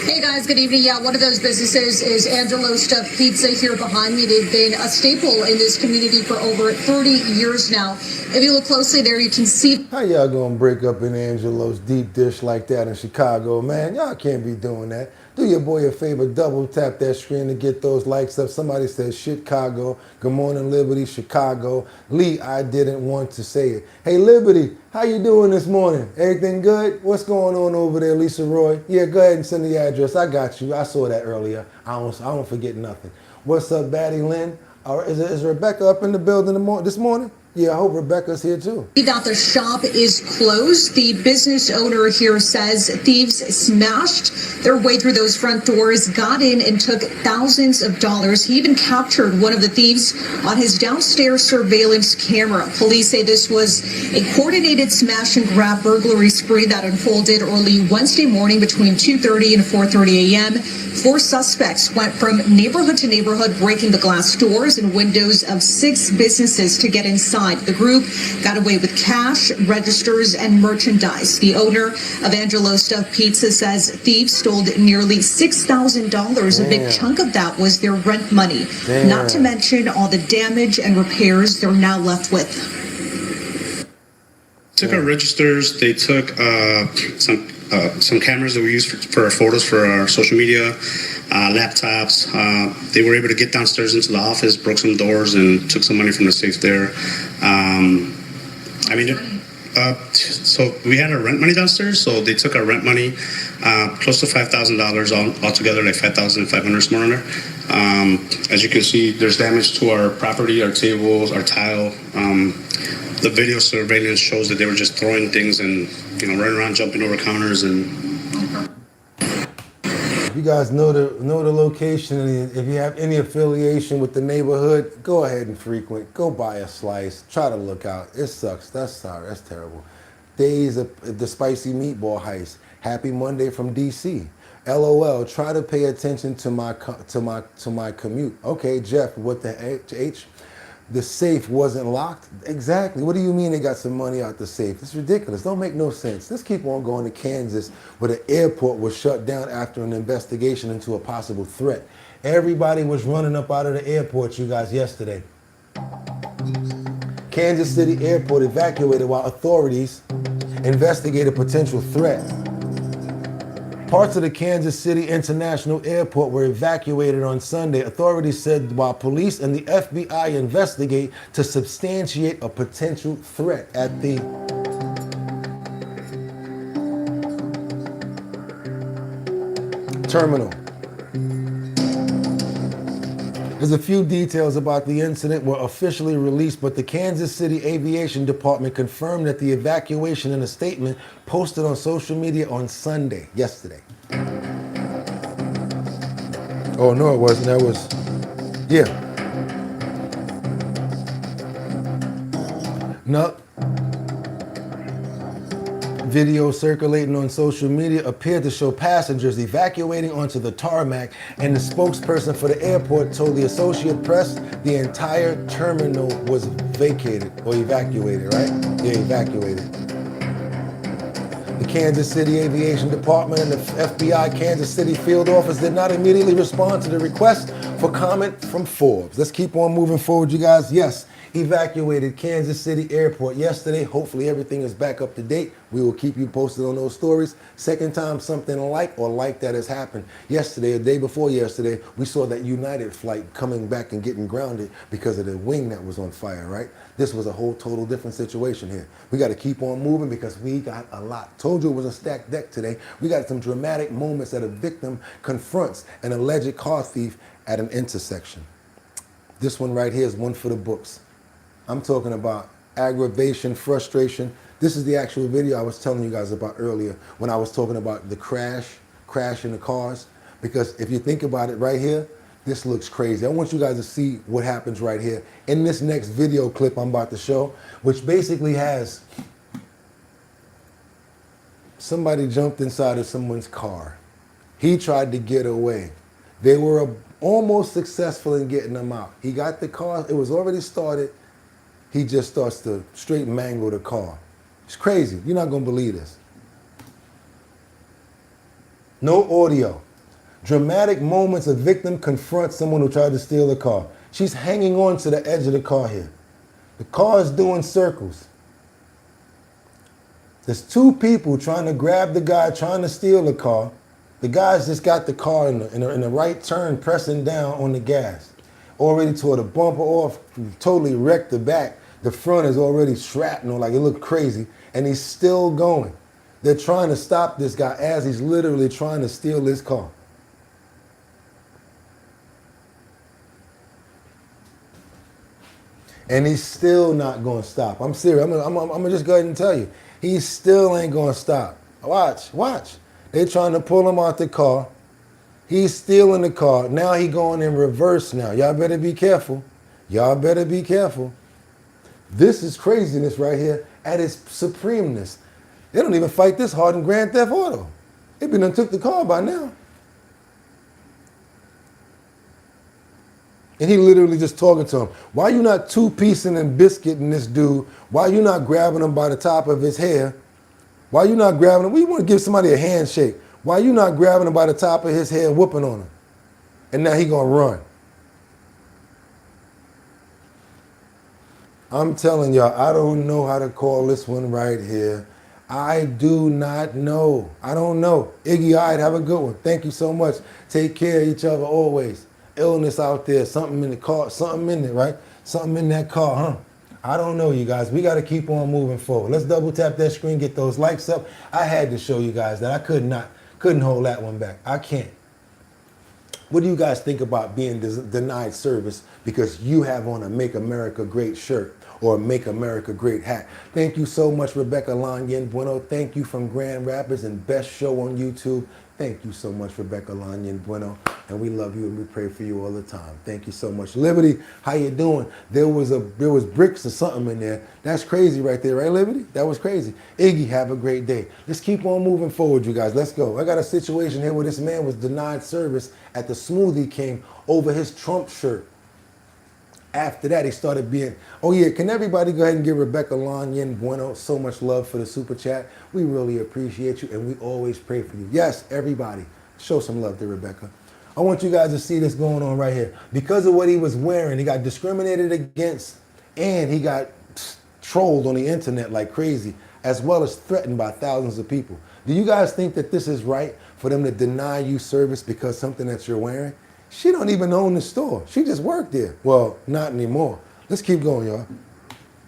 Hey guys, good evening. Yeah, one of those businesses is Angelo Stuffed Pizza here behind me. They've been a staple in this community for over 30 years now. If you look closely there, you can see. How y'all gonna break up in Angelo's deep dish like that in Chicago, man? Y'all can't be doing that. Do your boy a favor, double tap that screen to get those likes up. Somebody says Chicago. Good morning, Liberty, Chicago. Lee, I didn't want to say it. Hey, Liberty, how you doing this morning? Everything good? What's going on over there, Lisa Roy? Yeah, go ahead and send the address. I got you. I saw that earlier. I don't forget nothing. What's up, Batty Lynn? Is Rebecca up in the building this morning? Yeah, I hope Rebecca's here too. That the shop is closed. The business owner here says thieves smashed their way through those front doors, got in and took thousands of dollars. He even captured one of the thieves on his downstairs surveillance camera. Police say this was a coordinated smash and grab burglary spree that unfolded early Wednesday morning between 2:30 and 4:30 a.m. 4 suspects went from neighborhood to neighborhood, breaking the glass doors and windows of 6 businesses to get inside. The group got away with cash, registers, and merchandise. The owner of Angelo Stuffed Pizza says thieves stole nearly $6,000. A big chunk of that was their rent money. Damn. Not to mention all the damage and repairs they're now left with. Took our registers. They took some cameras that we use for our photos for our social media, laptops. They were able to get downstairs into the office, broke some doors, and took some money from the safe there. So we had our rent money downstairs, so they took our rent money, close to $5,000 altogether, like $5,500 somewhere in there. As you can see, there's damage to our property, our tables, our tile. The video surveillance shows that they were just throwing things and, running around, jumping over counters and. If you guys know the location, and if you have any affiliation with the neighborhood, go ahead and frequent. Go buy a slice. Try to look out. It sucks. That's sorry. That's terrible. Days of the spicy meatball heist. Happy Monday from DC. LOL, try to pay attention to my commute. Okay, Jeff, what the H? The safe wasn't locked? Exactly. What do you mean they got some money out the safe? It's ridiculous. Don't make no sense. Let's keep on going to Kansas, where the airport was shut down after an investigation into a possible threat. Everybody was running up out of the airport, you guys, yesterday. Kansas City Airport evacuated while authorities investigate a potential threat. Parts of the Kansas City International Airport were evacuated on Sunday. Authorities said while police and the FBI investigate to substantiate a potential threat at the terminal. There's a few details about the incident were officially released, but the Kansas City Aviation Department confirmed that the evacuation in a statement posted on social media on Sunday, yesterday. Oh, no, it wasn't. That was, yeah. No. Video circulating on social media appeared to show passengers evacuating onto the tarmac, and the spokesperson for the airport told the Associated Press the entire terminal was vacated or evacuated, right? Yeah, evacuated. The Kansas City Aviation Department and the FBI Kansas City field office did not immediately respond to the request for comment from Forbes. Let's keep on moving forward, you guys. Yes. Evacuated Kansas City Airport yesterday. Hopefully everything is back up to date. We will keep you posted on those stories. Second time something like that has happened. Yesterday, a day before yesterday, we saw that United flight coming back and getting grounded because of the wing that was on fire, right? This was a whole total different situation here. We got to keep on moving because we got a lot. Told you it was a stacked deck today. We got some dramatic moments that a victim confronts an alleged car thief at an intersection. This one right here is one for the books. I'm talking about aggravation, frustration. This is the actual video I was telling you guys about earlier when I was talking about the crash in the cars. Because if you think about it right here, this looks crazy. I want you guys to see what happens right here in this next video clip I'm about to show, which basically has somebody jumped inside of someone's car. He tried to get away. They were almost successful in getting him out. He got the car, it was already started. He just starts to straight mangle the car. It's crazy. You're not going to believe this. No audio. Dramatic moments a victim confronts someone who tried to steal a car. She's hanging on to the edge of the car here. The car is doing circles. There's two people trying to grab the guy trying to steal the car. The guy's just got the car in the right turn, pressing down on the gas. Already tore the bumper off, totally wrecked the back. The front is already shrapnel, like it looked crazy, and he's still going. They're trying to stop this guy as he's literally trying to steal his car. And he's still not going to stop. I'm serious. I'm gonna just go ahead and tell you. He still ain't going to stop. Watch. They're trying to pull him out the car. He's stealing the car. Now he going in reverse now. Y'all better be careful. Y'all better be careful. This is craziness right here at its supremeness. They don't even fight this hard in Grand Theft Auto. They been done took the car by now. And he literally just talking to him. Why you not two-piecing and biscuiting this dude? Why you not grabbing him by the top of his hair? Why you not grabbing him? We want to give somebody a handshake. Why you not grabbing him by the top of his hair, whooping on him? And now he gonna run. I'm telling y'all, I don't know how to call this one right here. I do not know. I don't know. Iggy, all right, have a good one. Thank you so much. Take care of each other always. Illness out there, something in the car, something in it, right? Something in that car, huh? I don't know, you guys. We got to keep on moving forward. Let's double tap that screen, get those likes up. I had to show you guys that I couldn't hold that one back. I can't. What do you guys think about being denied service because you have on a Make America Great shirt or a Make America Great hat? Thank you so much, Rebecca Langen Bueno. Thank you from Grand Rapids and best show on YouTube. Thank you so much, Rebecca Lanyan Bueno, and we love you and we pray for you all the time. Thank you so much. Liberty, how you doing? There was bricks or something in there. That's crazy right there, right, Liberty? That was crazy. Iggy, have a great day. Let's keep on moving forward, you guys. Let's go. I got a situation here where this man was denied service at the Smoothie King over his Trump shirt. After that, he started being, oh yeah, can everybody go ahead and give Rebecca Lanyan Bueno so much love for the super chat? We really appreciate you and we always pray for you. Yes, everybody, show some love to Rebecca. I want you guys to see this going on right here. Because of what he was wearing, he got discriminated against and he got trolled on the internet like crazy, as well as threatened by thousands of people. Do you guys think that this is right for them to deny you service because something that you're wearing? She don't even own the store. She just worked there. Well, not anymore. Let's keep going, y'all.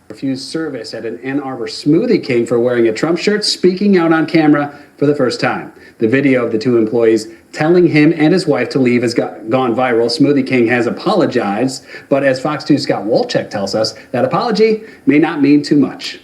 Refused service at an Ann Arbor Smoothie King for wearing a Trump shirt, speaking out on camera for the first time. The video of the two employees telling him and his wife to leave has gone viral. Smoothie King has apologized, but as Fox 2's Scott Wolchek tells us, that apology may not mean too much.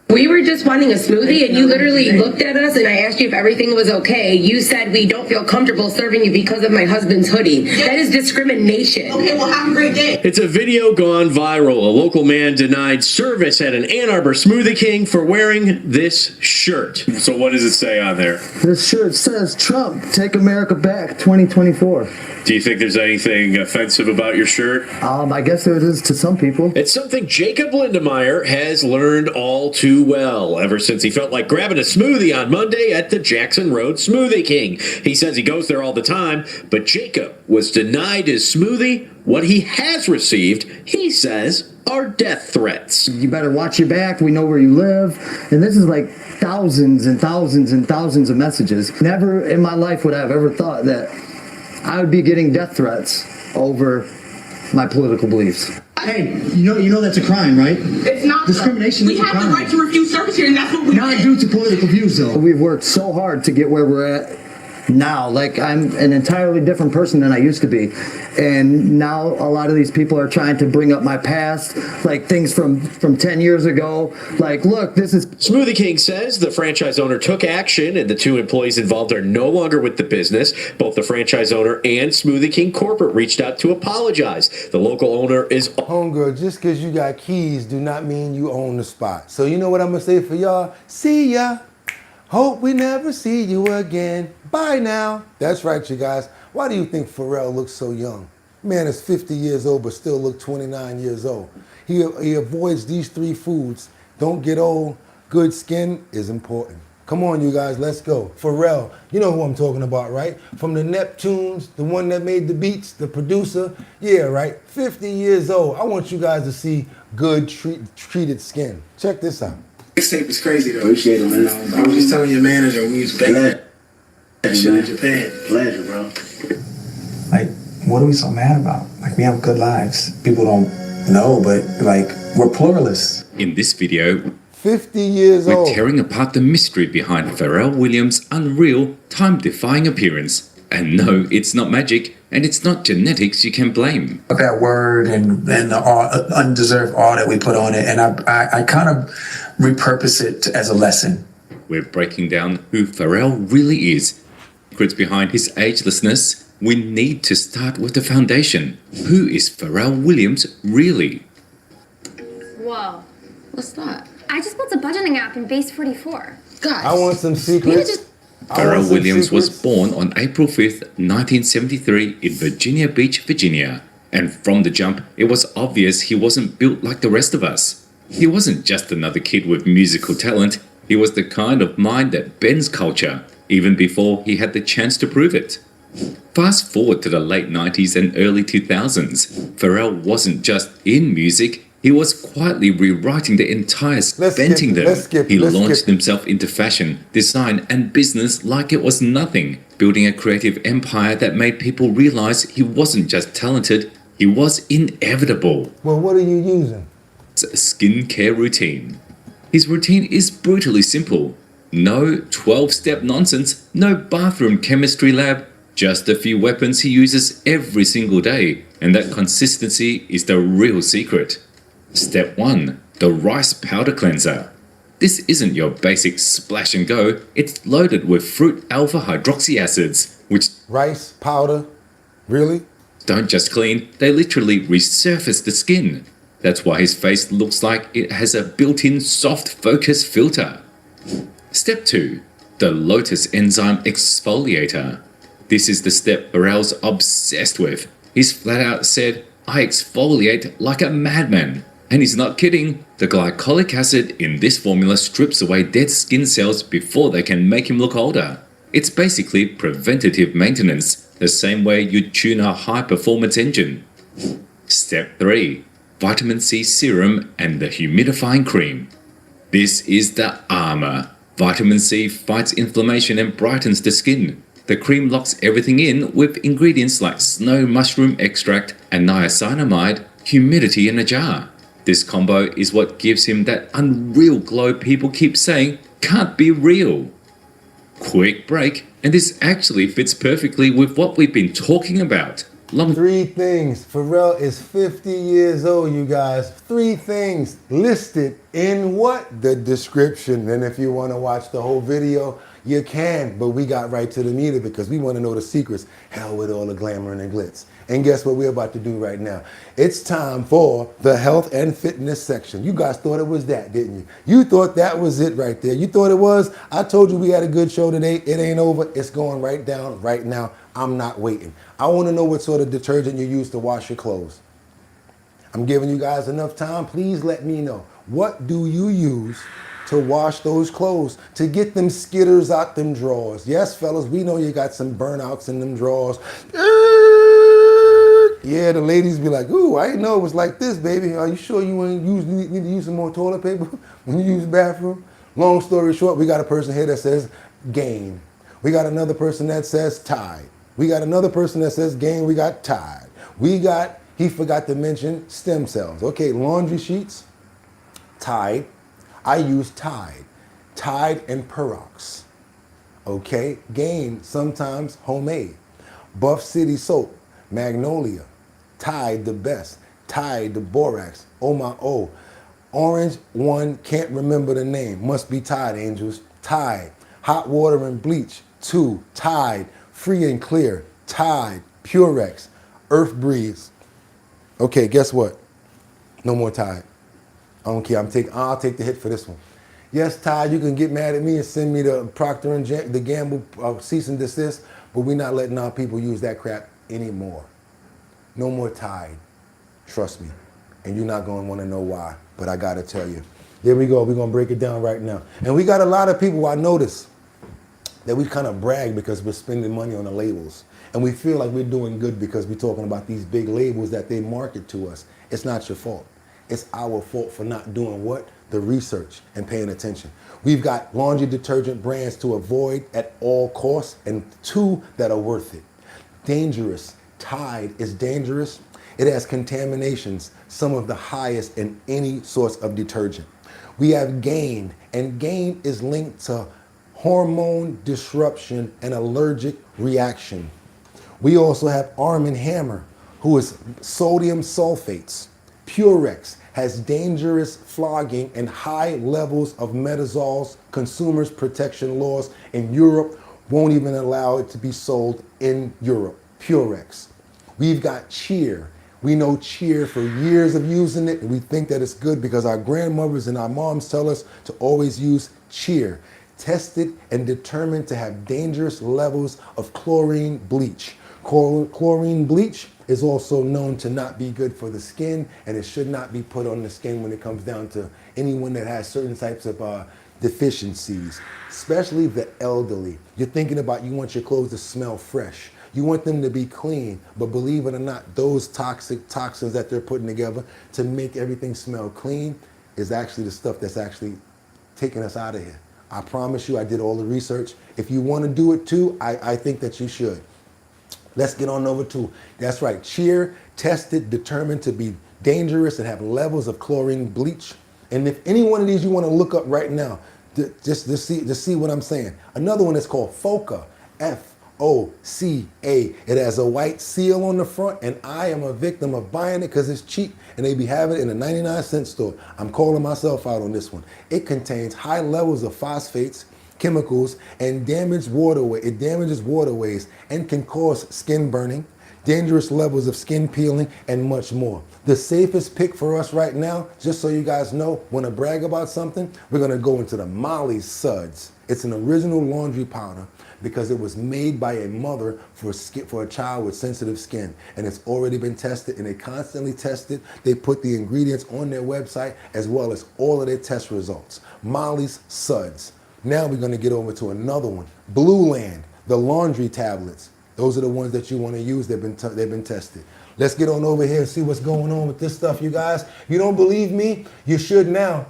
We were just wanting a smoothie and you literally looked at us and I asked you if everything was okay. You said we don't feel comfortable serving you because of my husband's hoodie. That is discrimination. Okay, well, have a great day. It's a video gone viral. A local man denied service at an Ann Arbor Smoothie King for wearing this shirt. So what does it say on there? This shirt says Trump, take America back 2024. Do you think there's anything offensive about your shirt? I guess there is to some people. It's something Jacob Lindemeyer has learned all too well ever since he felt like grabbing a smoothie on Monday at the Jackson Road Smoothie King. He says he goes there all the time, but Jacob was denied his smoothie. What he has received, he says, are death threats. You better watch your back. We know where you live. And this is like thousands and thousands and thousands of messages. Never in my life would I have ever thought that I would be getting death threats over my political beliefs. Hey, you know that's a crime, right? It's not. Discrimination is a crime. We have the right to refuse service here, and that's what we Not due to political views, though. We've worked so hard to get where we're at now. Like, I'm an entirely different person than I used to be. And now a lot of these people are trying to bring up my past, like things from 10 years ago. Like, look, this is... Smoothie King says the franchise owner took action and the two employees involved are no longer with the business. Both the franchise owner and Smoothie King corporate reached out to apologize. The local owner is... Homegirl, just because you got keys do not mean you own the spot. So you know what I'm going to say for y'all? See ya. Hope we never see you again. Bye now. That's right, you guys. Why do you think Pharrell looks so young? Man is 50 years old, but still look 29 years old. He avoids these three foods. Don't get old. Good skin is important. Come on, you guys, let's go. Pharrell, you know who I'm talking about, right? From the Neptunes, the one that made the beats, the producer. Yeah, right? 50 years old. I want you guys to see good treated skin. Check this out. This tape is crazy though. Appreciate it, man. I was just telling your manager we was back that shit in Japan. Pleasure, bro. Like, what are we so mad about? Like, we have good lives. People don't know, but like, we're pluralists. In this video, 50 years old. We're tearing apart the mystery behind Pharrell Williams' unreal, time-defying appearance. And no, it's not magic, and it's not genetics you can blame. That word and the undeserved awe that we put on it, and I kind of repurpose it as a lesson. We're breaking down who Pharrell really is. Secrets behind his agelessness. We need to start with the foundation. Who is Pharrell Williams really? Whoa. What's that? I just built a budgeting app in Base 44. Guys, I want some secrets. Pharrell Williams was born on April 5th, 1973 in Virginia Beach, Virginia. And from the jump, it was obvious he wasn't built like the rest of us. He wasn't just another kid with musical talent. He was the kind of mind that bends culture, even before he had the chance to prove it. Fast forward to the late 90s and early 2000s. Pharrell wasn't just in music, he was quietly rewriting the entire inventing them. He launched himself into fashion, design and business like it was nothing, building a creative empire that made people realize he wasn't just talented, he was inevitable. Well, what are you using? It's a skincare routine. His routine is brutally simple. No 12-step nonsense, no bathroom chemistry lab, just a few weapons he uses every single day, and that consistency is the real secret. Step 1. The Rice Powder Cleanser. This isn't your basic splash and go, it's loaded with fruit alpha hydroxy acids, which rice powder, really? Don't just clean, they literally resurface the skin. That's why his face looks like it has a built-in soft focus filter. Step 2. The Lotus Enzyme Exfoliator. This is the step Pharrell's obsessed with. He's flat out said, "I exfoliate like a madman." And he's not kidding. The glycolic acid in this formula strips away dead skin cells before they can make him look older. It's basically preventative maintenance, the same way you tune a high-performance engine. Step 3. Vitamin C serum and the humidifying cream. This is the armor. Vitamin C fights inflammation and brightens the skin. The cream locks everything in with ingredients like snow mushroom extract and niacinamide, humidity in a jar. This combo is what gives him that unreal glow people keep saying can't be real. Quick break, and this actually fits perfectly with what we've been talking about. 3 things. Pharrell is 50 years old, you guys. 3 things listed in what? The description. And if you want to watch the whole video, you can. But we got right to the meat of it because we want to know the secrets. Hell with all the glamour and the glitz. And guess what we're about to do right now? It's time for the health and fitness section. You guys thought it was that, didn't you? You thought that was it right there. You thought it was? I told you we had a good show today. It ain't over. It's going right down right now. I'm not waiting. I want to know what sort of detergent you use to wash your clothes. I'm giving you guys enough time. Please let me know. What do you use to wash those clothes, to get them skitters out them drawers? Yes, fellas, we know you got some burnouts in them drawers. Yeah, the ladies be like, ooh, I didn't know it was like this, baby. Are you sure you need to use some more toilet paper when you use the bathroom? Long story short, we got a person here that says gain. We got another person that says Tide. We got another person that says gain. We got Tide. He forgot to mention stem cells. Okay, laundry sheets, Tide. I use Tide. Tide and Perox. Okay, gain, sometimes homemade. Buff City soap, Magnolia. Tide the best. Tide the borax. Oh my oh. Orange one, can't remember the name. Must be Tide, angels. Tide. Hot water and bleach. 2. Tide. Free and clear. Tide. Purex. Earth breeze. Okay, guess what? No more Tide. I don't care. I'll take the hit for this one. Yes, Tide, you can get mad at me and send me the Procter & Gamble cease and desist, but we're not letting our people use that crap anymore. No more Tide. Trust me. And you're not going to want to know why, but I got to tell you. There we go. We're going to break it down right now. And we got a lot of people, I notice, that we kind of brag because we're spending money on the labels. And we feel like we're doing good because we're talking about these big labels that they market to us. It's not your fault. It's our fault for not doing what? The research and paying attention. We've got laundry detergent brands to avoid at all costs and 2 that are worth it. Dangerous. Tide is dangerous. It has contaminations, some of the highest in any source of detergent. We have Gain, and Gain is linked to hormone disruption and allergic reaction. We also have Arm & Hammer, who is sodium sulfates. Purex has dangerous flogging and high levels of metazols. Consumers protection laws in Europe won't even allow it to be sold in Europe. Purex. We've got Cheer. We know Cheer for years of using it, and we think that it's good because our grandmothers and our moms tell us to always use Cheer. Tested and determined to have dangerous levels of chlorine bleach. Chlorine bleach is also known to not be good for the skin, and it should not be put on the skin when it comes down to anyone that has certain types of deficiencies, especially the elderly. You're thinking about, you want your clothes to smell fresh. You want them to be clean, but believe it or not, those toxins that they're putting together to make everything smell clean is actually the stuff that's actually taking us out of here. I promise you, I did all the research. If you want to do it too, I think that you should. Let's get on over to, that's right, Cheer, tested, determined to be dangerous and have levels of chlorine bleach. And if any one of these you want to look up right now, just to see what I'm saying. Another one is called FOCA, OCA. It has a white seal on the front, and I am a victim of buying it because it's cheap and they be having it in a 99-cent store. I'm calling myself out on this one. It contains high levels of phosphates, chemicals, and damages waterways and can cause skin burning, dangerous levels of skin peeling, and much more. The safest pick for us right now, just so you guys know, when I brag about something, we're gonna go into the Molly Suds. It's an original laundry powder because it was made by a mother for a child with sensitive skin, and it's already been tested, and they constantly test it. They put the ingredients on their website as well as all of their test results. Molly's Suds. Now we're gonna get over to another one. Blue Land, the laundry tablets. Those are the ones that you want to use. They've been tested. Let's get on over here and see what's going on with this stuff, you guys. You don't believe me? You should now.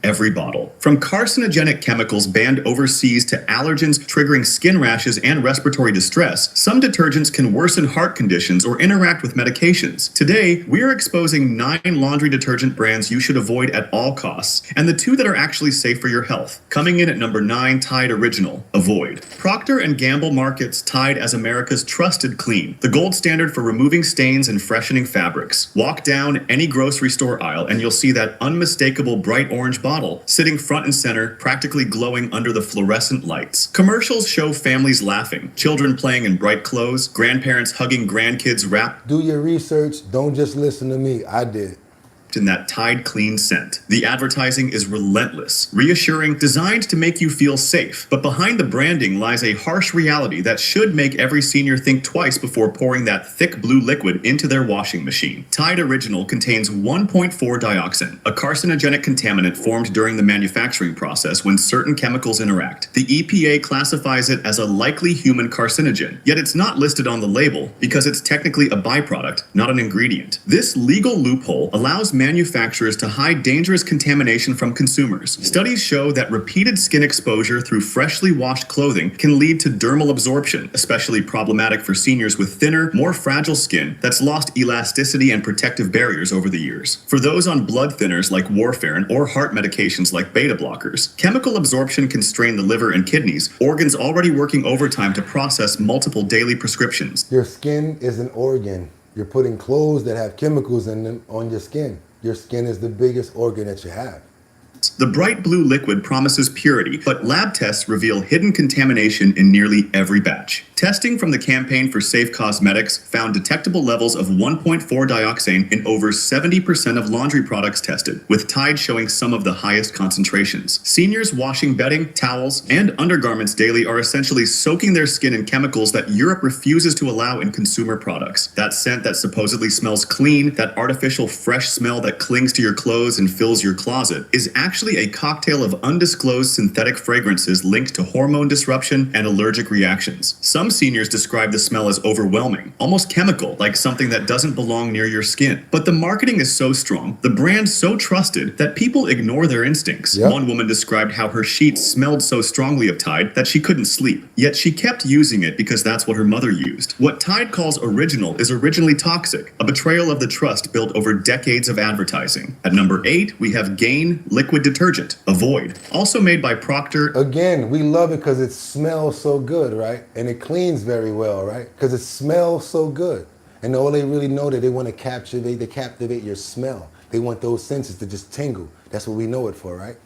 Every bottle. From carcinogenic chemicals banned overseas to allergens triggering skin rashes and respiratory distress, some detergents can worsen heart conditions or interact with medications. Today, we are exposing 9 laundry detergent brands you should avoid at all costs, and the 2 that are actually safe for your health. Coming in at number 9, Tide Original. Avoid. Procter & Gamble markets Tide as America's trusted clean, the gold standard for removing stains and freshening fabrics. Walk down any grocery store aisle and you'll see that unmistakable bright orange bottle sitting front and center, practically glowing under the fluorescent lights. Commercials show families laughing, children playing in bright clothes, grandparents hugging grandkids wrapped. Do your research. Don't just listen to me. I did. In that Tide Clean scent. The advertising is relentless, reassuring, designed to make you feel safe. But behind the branding lies a harsh reality that should make every senior think twice before pouring that thick blue liquid into their washing machine. Tide Original contains 1.4 dioxin, a carcinogenic contaminant formed during the manufacturing process when certain chemicals interact. The EPA classifies it as a likely human carcinogen, yet it's not listed on the label because it's technically a byproduct, not an ingredient. This legal loophole allows manufacturers to hide dangerous contamination from consumers. Studies show that repeated skin exposure through freshly washed clothing can lead to dermal absorption, especially problematic for seniors with thinner, more fragile skin that's lost elasticity and protective barriers over the years. For those on blood thinners like warfarin or heart medications like beta blockers, chemical absorption can strain the liver and kidneys, organs already working overtime to process multiple daily prescriptions. Your skin is an organ. You're putting clothes that have chemicals in them on your skin. Your skin is the biggest organ that you have. The bright blue liquid promises purity, but lab tests reveal hidden contamination in nearly every batch. Testing from the Campaign for Safe Cosmetics found detectable levels of 1.4 dioxane in over 70% of laundry products tested, with Tide showing some of the highest concentrations. Seniors washing bedding, towels, and undergarments daily are essentially soaking their skin in chemicals that Europe refuses to allow in consumer products. That scent that supposedly smells clean, that artificial fresh smell that clings to your clothes and fills your closet, is actually a cocktail of undisclosed synthetic fragrances linked to hormone disruption and allergic reactions. Some seniors describe the smell as overwhelming, almost chemical, like something that doesn't belong near your skin. But the marketing is so strong, the brand so trusted, that people ignore their instincts. Yep. One woman described how her sheets smelled so strongly of Tide that she couldn't sleep. Yet she kept using it because that's what her mother used. What Tide calls original is originally toxic, a betrayal of the trust built over decades of advertising. At number 8, we have Gain Liquid Detergent. Avoid. Also made by Procter. Again, we love it because it smells so good, right? And it cleans very well, right? Because it smells so good. And all they really know that they want to captivate your smell. They want those senses to just tingle. That's what we know it for, right?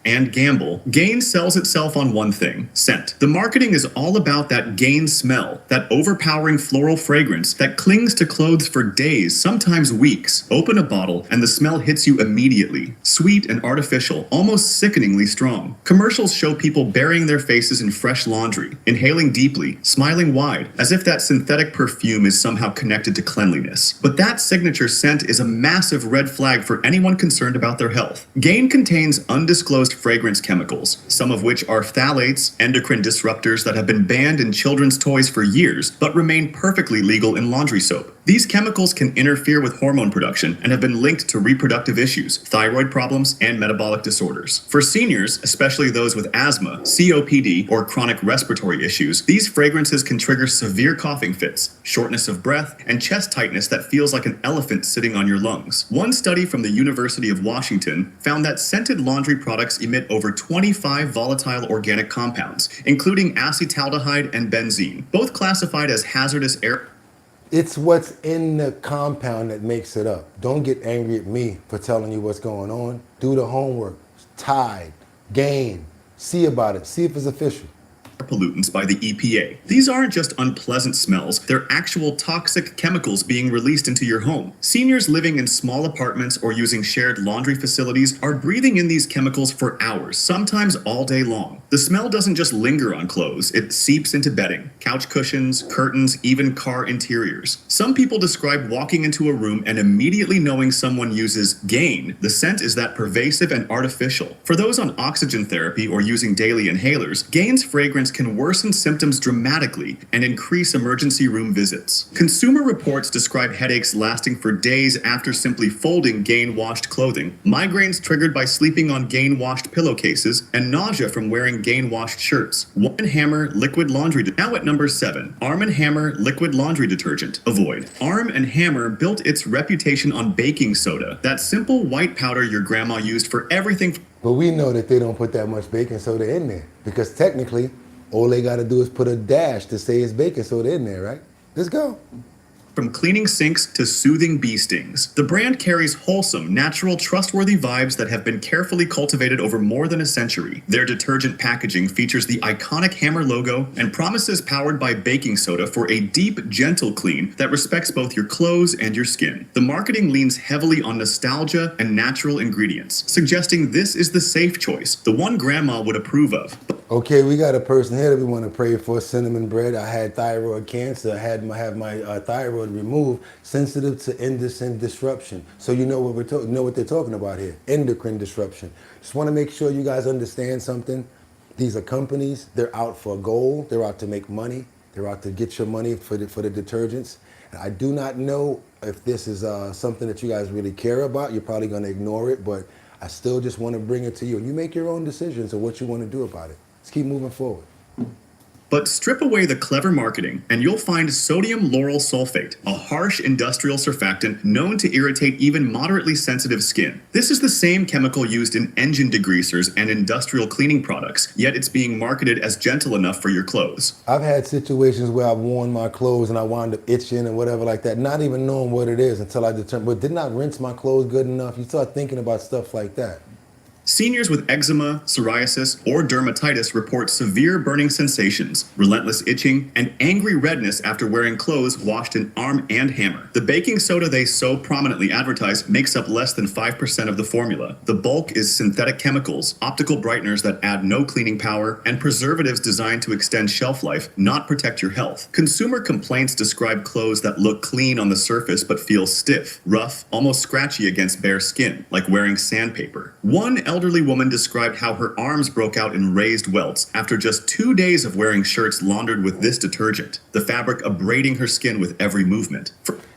And Gamble, Gain sells itself on one thing, scent. The marketing is all about that Gain smell, that overpowering floral fragrance that clings to clothes for days, sometimes weeks. Open a bottle and the smell hits you immediately. Sweet and artificial, almost sickeningly strong. Commercials show people burying their faces in fresh laundry, inhaling deeply, smiling wide, as if that synthetic perfume is somehow connected to cleanliness. But that signature scent is a massive red flag for anyone concerned about their health. Gain contains undisclosed fragrance chemicals, some of which are phthalates, endocrine disruptors that have been banned in children's toys for years, but remain perfectly legal in laundry soap. These chemicals can interfere with hormone production and have been linked to reproductive issues, thyroid problems, and metabolic disorders. For seniors, especially those with asthma, COPD, or chronic respiratory issues, these fragrances can trigger severe coughing fits, shortness of breath, and chest tightness that feels like an elephant sitting on your lungs. One study from the University of Washington found that scented laundry products emit over 25 volatile organic compounds, including acetaldehyde and benzene, both classified as hazardous air. It's what's in the compound that makes it up. Don't get angry at me for telling you what's going on. Do the homework. Tide, gain, see about it, see if it's official. Pollutants by the EPA. These aren't just unpleasant smells, they're actual toxic chemicals being released into your home. Seniors living in small apartments or using shared laundry facilities are breathing in these chemicals for hours, sometimes all day long. The smell doesn't just linger on clothes, it seeps into bedding, couch cushions, curtains, even car interiors. Some people describe walking into a room and immediately knowing someone uses Gain. The scent is that pervasive and artificial. For those on oxygen therapy or using daily inhalers, Gain's fragrance can worsen symptoms dramatically and increase emergency room visits. Consumer Reports describe headaches lasting for days after simply folding Gain-washed clothing, migraines triggered by sleeping on Gain-washed pillowcases, and nausea from wearing Gain-washed shirts. Arm & Hammer liquid laundry. Now at number 7, Arm & Hammer liquid laundry detergent. Avoid. Arm & Hammer built its reputation on baking soda, that simple white powder your grandma used for everything. But we know that they don't put that much baking soda in there because technically, all they got to do is put a dash to say it's baking soda in there, right? Let's go. From cleaning sinks to soothing bee stings, the brand carries wholesome, natural, trustworthy vibes that have been carefully cultivated over more than a century. Their detergent packaging features the iconic Hammer logo and promises powered by baking soda for a deep, gentle clean that respects both your clothes and your skin. The marketing leans heavily on nostalgia and natural ingredients, suggesting this is the safe choice, the one grandma would approve of. Okay, we got a person here that we want to pray for. Cinnamon bread. I had thyroid cancer. I had my thyroid removed, sensitive to endocrine disruption. So you know what they're talking about here. Endocrine disruption. Just want to make sure you guys understand something. These are companies. They're out for a goal. They're out to make money. They're out to get your money for the detergents. And I do not know if this is something that you guys really care about. You're probably going to ignore it, but I still just want to bring it to you. And you make your own decisions of what you want to do about it. Let's keep moving forward. But strip away the clever marketing and you'll find sodium lauryl sulfate, a harsh industrial surfactant known to irritate even moderately sensitive skin. This is the same chemical used in engine degreasers and industrial cleaning products, yet it's being marketed as gentle enough for your clothes. I've had situations where I've worn my clothes and I wound up itching and whatever like that, not even knowing what it is until I determined, but did not rinse my clothes good enough. You start thinking about stuff like that. Seniors with eczema, psoriasis, or dermatitis report severe burning sensations, relentless itching, and angry redness after wearing clothes washed in Arm & Hammer. The baking soda they so prominently advertise makes up less than 5% of the formula. The bulk is synthetic chemicals, optical brighteners that add no cleaning power, and preservatives designed to extend shelf life, not protect your health. Consumer complaints describe clothes that look clean on the surface but feel stiff, rough, almost scratchy against bare skin, like wearing sandpaper. One elderly woman described how her arms broke out in raised welts after just 2 days of wearing shirts laundered with this detergent, the fabric abrading her skin with every movement.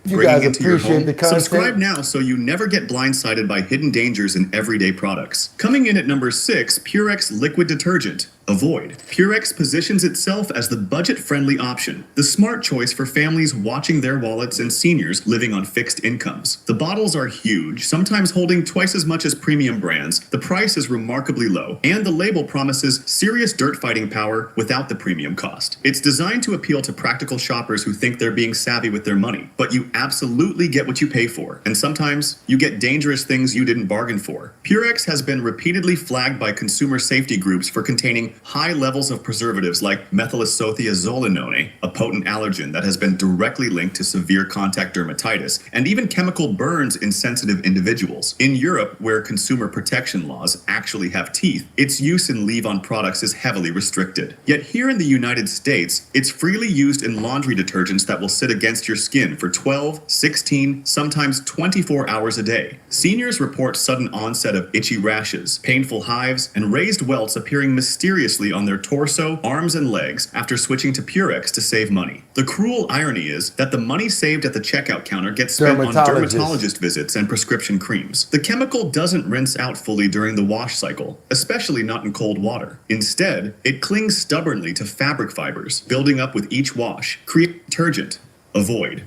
You guys appreciate the content? Subscribe now so you never get blindsided by hidden dangers in everyday products. Coming in at number 6, Purex liquid detergent. Avoid. Purex positions itself as the budget-friendly option, the smart choice for families watching their wallets and seniors living on fixed incomes. The bottles are huge, sometimes holding twice as much as premium brands. The price is remarkably low, and the label promises serious dirt-fighting power without the premium cost. It's designed to appeal to practical shoppers who think they're being savvy with their money, but you absolutely get what you pay for, and sometimes you get dangerous things you didn't bargain for. Purex has been repeatedly flagged by consumer safety groups for containing high levels of preservatives like methylisothiazolinone, a potent allergen that has been directly linked to severe contact dermatitis, and even chemical burns in sensitive individuals. In Europe, where consumer protection laws actually have teeth, its use in leave-on products is heavily restricted. Yet here in the United States, it's freely used in laundry detergents that will sit against your skin for 12, 16, sometimes 24 hours a day. Seniors report sudden onset of itchy rashes, painful hives, and raised welts appearing mysterious mysteriously on their torso, arms, and legs after switching to Purex to save money. The cruel irony is that the money saved at the checkout counter gets spent on dermatologist visits and prescription creams. The chemical doesn't rinse out fully during the wash cycle, especially not in cold water. Instead, it clings stubbornly to fabric fibers, building up with each wash. Create detergent. Avoid.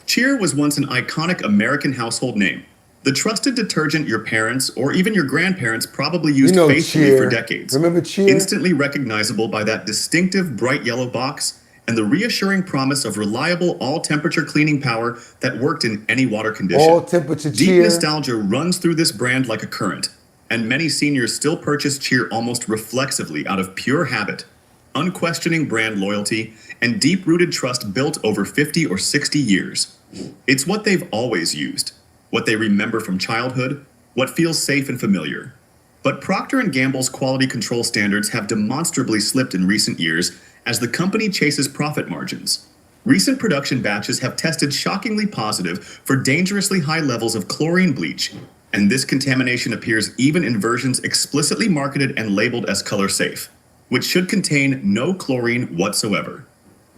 Cheer was once an iconic American household name. The trusted detergent your parents or even your grandparents probably used faithfully for decades. Remember Cheer? Instantly recognizable by that distinctive bright yellow box and the reassuring promise of reliable all-temperature cleaning power that worked in any water condition. All-temperature Deep Cheer. nostalgia runs through this brand like a current, and many seniors still purchase Cheer almost reflexively out of pure habit, unquestioning brand loyalty, and deep-rooted trust built over 50 or 60 years. It's what they've always used, what they remember from childhood, what feels safe and familiar. But Procter & Gamble's quality control standards have demonstrably slipped in recent years as the company chases profit margins. Recent production batches have tested shockingly positive for dangerously high levels of chlorine bleach, and this contamination appears even in versions explicitly marketed and labeled as color safe, which should contain no chlorine whatsoever.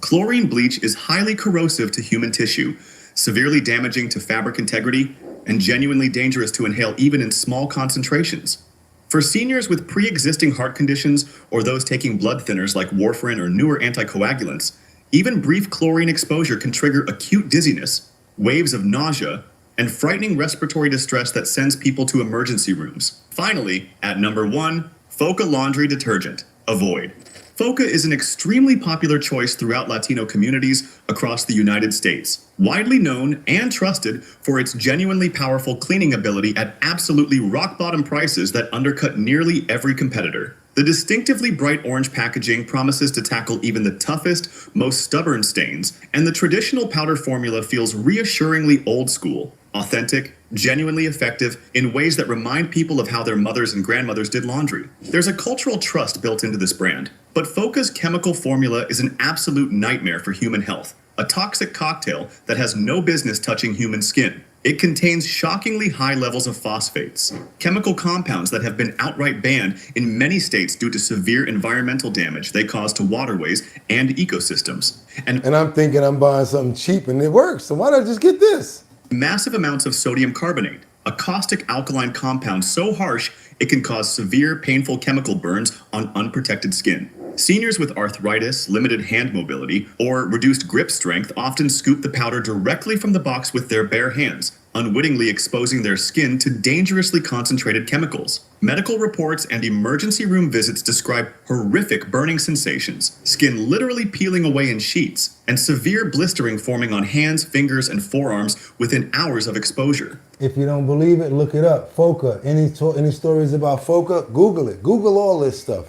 Chlorine bleach is highly corrosive to human tissue, severely damaging to fabric integrity, and genuinely dangerous to inhale even in small concentrations. For seniors with pre-existing heart conditions or those taking blood thinners like warfarin or newer anticoagulants, even brief chlorine exposure can trigger acute dizziness, waves of nausea, and frightening respiratory distress that sends people to emergency rooms. Finally, at number 1, Foca Laundry Detergent. Avoid. Foca is an extremely popular choice throughout Latino communities across the United States, widely known and trusted for its genuinely powerful cleaning ability at absolutely rock-bottom prices that undercut nearly every competitor. The distinctively bright orange packaging promises to tackle even the toughest, most stubborn stains, and the traditional powder formula feels reassuringly old school, authentic, genuinely effective in ways that remind people of how their mothers and grandmothers did laundry. There's a cultural trust built into this brand, but Foca's chemical formula is an absolute nightmare for human health, a toxic cocktail that has no business touching human skin. It contains shockingly high levels of phosphates, chemical compounds that have been outright banned in many states due to severe environmental damage they cause to waterways and ecosystems. And I'm thinking I'm buying something cheap and it works, so why not just get this? Massive amounts of sodium carbonate, a caustic alkaline compound so harsh it can cause severe, painful chemical burns on unprotected skin. Seniors with arthritis, limited hand mobility, or reduced grip strength often scoop the powder directly from the box with their bare hands, unwittingly exposing their skin to dangerously concentrated chemicals. Medical reports and emergency room visits describe horrific burning sensations, skin literally peeling away in sheets, and severe blistering forming on hands, fingers, and forearms within hours of exposure. If you don't believe it, look it up. Foca. Any stories about Foca? Google it. Google all this stuff.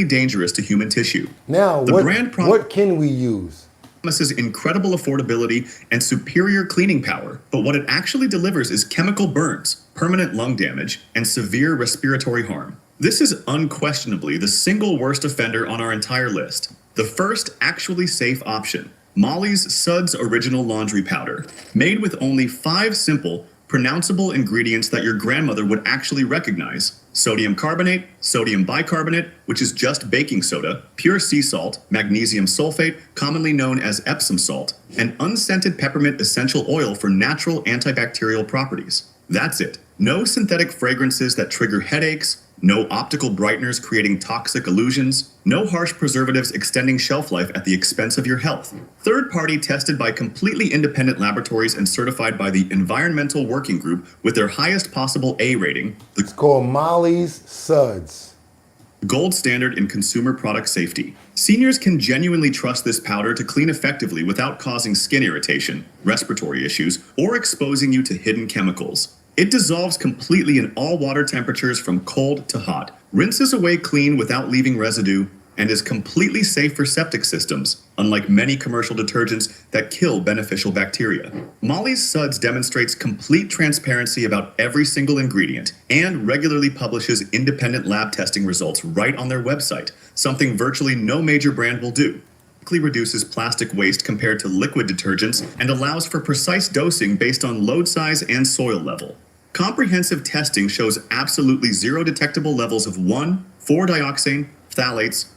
Dangerous to human tissue. Now, what can we use? Promises incredible affordability and superior cleaning power, but what it actually delivers is chemical burns, permanent lung damage, and severe respiratory harm. This is unquestionably the single worst offender on our entire list. The first actually safe option, Molly's Suds Original Laundry Powder, made with only 5 simple, pronounceable ingredients that your grandmother would actually recognize. Sodium carbonate, sodium bicarbonate, which is just baking soda, pure sea salt, magnesium sulfate, commonly known as Epsom salt, and unscented peppermint essential oil for natural antibacterial properties. That's it. No synthetic fragrances that trigger headaches, no optical brighteners creating toxic illusions, no harsh preservatives extending shelf life at the expense of your health. Third-party tested by completely independent laboratories and certified by the Environmental Working Group with their highest possible A rating. It's called Molly's Suds. Gold standard in consumer product safety. Seniors can genuinely trust this powder to clean effectively without causing skin irritation, respiratory issues, or exposing you to hidden chemicals. It dissolves completely in all water temperatures from cold to hot, rinses away clean without leaving residue, and is completely safe for septic systems, unlike many commercial detergents that kill beneficial bacteria. Molly's Suds demonstrates complete transparency about every single ingredient and regularly publishes independent lab testing results right on their website, something virtually no major brand will do. Reduces plastic waste compared to liquid detergents and allows for precise dosing based on load size and soil level. Comprehensive testing shows absolutely zero detectable levels of 1, 4-dioxane, phthalates.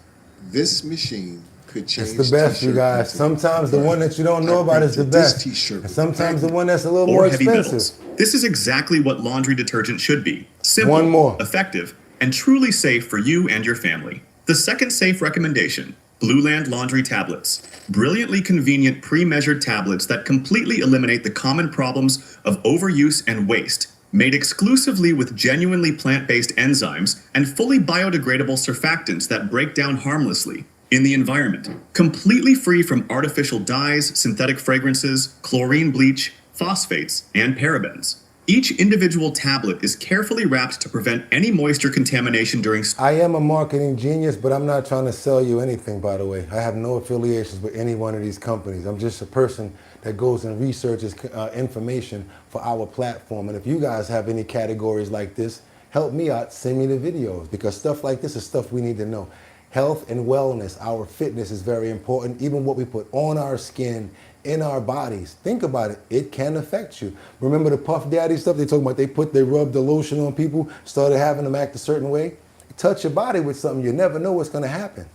This machine could change. It's the best, you guys. Sometimes the one that you don't know about is the best. And sometimes the one that's a little more Heavy expensive. metals. This is exactly what laundry detergent should be. Simple, One more. effective, and truly safe for you and your family. The second safe recommendation, Blue Land Laundry Tablets. Brilliantly convenient pre-measured tablets that completely eliminate the common problems of overuse and waste. Made exclusively with genuinely plant-based enzymes and fully biodegradable surfactants that break down harmlessly in the environment. Completely free from artificial dyes, synthetic fragrances, chlorine bleach, phosphates, and parabens. Each individual tablet is carefully wrapped to prevent any moisture contamination during... I am a marketing genius, but I'm not trying to sell you anything, by the way. I have no affiliations with any one of these companies. I'm just a person that goes and researches information for our platform. And if you guys have any categories like this, help me out, send me the videos, because stuff like this is stuff we need to know. Health and wellness, our fitness is very important. Even what we put on our skin, in our bodies. Think about it. It can affect you. Remember the Puff Daddy stuff they talk about? They rubbed the lotion on people, started having them act a certain way. Touch your body with something, you never know what's going to happen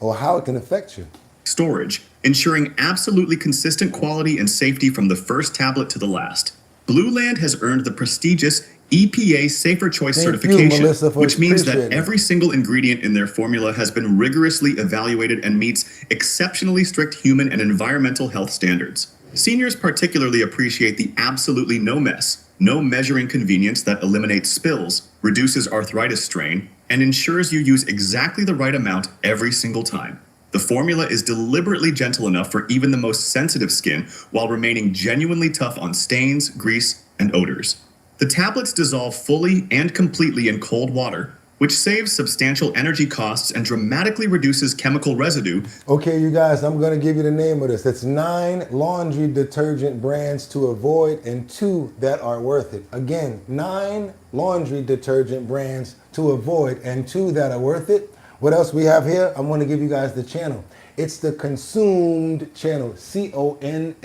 or how it can affect you. Storage, ensuring absolutely consistent quality and safety from the first tablet to the last. Blue Land has earned the prestigious EPA Safer Choice certification, Melissa, which means that appreciating it. every single ingredient in their formula has been rigorously evaluated and meets exceptionally strict human and environmental health standards. Seniors particularly appreciate the absolutely no mess, no measuring convenience that eliminates spills, reduces arthritis strain, and ensures you use exactly the right amount every single time. The formula is deliberately gentle enough for even the most sensitive skin while remaining genuinely tough on stains, grease, and odors. The tablets dissolve fully and completely in cold water, which saves substantial energy costs and dramatically reduces chemical residue. Okay, you guys, I'm going to give you the name of this. It's 9 laundry detergent brands to avoid and 2 that are worth it. Again, 9 laundry detergent brands to avoid and 2 that are worth it. What else we have here? I'm going to give you guys the channel. It's the consumed channel, CONSUMED,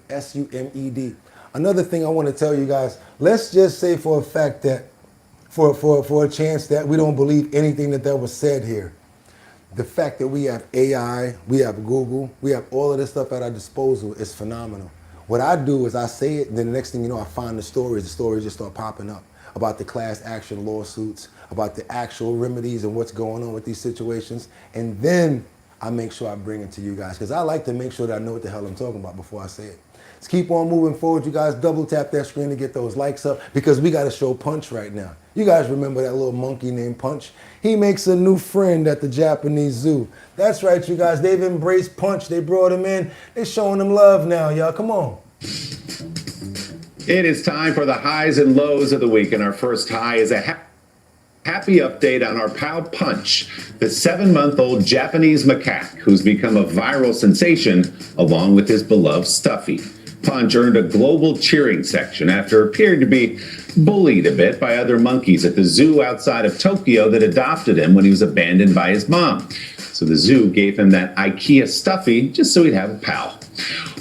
CONSUMED. Another thing I want to tell you guys, let's just say for a fact that, for a chance that we don't believe anything that was said here. The fact that we have AI, we have Google, we have all of this stuff at our disposal is phenomenal. What I do is I say it, and then the next thing you know, I find the stories just start popping up about the class action lawsuits, about the actual remedies and what's going on with these situations. And then I make sure I bring it to you guys, because I like to make sure that I know what the hell I'm talking about before I say it. Let's keep on moving forward, you guys. Double tap that screen to get those likes up, because we got to show Punch right now. You guys remember that little monkey named Punch? He makes a new friend at the Japanese zoo. That's right, you guys. They've embraced Punch. They brought him in. They're showing him love now, y'all. Come on. It is time for the highs and lows of the week, and our first high is a happy update on our pal Punch, the 7-month-old Japanese macaque who's become a viral sensation along with his beloved Stuffy. Punch earned a global cheering section after appearing to be bullied a bit by other monkeys at the zoo outside of Tokyo that adopted him when he was abandoned by his mom. So the zoo gave him that IKEA Stuffy just so he'd have a pal.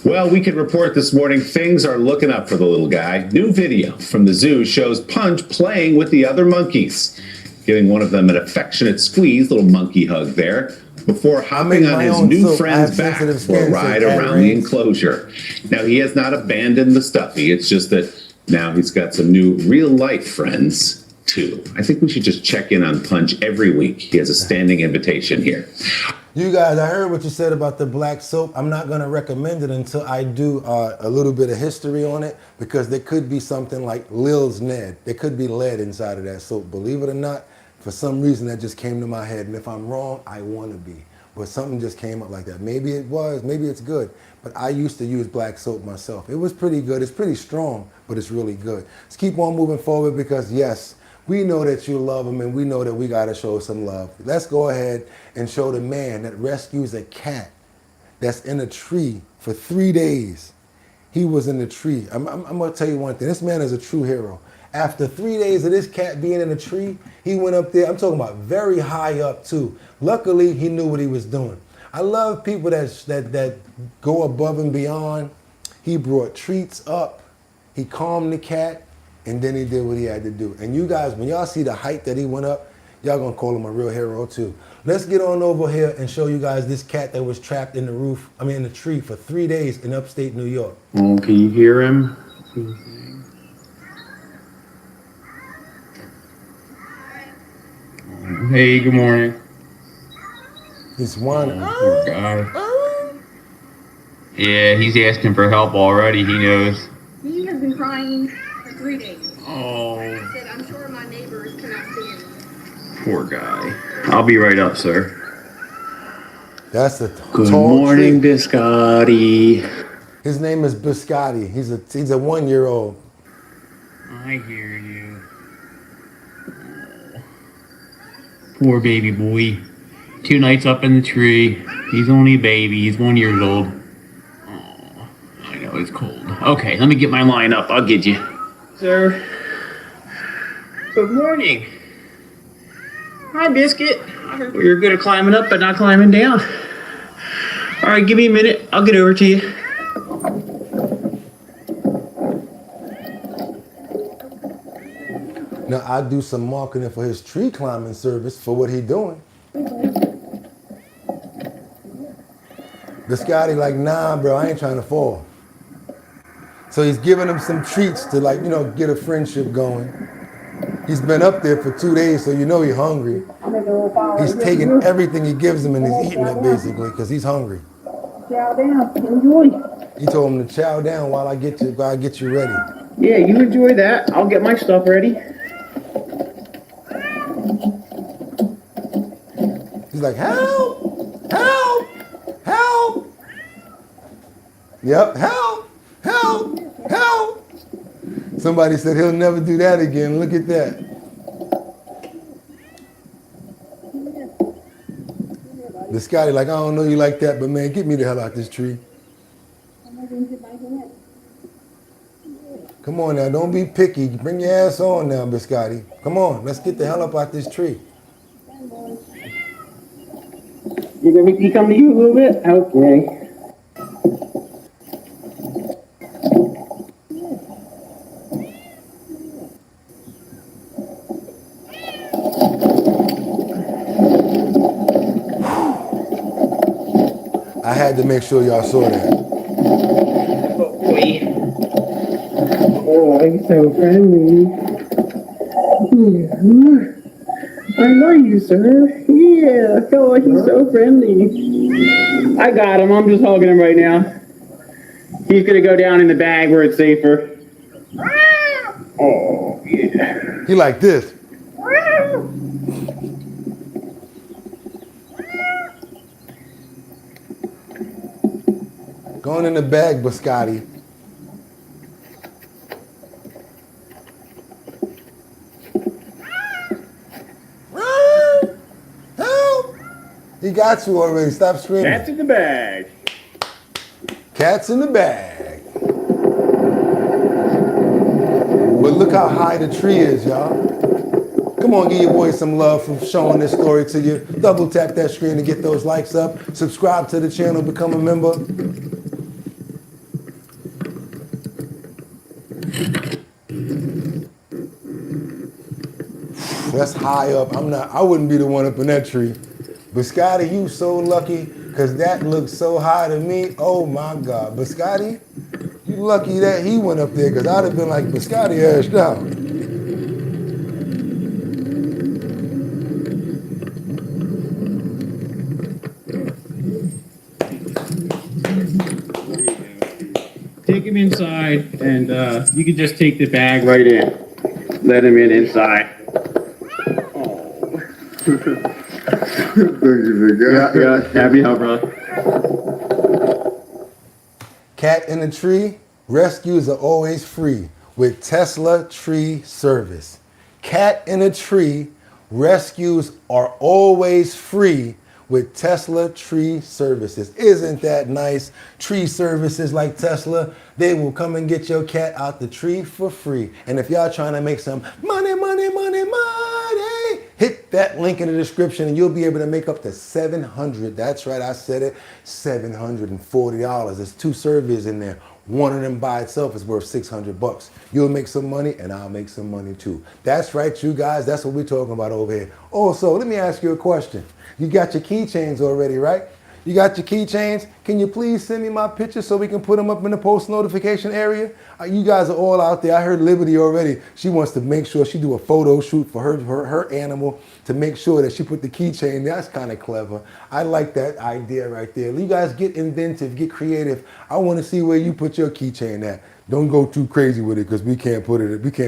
Well, we can report this morning things are looking up for the little guy. New video from the zoo shows Punch playing with the other monkeys, giving one of them an affectionate squeeze, little monkey hug there, before hopping on his new friend's back for a ride around the enclosure. Now, he has not abandoned the Stuffy. It's just that now he's got some new real-life friends, too. I think we should just check in on Punch every week. He has a standing invitation here. You guys, I heard what you said about the black soap. I'm not going to recommend it until I do a little bit of history on it, because there could be something like Lil's Ned. There could be lead inside of that soap. Believe it or not, for some reason that just came to my head. And if I'm wrong, I want to be. But something just came up like that. Maybe it was, maybe it's good. But I used to use black soap myself. It was pretty good. It's pretty strong, but it's really good. Let's keep on moving forward, because yes, we know that you love him, and we know that we got to show some love. Let's go ahead and show the man that rescues a cat that's in a tree for 3 days. He was in the tree. I'm going to tell you one thing. This man is a true hero. After 3 days of this cat being in a tree, he went up there. I'm talking about very high up, too. Luckily, he knew what he was doing. I love people that go above and beyond. He brought treats up. He calmed the cat. And then he did what he had to do. And you guys, when y'all see the height that he went up, y'all gonna call him a real hero too. Let's get on over here and show you guys this cat that was trapped in the tree for 3 days in upstate New York. Oh, can you hear him? Hey, good morning. He's one. Poor guy. Yeah, he's asking for help already, he knows. He has been crying for 3 days. Oh. He said, I'm sure my neighbors cannot stand me. Poor guy. I'll be right up, sir. That's a Good tall morning, tree. Biscotti. His name is Biscotti. He's a 1-year-old. I hear you. Poor baby boy. 2 nights up in the tree. He's only a baby. He's 1 year old. Oh, I know it's cold. Okay, let me get my line up. I'll get you. Sir. Good morning. Hi, Biscuit. I heard you're good at climbing up, but not climbing down. All right, give me a minute. I'll get over to you. Now, I do some marketing for his tree climbing service for what he doing. Biscotti like, nah, bro, I ain't trying to fall. So he's giving him some treats to get a friendship going. He's been up there for 2 days, so you know he's hungry. He's taking everything he gives him and he's eating it basically because he's hungry. Chow down, enjoy. He told him to chow down while I get you ready. Yeah, you enjoy that. I'll get my stuff ready. He's like, help, help, help. Yep, help, help, help. Somebody said he'll never do that again. Look at that. The Scotty like, I don't know you like that, but man, get me the hell out this tree. Come on now, don't be picky. Bring your ass on now, Biscotti. Come on, let's get the hell up out this tree. You're gonna make me come to you a little bit? Okay. I had to make sure y'all saw that. Oh, he's so friendly. I know you, sir. Yeah, oh, he's so friendly. I got him. I'm just hugging him right now. He's gonna go down in the bag where it's safer. Oh, yeah. He like this. Going in the bag, Biscotti. Help! He got you already. Stop screaming. Cat's in the bag. Cat's in the bag. But look how high the tree is, y'all. Come on, give your boy some love for showing this story to you. Double tap that screen to get those likes up. Subscribe to the channel, become a member. That's high up. I wouldn't be the one up in that tree. Biscotti, you so lucky, because that looks so high to me. Oh my God. Biscotti, you lucky that he went up there, because I'd have been like, Biscotti ass down. Take him inside, and you can just take the bag right in. Let him in inside. Yeah, happy help, brother. Cat in a tree, rescues are always free with Tesla Tree Service. Cat in a tree, rescues are always free with Tesla Tree Services. Isn't that nice? Tree services like Tesla, they will come and get your cat out the tree for free. And if y'all trying to make some money, hit that link in the description and you'll be able to make up to $700. That's right, I said it, $740. There's 2 surveys in there. One of them by itself is worth $600. You'll make some money and I'll make some money too. That's right, you guys. That's what we're talking about over here. Also, let me ask you a question. You got your keychains already, right? You got your keychains? Can you please send me my pictures so we can put them up in the post notification area? You guys are all out there. I heard Liberty already. She wants to make sure she do a photo shoot for her animal to make sure that she put the keychain there. That's kind of clever. I like that idea right there. You guys get inventive, get creative. I want to see where you put your keychain at. Don't go too crazy with it because we can't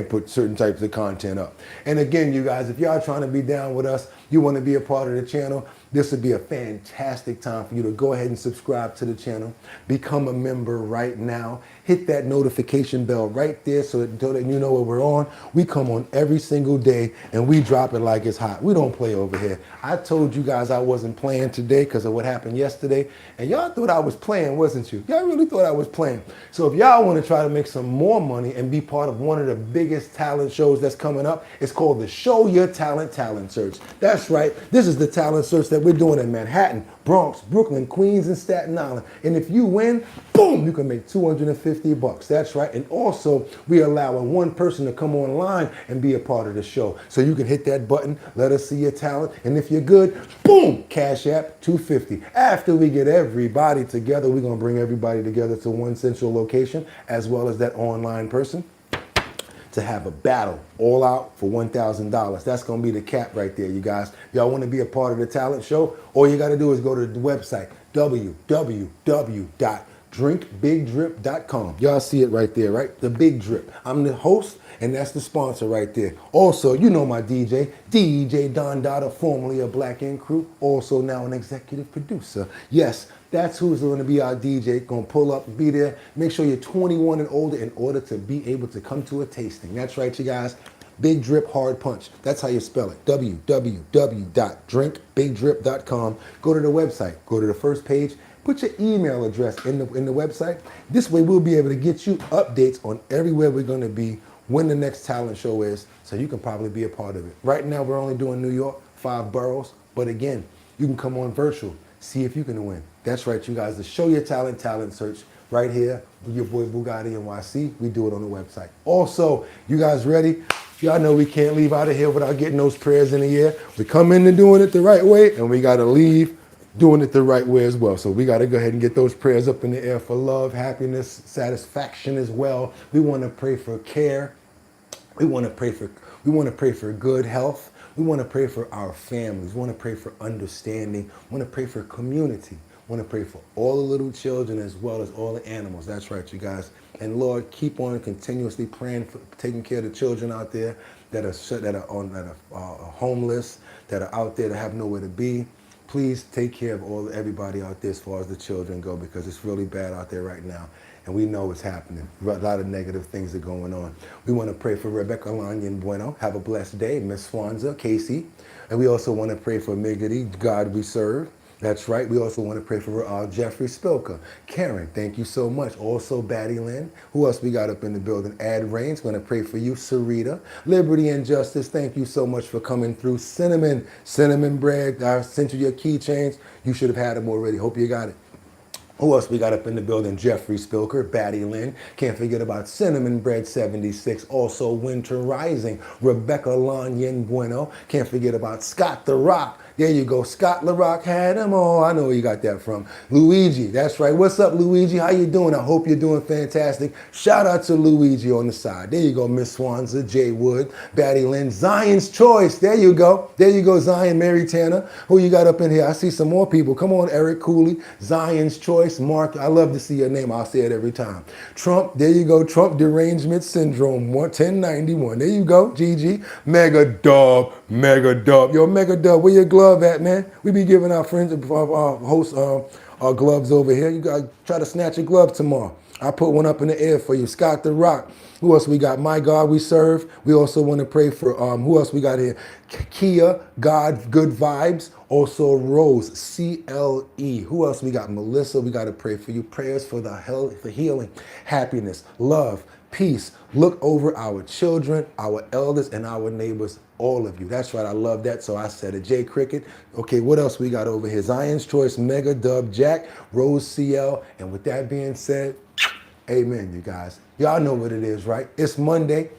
put certain types of content up. And again, you guys, if y'all trying to be down with us, you want to be a part of the channel, this would be a fantastic time for you to go ahead and subscribe to the channel. Become a member right now. Hit that notification bell right there so that you know what we're on. We come on every single day and we drop it like it's hot. We don't play over here. I told you guys I wasn't playing today because of what happened yesterday. And y'all thought I was playing, wasn't you? Y'all really thought I was playing. So if y'all want to try to make some more money and be part of one of the biggest talent shows that's coming up, it's called the Show Your Talent Search. That's right. This is the talent search that we're doing in Manhattan, Bronx, Brooklyn, Queens, and Staten Island. And if you win, boom, you can make $250. That's right. And also, we allow one person to come online and be a part of the show. So you can hit that button, let us see your talent. And if you're good, boom, Cash App, $250. After we get everybody together, we're going to bring everybody together to one central location, as well as that online person, to have a battle all out for $1,000. That's going to be the cap right there, you guys. Y'all want to be a part of the talent show? All you got to do is go to the website, www.drinkbigdrip.com. Y'all see it right there, right? The Big Drip. I'm the host, and that's the sponsor right there. Also, you know my DJ Don Dada, formerly of Black Ink Crew, also now an executive producer. Yes, that's who's going to be our DJ. Going to pull up and be there. Make sure you're 21 and older in order to be able to come to a tasting. That's right, you guys. Big Drip Hard Punch. That's how you spell it. www.drinkbigdrip.com. Go to the website. Go to the first page. Put your email address in the website. This way we'll be able to get you updates on everywhere we're going to be, when the next talent show is, so you can probably be a part of it. Right now we're only doing New York, 5 boroughs. But again, you can come on virtual. See if you can win. That's right, you guys. The Show Your Talent search right here with your boy BOOGOTTINYC. We do it on the website. Also, you guys ready? Y'all know we can't leave out of here without getting those prayers in the air. We come into doing it the right way, and we got to leave doing it the right way as well. So we got to go ahead and get those prayers up in the air for love, happiness, satisfaction as well. We want to pray for care. We want to pray for good health. We want to pray for our families. We want to pray for understanding. We want to pray for community. We want to pray for all the little children as well as all the animals. That's right, you guys. And Lord, keep on continuously praying for taking care of the children out there that are homeless, that are out there that have nowhere to be. Please take care of everybody out there as far as the children go, because it's really bad out there right now. And we know it's happening. A lot of negative things are going on. We want to pray for Rebecca Lanyon Bueno. Have a blessed day. Miss Swanza, Casey. And we also want to pray for Miggity, God we serve. That's right. We also want to pray for Jeffrey Spilka. Karen, thank you so much. Also, Batty Lynn. Who else we got up in the building? Ad Rains, going to pray for you. Sarita. Liberty and Justice, thank you so much for coming through. Cinnamon Bread. I sent you your keychains. You should have had them already. Hope you got it. Who else we got up in the building? Jeffrey Spilker, Batty Lynn. Can't forget about Cinnamon Bread 76. Also, Winter Rising. Rebecca Lanyon Bueno. Can't forget about Scott the Rock. There you go. Scott LaRock had them all. I know where you got that from. Luigi. That's right. What's up, Luigi? How you doing? I hope you're doing fantastic. Shout out to Luigi on the side. There you go, Miss Swanza, Jay Wood, Batty Lynn, Zion's Choice. There you go. There you go, Zion, Mary Tanner. Who you got up in here? I see some more people. Come on, Eric Cooley, Zion's Choice, Mark. I love to see your name. I'll say it every time. Trump. There you go. Trump Derangement Syndrome 1091. There you go, Gigi. Mega Dub. Yo, Mega Dub, where your glove at, man? We be giving our friends, our hosts, our gloves over here. You got to try to snatch a glove tomorrow. I put one up in the air for you. Scott the Rock. Who else we got? My God we serve. We also want to pray for, who else we got here? Kia, God, Good Vibes. Also Rose, CLE. Who else we got? Melissa, we got to pray for you. Prayers for the health, for healing, happiness, love, peace. Look over our children, our elders, and our neighbors, all of you. That's right, I love that, so I said it. Jay Cricket. Okay, what else we got over here? Zion's Choice, Mega Dub, Jack, Rose CL. And with that being said, Amen, you guys. Y'all know what it is, right? It's Monday.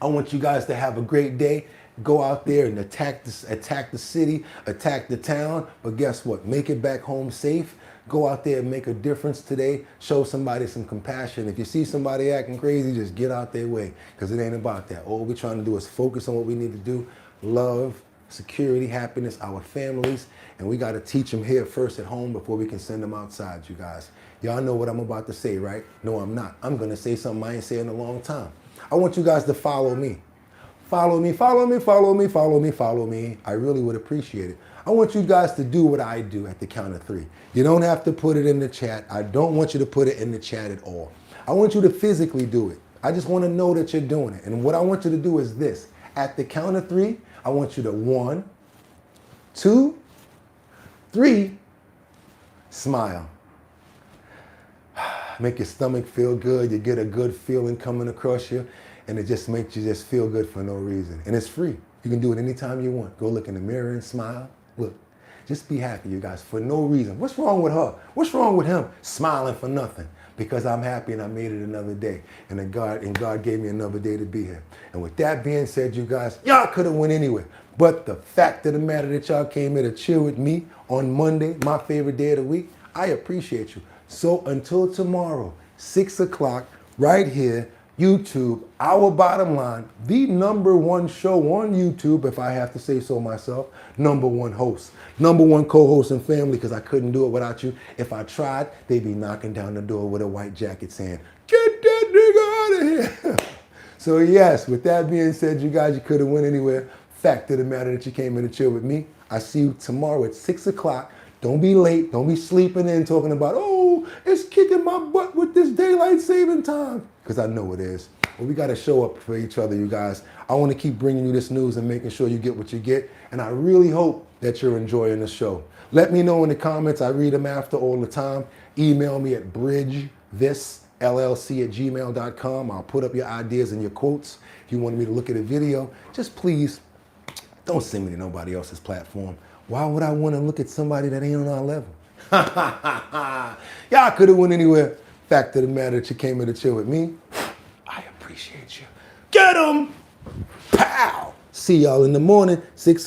I want you guys to have a great day. Go out there and attack the city, attack the town. But guess what? Make it back home safe. Go out there and make a difference today. Show somebody some compassion. If you see somebody acting crazy, just get out their way, because it ain't about that. All we're trying to do is focus on what we need to do. Love, security, happiness, our families. And we got to teach them here first at home before we can send them outside, you guys. Y'all know what I'm about to say, right? No, I'm not. I'm going to say something I ain't said in a long time. I want you guys to follow me. Follow me, follow me, follow me, follow me, follow me. I really would appreciate it. I want you guys to do what I do at the count of 3. You don't have to put it in the chat. I don't want you to put it in the chat at all. I want you to physically do it. I just want to know that you're doing it. And what I want you to do is this. At the count of 3, I want you to 1, 2, 3, smile. Make your stomach feel good. You get a good feeling coming across you, and it just makes you just feel good for no reason. And it's free. You can do it anytime you want. Go look in the mirror and smile. Look, just be happy, you guys, for no reason. What's wrong with her? What's wrong with him? Smiling for nothing. Because I'm happy and I made it another day. And God gave me another day to be here. And with that being said, you guys, y'all could have went anywhere. But the fact of the matter that y'all came here to chill with me on Monday, my favorite day of the week, I appreciate you. So until tomorrow, 6 o'clock, right here, YouTube, Our Bottom Line, the #1 show on YouTube, if I have to say so myself, #1 host, #1 co-host and family, because I couldn't do it without you. If I tried, they'd be knocking down the door with a white jacket saying, "Get that nigga out of here." So yes, with that being said, you guys, you could have went anywhere. Fact of the matter that you came in to chill with me. I see you tomorrow at 6 o'clock. Don't be late. Don't be sleeping in talking about, oh, it's kicking my butt with this daylight saving time. Because I know it is. But we got to show up for each other, you guys. I want to keep bringing you this news and making sure you get what you get. And I really hope that you're enjoying the show. Let me know in the comments. I read them after all the time. Email me at bridgethisllc@gmail.com. I'll put up your ideas and your quotes. If you wanted me to look at a video, just please don't send me to nobody else's platform. Why would I want to look at somebody that ain't on our level? Y'all could have went anywhere. Fact of the matter that you came here to chill with me, I appreciate you. Get 'em! Pow! See y'all in the morning, 6 o'clock.